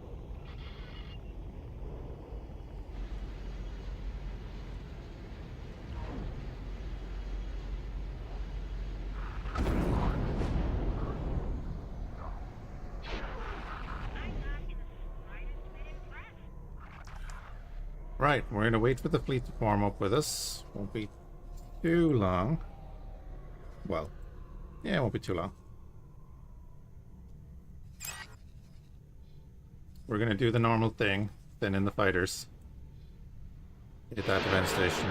Right, we're gonna wait for the fleet to form up with us. Won't be too long. Well, yeah, it won't be too long. We're gonna do the normal thing, then in the fighters. Hit that defense station.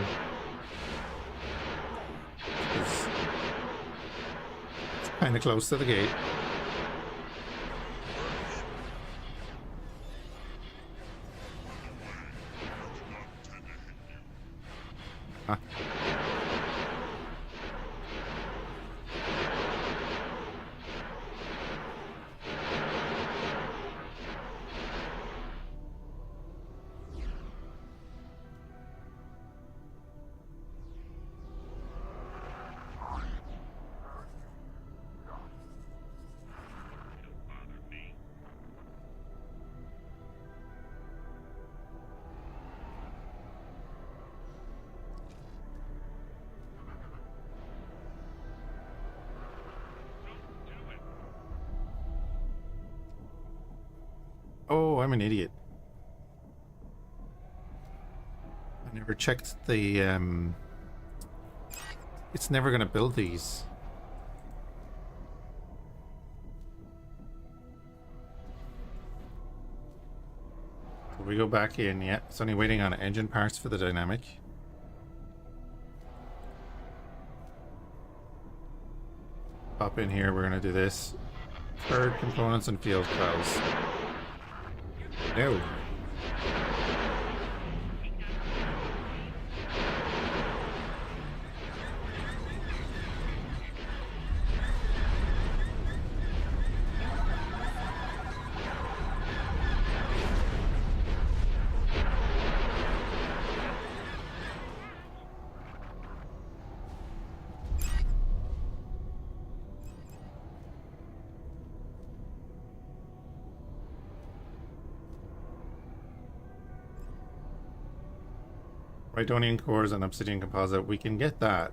It's kind of close to the gate. Huh. Oh, I'm an idiot. I never checked the, It's never gonna build these. So we go back in, yeah. It's only waiting on engine parts for the dynamic. Pop in here, we're gonna do this. Third components and field trials. No. Rhydonian cores and obsidian composite. We can get that.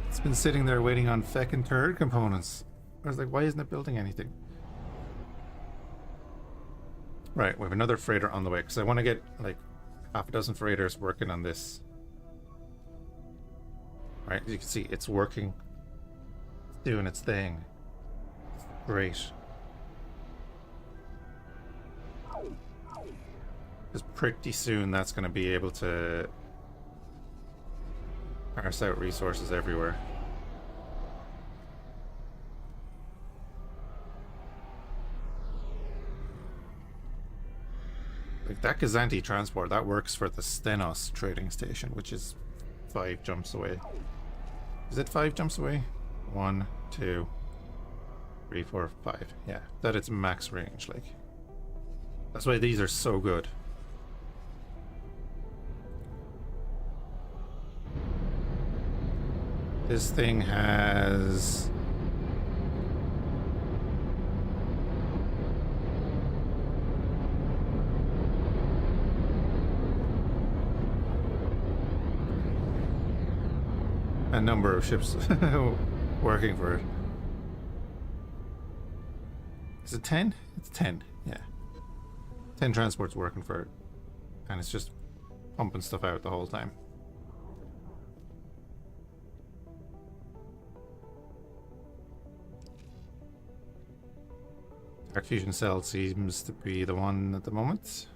It's been sitting there waiting on feck and turd components. I was like, why isn't it building anything? Right, we have another freighter on the way because I want to get like half a dozen freighters working on this. Right, as you can see, it's working. It's doing its thing. Great. Because pretty soon that's going to be able to parse out resources everywhere. Like that Kazanti transport, that works for the Stenos trading station, which is 5 jumps away. Is it 5 jumps away? 1, 2, 3, 4, 5. Yeah, that it's max range, like. That's why these are so good. This thing has a number of ships working for it. Is it 10? It's 10, yeah. 10 transports working for it. And it's just pumping stuff out the whole time. Dark fusion cell seems to be the one at the moment.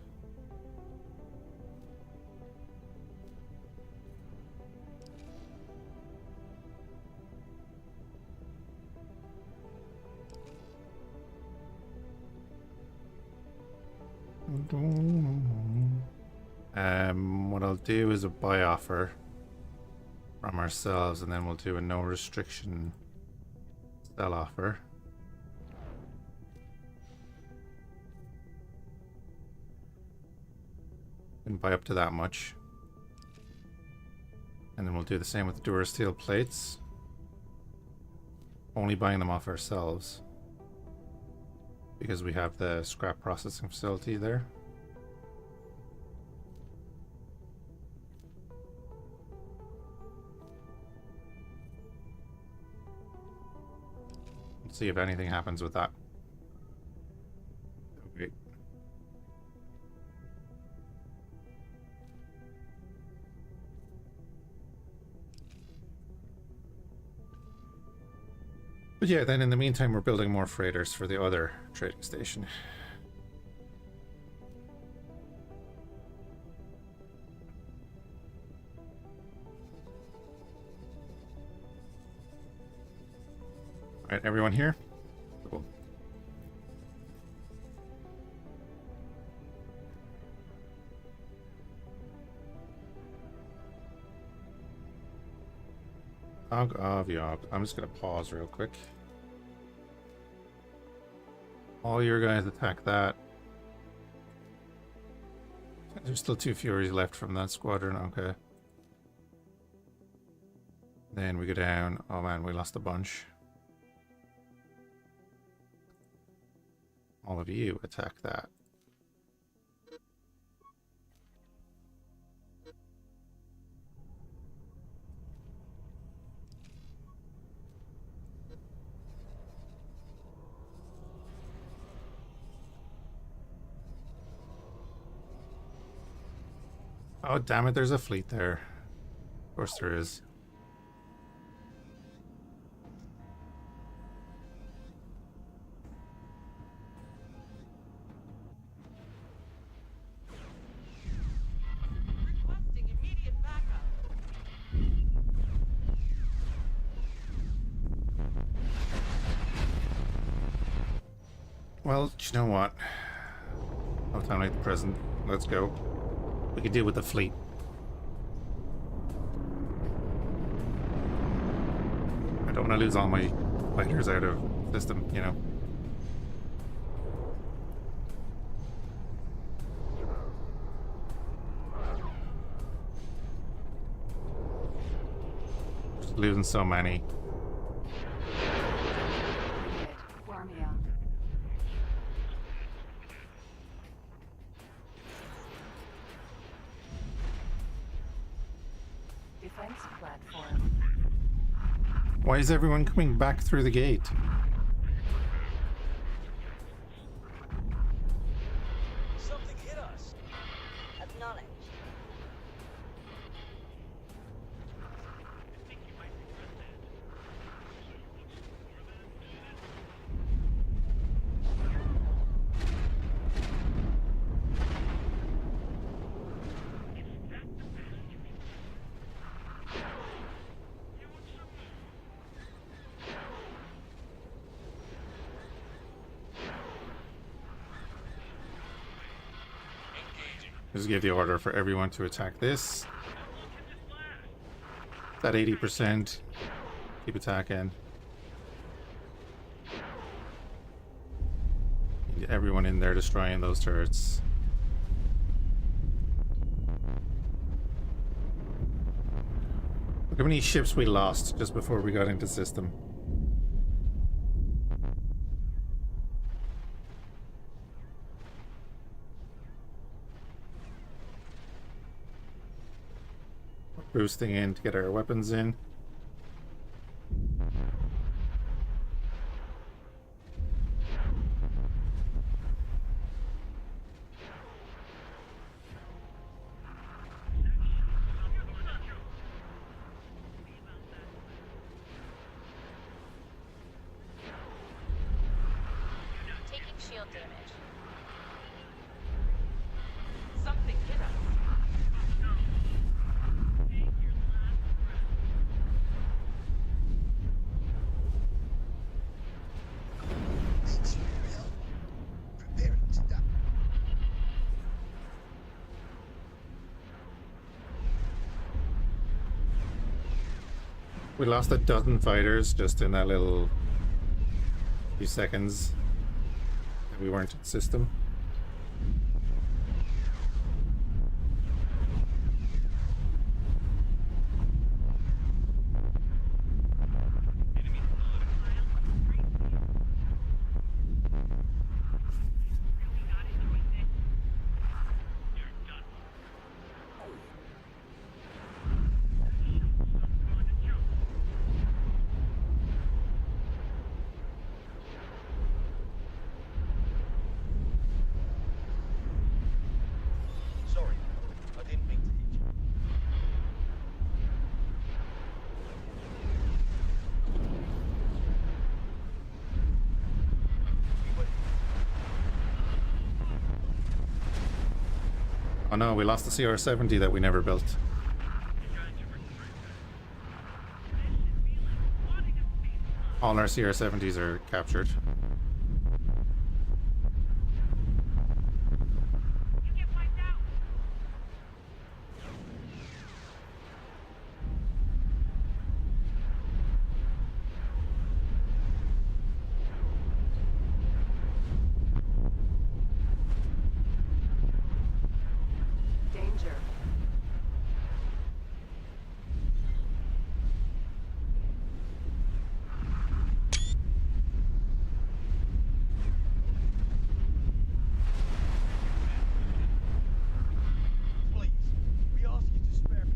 What I'll do is a buy offer from ourselves, and then we'll do a no restriction sell offer. And buy up to that much. And then we'll do the same with the Durasteel plates. Only buying them off ourselves. Because we have the scrap processing facility there. Let's see if anything happens with that. Okay. But yeah, then in the meantime, we're building more freighters for the other trading station. Alright, everyone here? Cool. I'm just gonna pause real quick. All your guys attack that. There's still 2 Furies left from that squadron, okay. Then we go down. Oh man, we lost a bunch. All of you attack that. Oh, damn it, there's a fleet there. Of course there is. Requesting immediate backup. Well, you know what? No time like the present. Let's go. We can deal with the fleet. I don't want to lose all my fighters out of system, you know. Just losing so many. Warmia. defense platform. Why is everyone coming back through the gate? Something hit us. Acknowledge. I think you might regret that. Just give the order for everyone to attack this. It's at 80%. Keep attacking. Need everyone in there destroying those turrets. Look how many ships we lost just before we got into system. Boosting in to get our weapons in. Taking shield damage. Something hit us. Imperial. Prepare to die. We lost a dozen fighters just in that little few seconds that we weren't in system. Sorry, I didn't mean to hit you. Oh no, we lost the CR-70 that we never built. All our CR-70s are captured. You get wiped out. Danger. Please, we ask you to spare me.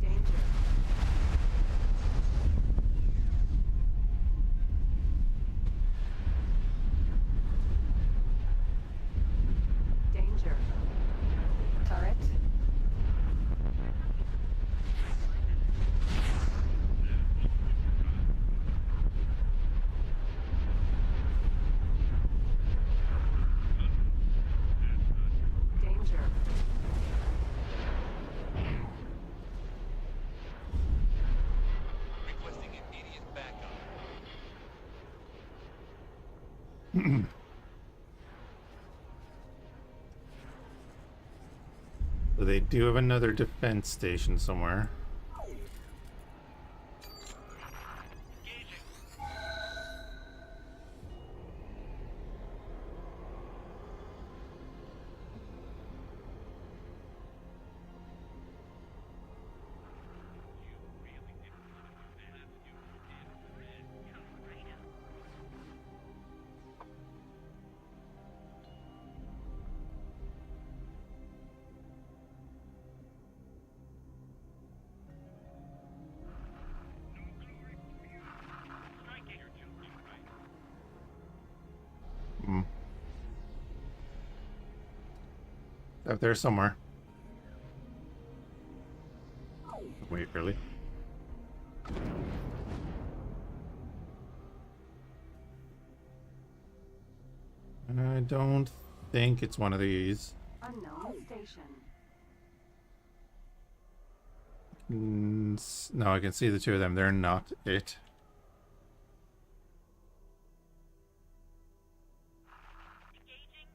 Danger. Danger. Turret. Danger. Requesting immediate backup. So they do have another defense station somewhere. Out there somewhere. Wait, really? I don't think it's one of these. Unknown station. No, I can see the two of them. They're not it. Engaging.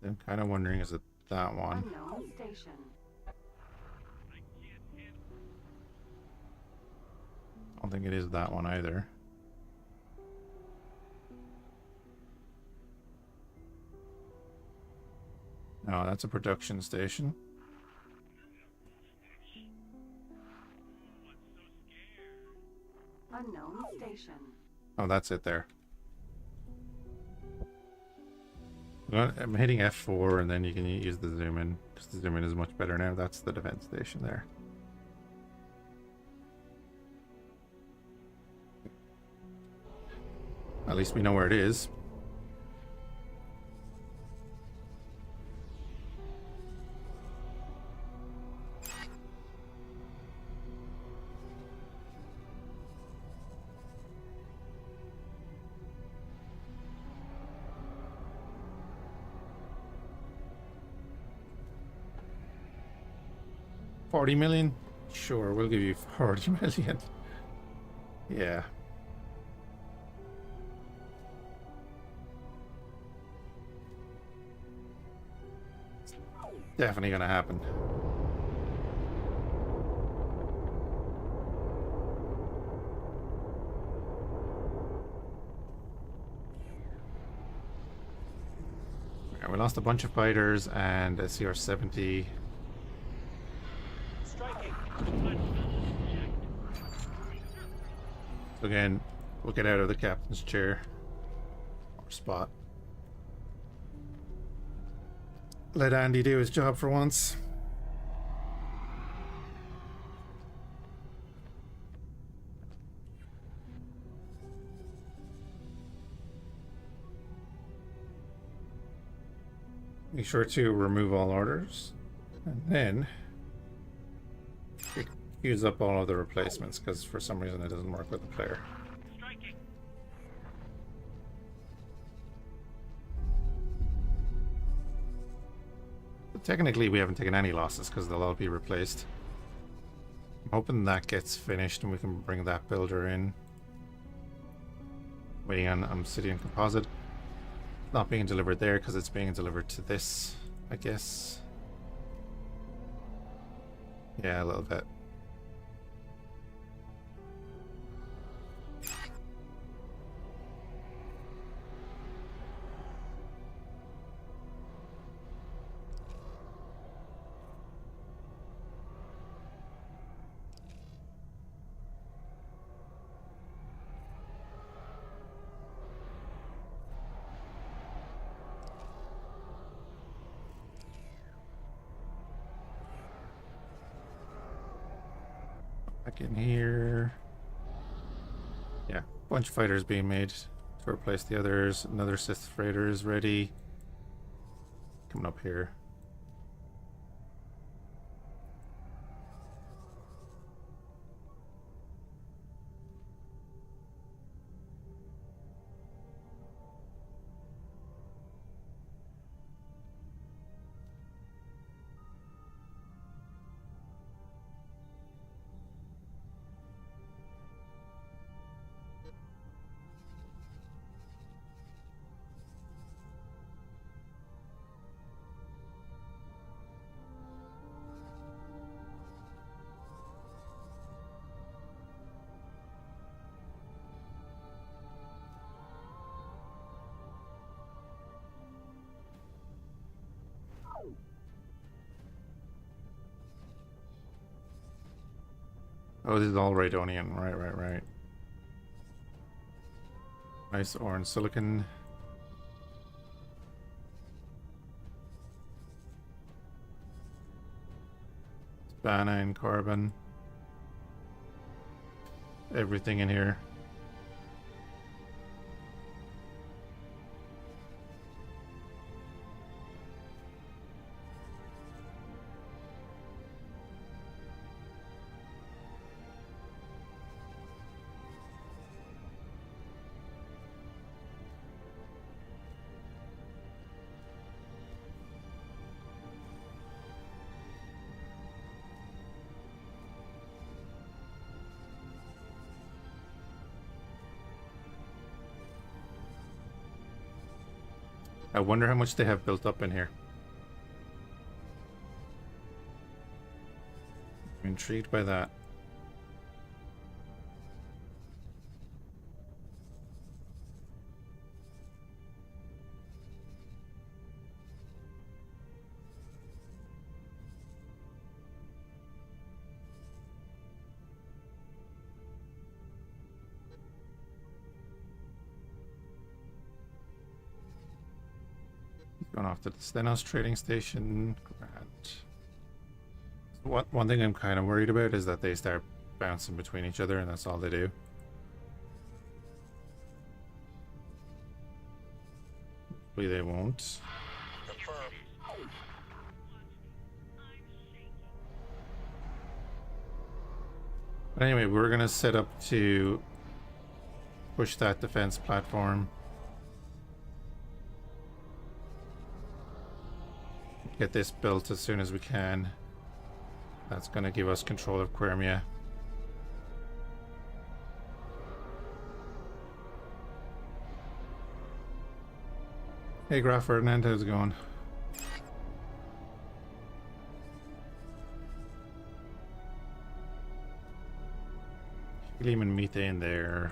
I'm kind of wondering, is it that one? Unknown station. I can't hit. I don't think it is that one either. No, that's a production station. Unknown station. Oh, that's it there. I'm hitting F4 and then you can use the zoom in, because the zoom in is much better now. That's the defense station there. At least we know where it is. $40 million? Sure, we'll give you 40 million. Yeah. Definitely gonna happen. Okay, we lost a bunch of fighters and a CR-70. Striking. So again, we'll get out of the captain's chair or spot. Let Andy do his job for once. Make sure to remove all orders, and then use up all of the replacements, because for some reason it doesn't work with the player. Striking. But technically we haven't taken any losses because they'll all be replaced. I'm hoping that gets finished and we can bring that builder in. Waiting on Obsidian Composite. Not being delivered there because it's being delivered to this, I guess. Yeah, a little bit. Back in here. Yeah, bunch of fighters being made to replace the others. Another Sith freighter is ready. Coming up here. Oh, this is all Radonian. Right. Nice orange silicon. Spanine carbon. Everything in here. I wonder how much they have built up in here. I'm intrigued by that. Going off to the Stenos trading station. One thing I'm kind of worried about is that they start bouncing between each other, and that's all they do. Hopefully they won't. But anyway, we're gonna set up to push that defense platform. Get this built as soon as we can. That's going to give us control of Quirmia. Hey Graf Ferdinand, how's it going? Helium and methane there.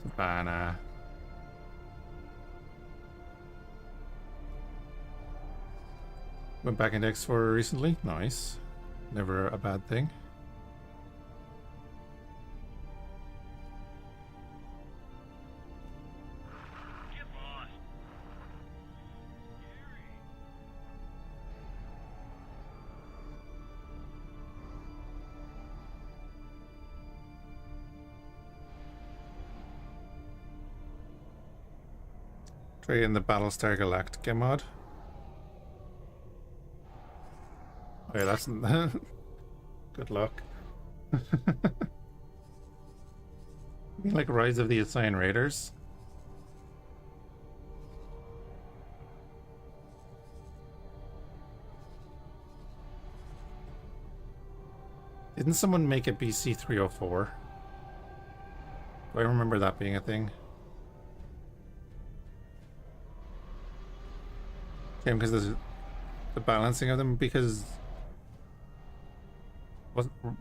Savannah. Went back into X4 recently. Nice. Never a bad thing. Get lost. Trade in the Battlestar Galactica mod. Okay, that's good luck. You mean like Rise of the Assign Raiders? Didn't someone make a BC 304? Do I remember that being a thing? Okay, because there's the balancing of them, because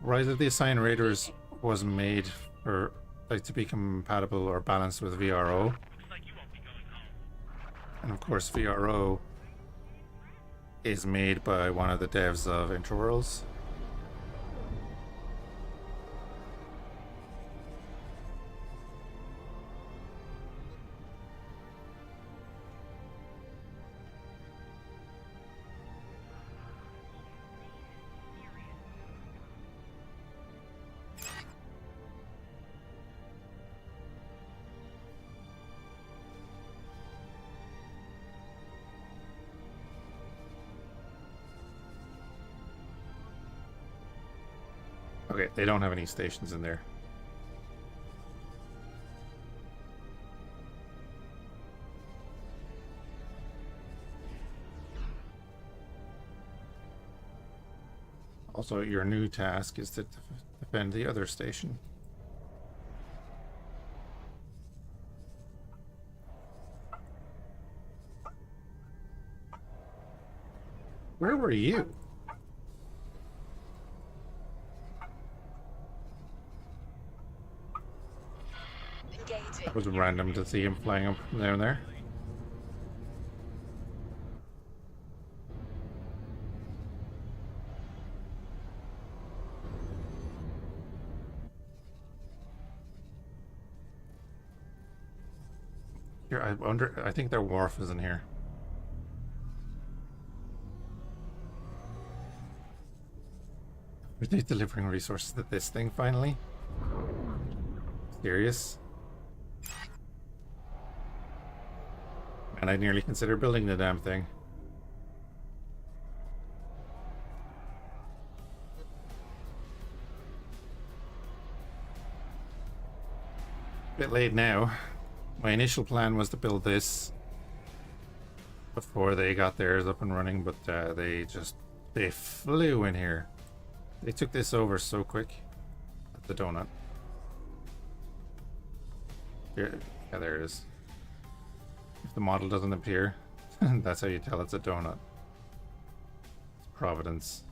Rise of the Assign Raiders was made for like to be compatible or balanced with VRO. Looks like you won't be going home. And of course VRO is made by one of the devs of Interworlds. Okay, they don't have any stations in there. Also, your new task is to defend the other station. Where were you? That was random to see him flying up from down there. Here, I wonder, I think their wharf is in here. Are they delivering resources to this thing finally? Serious? And I nearly considered building the damn thing. Bit late now. My initial plan was to build this before they got theirs up and running, but they flew in here. They took this over so quick. The donut. Here, yeah, there it is. the model doesn't appear. That's how you tell it's a donut. It's Providence.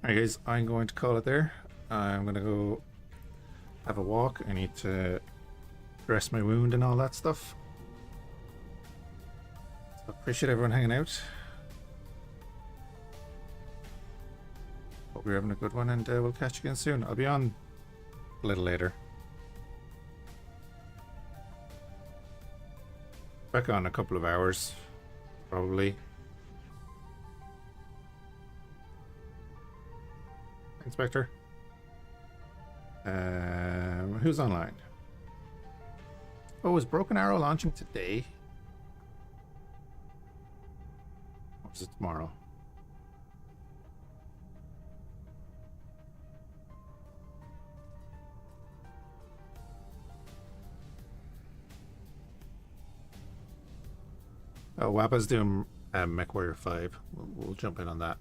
Alright guys, I'm going to call it there. I'm going to go have a walk. I need to dress my wound and all that stuff. So appreciate everyone hanging out. Hope you're having a good one, and we'll catch you again soon. I'll be on a little later. Back on a couple of hours, probably. Inspector. Who's online? Oh, is Broken Arrow launching today? Or is it tomorrow? Oh, Wappa's doing MechWarrior 5. We'll jump in on that.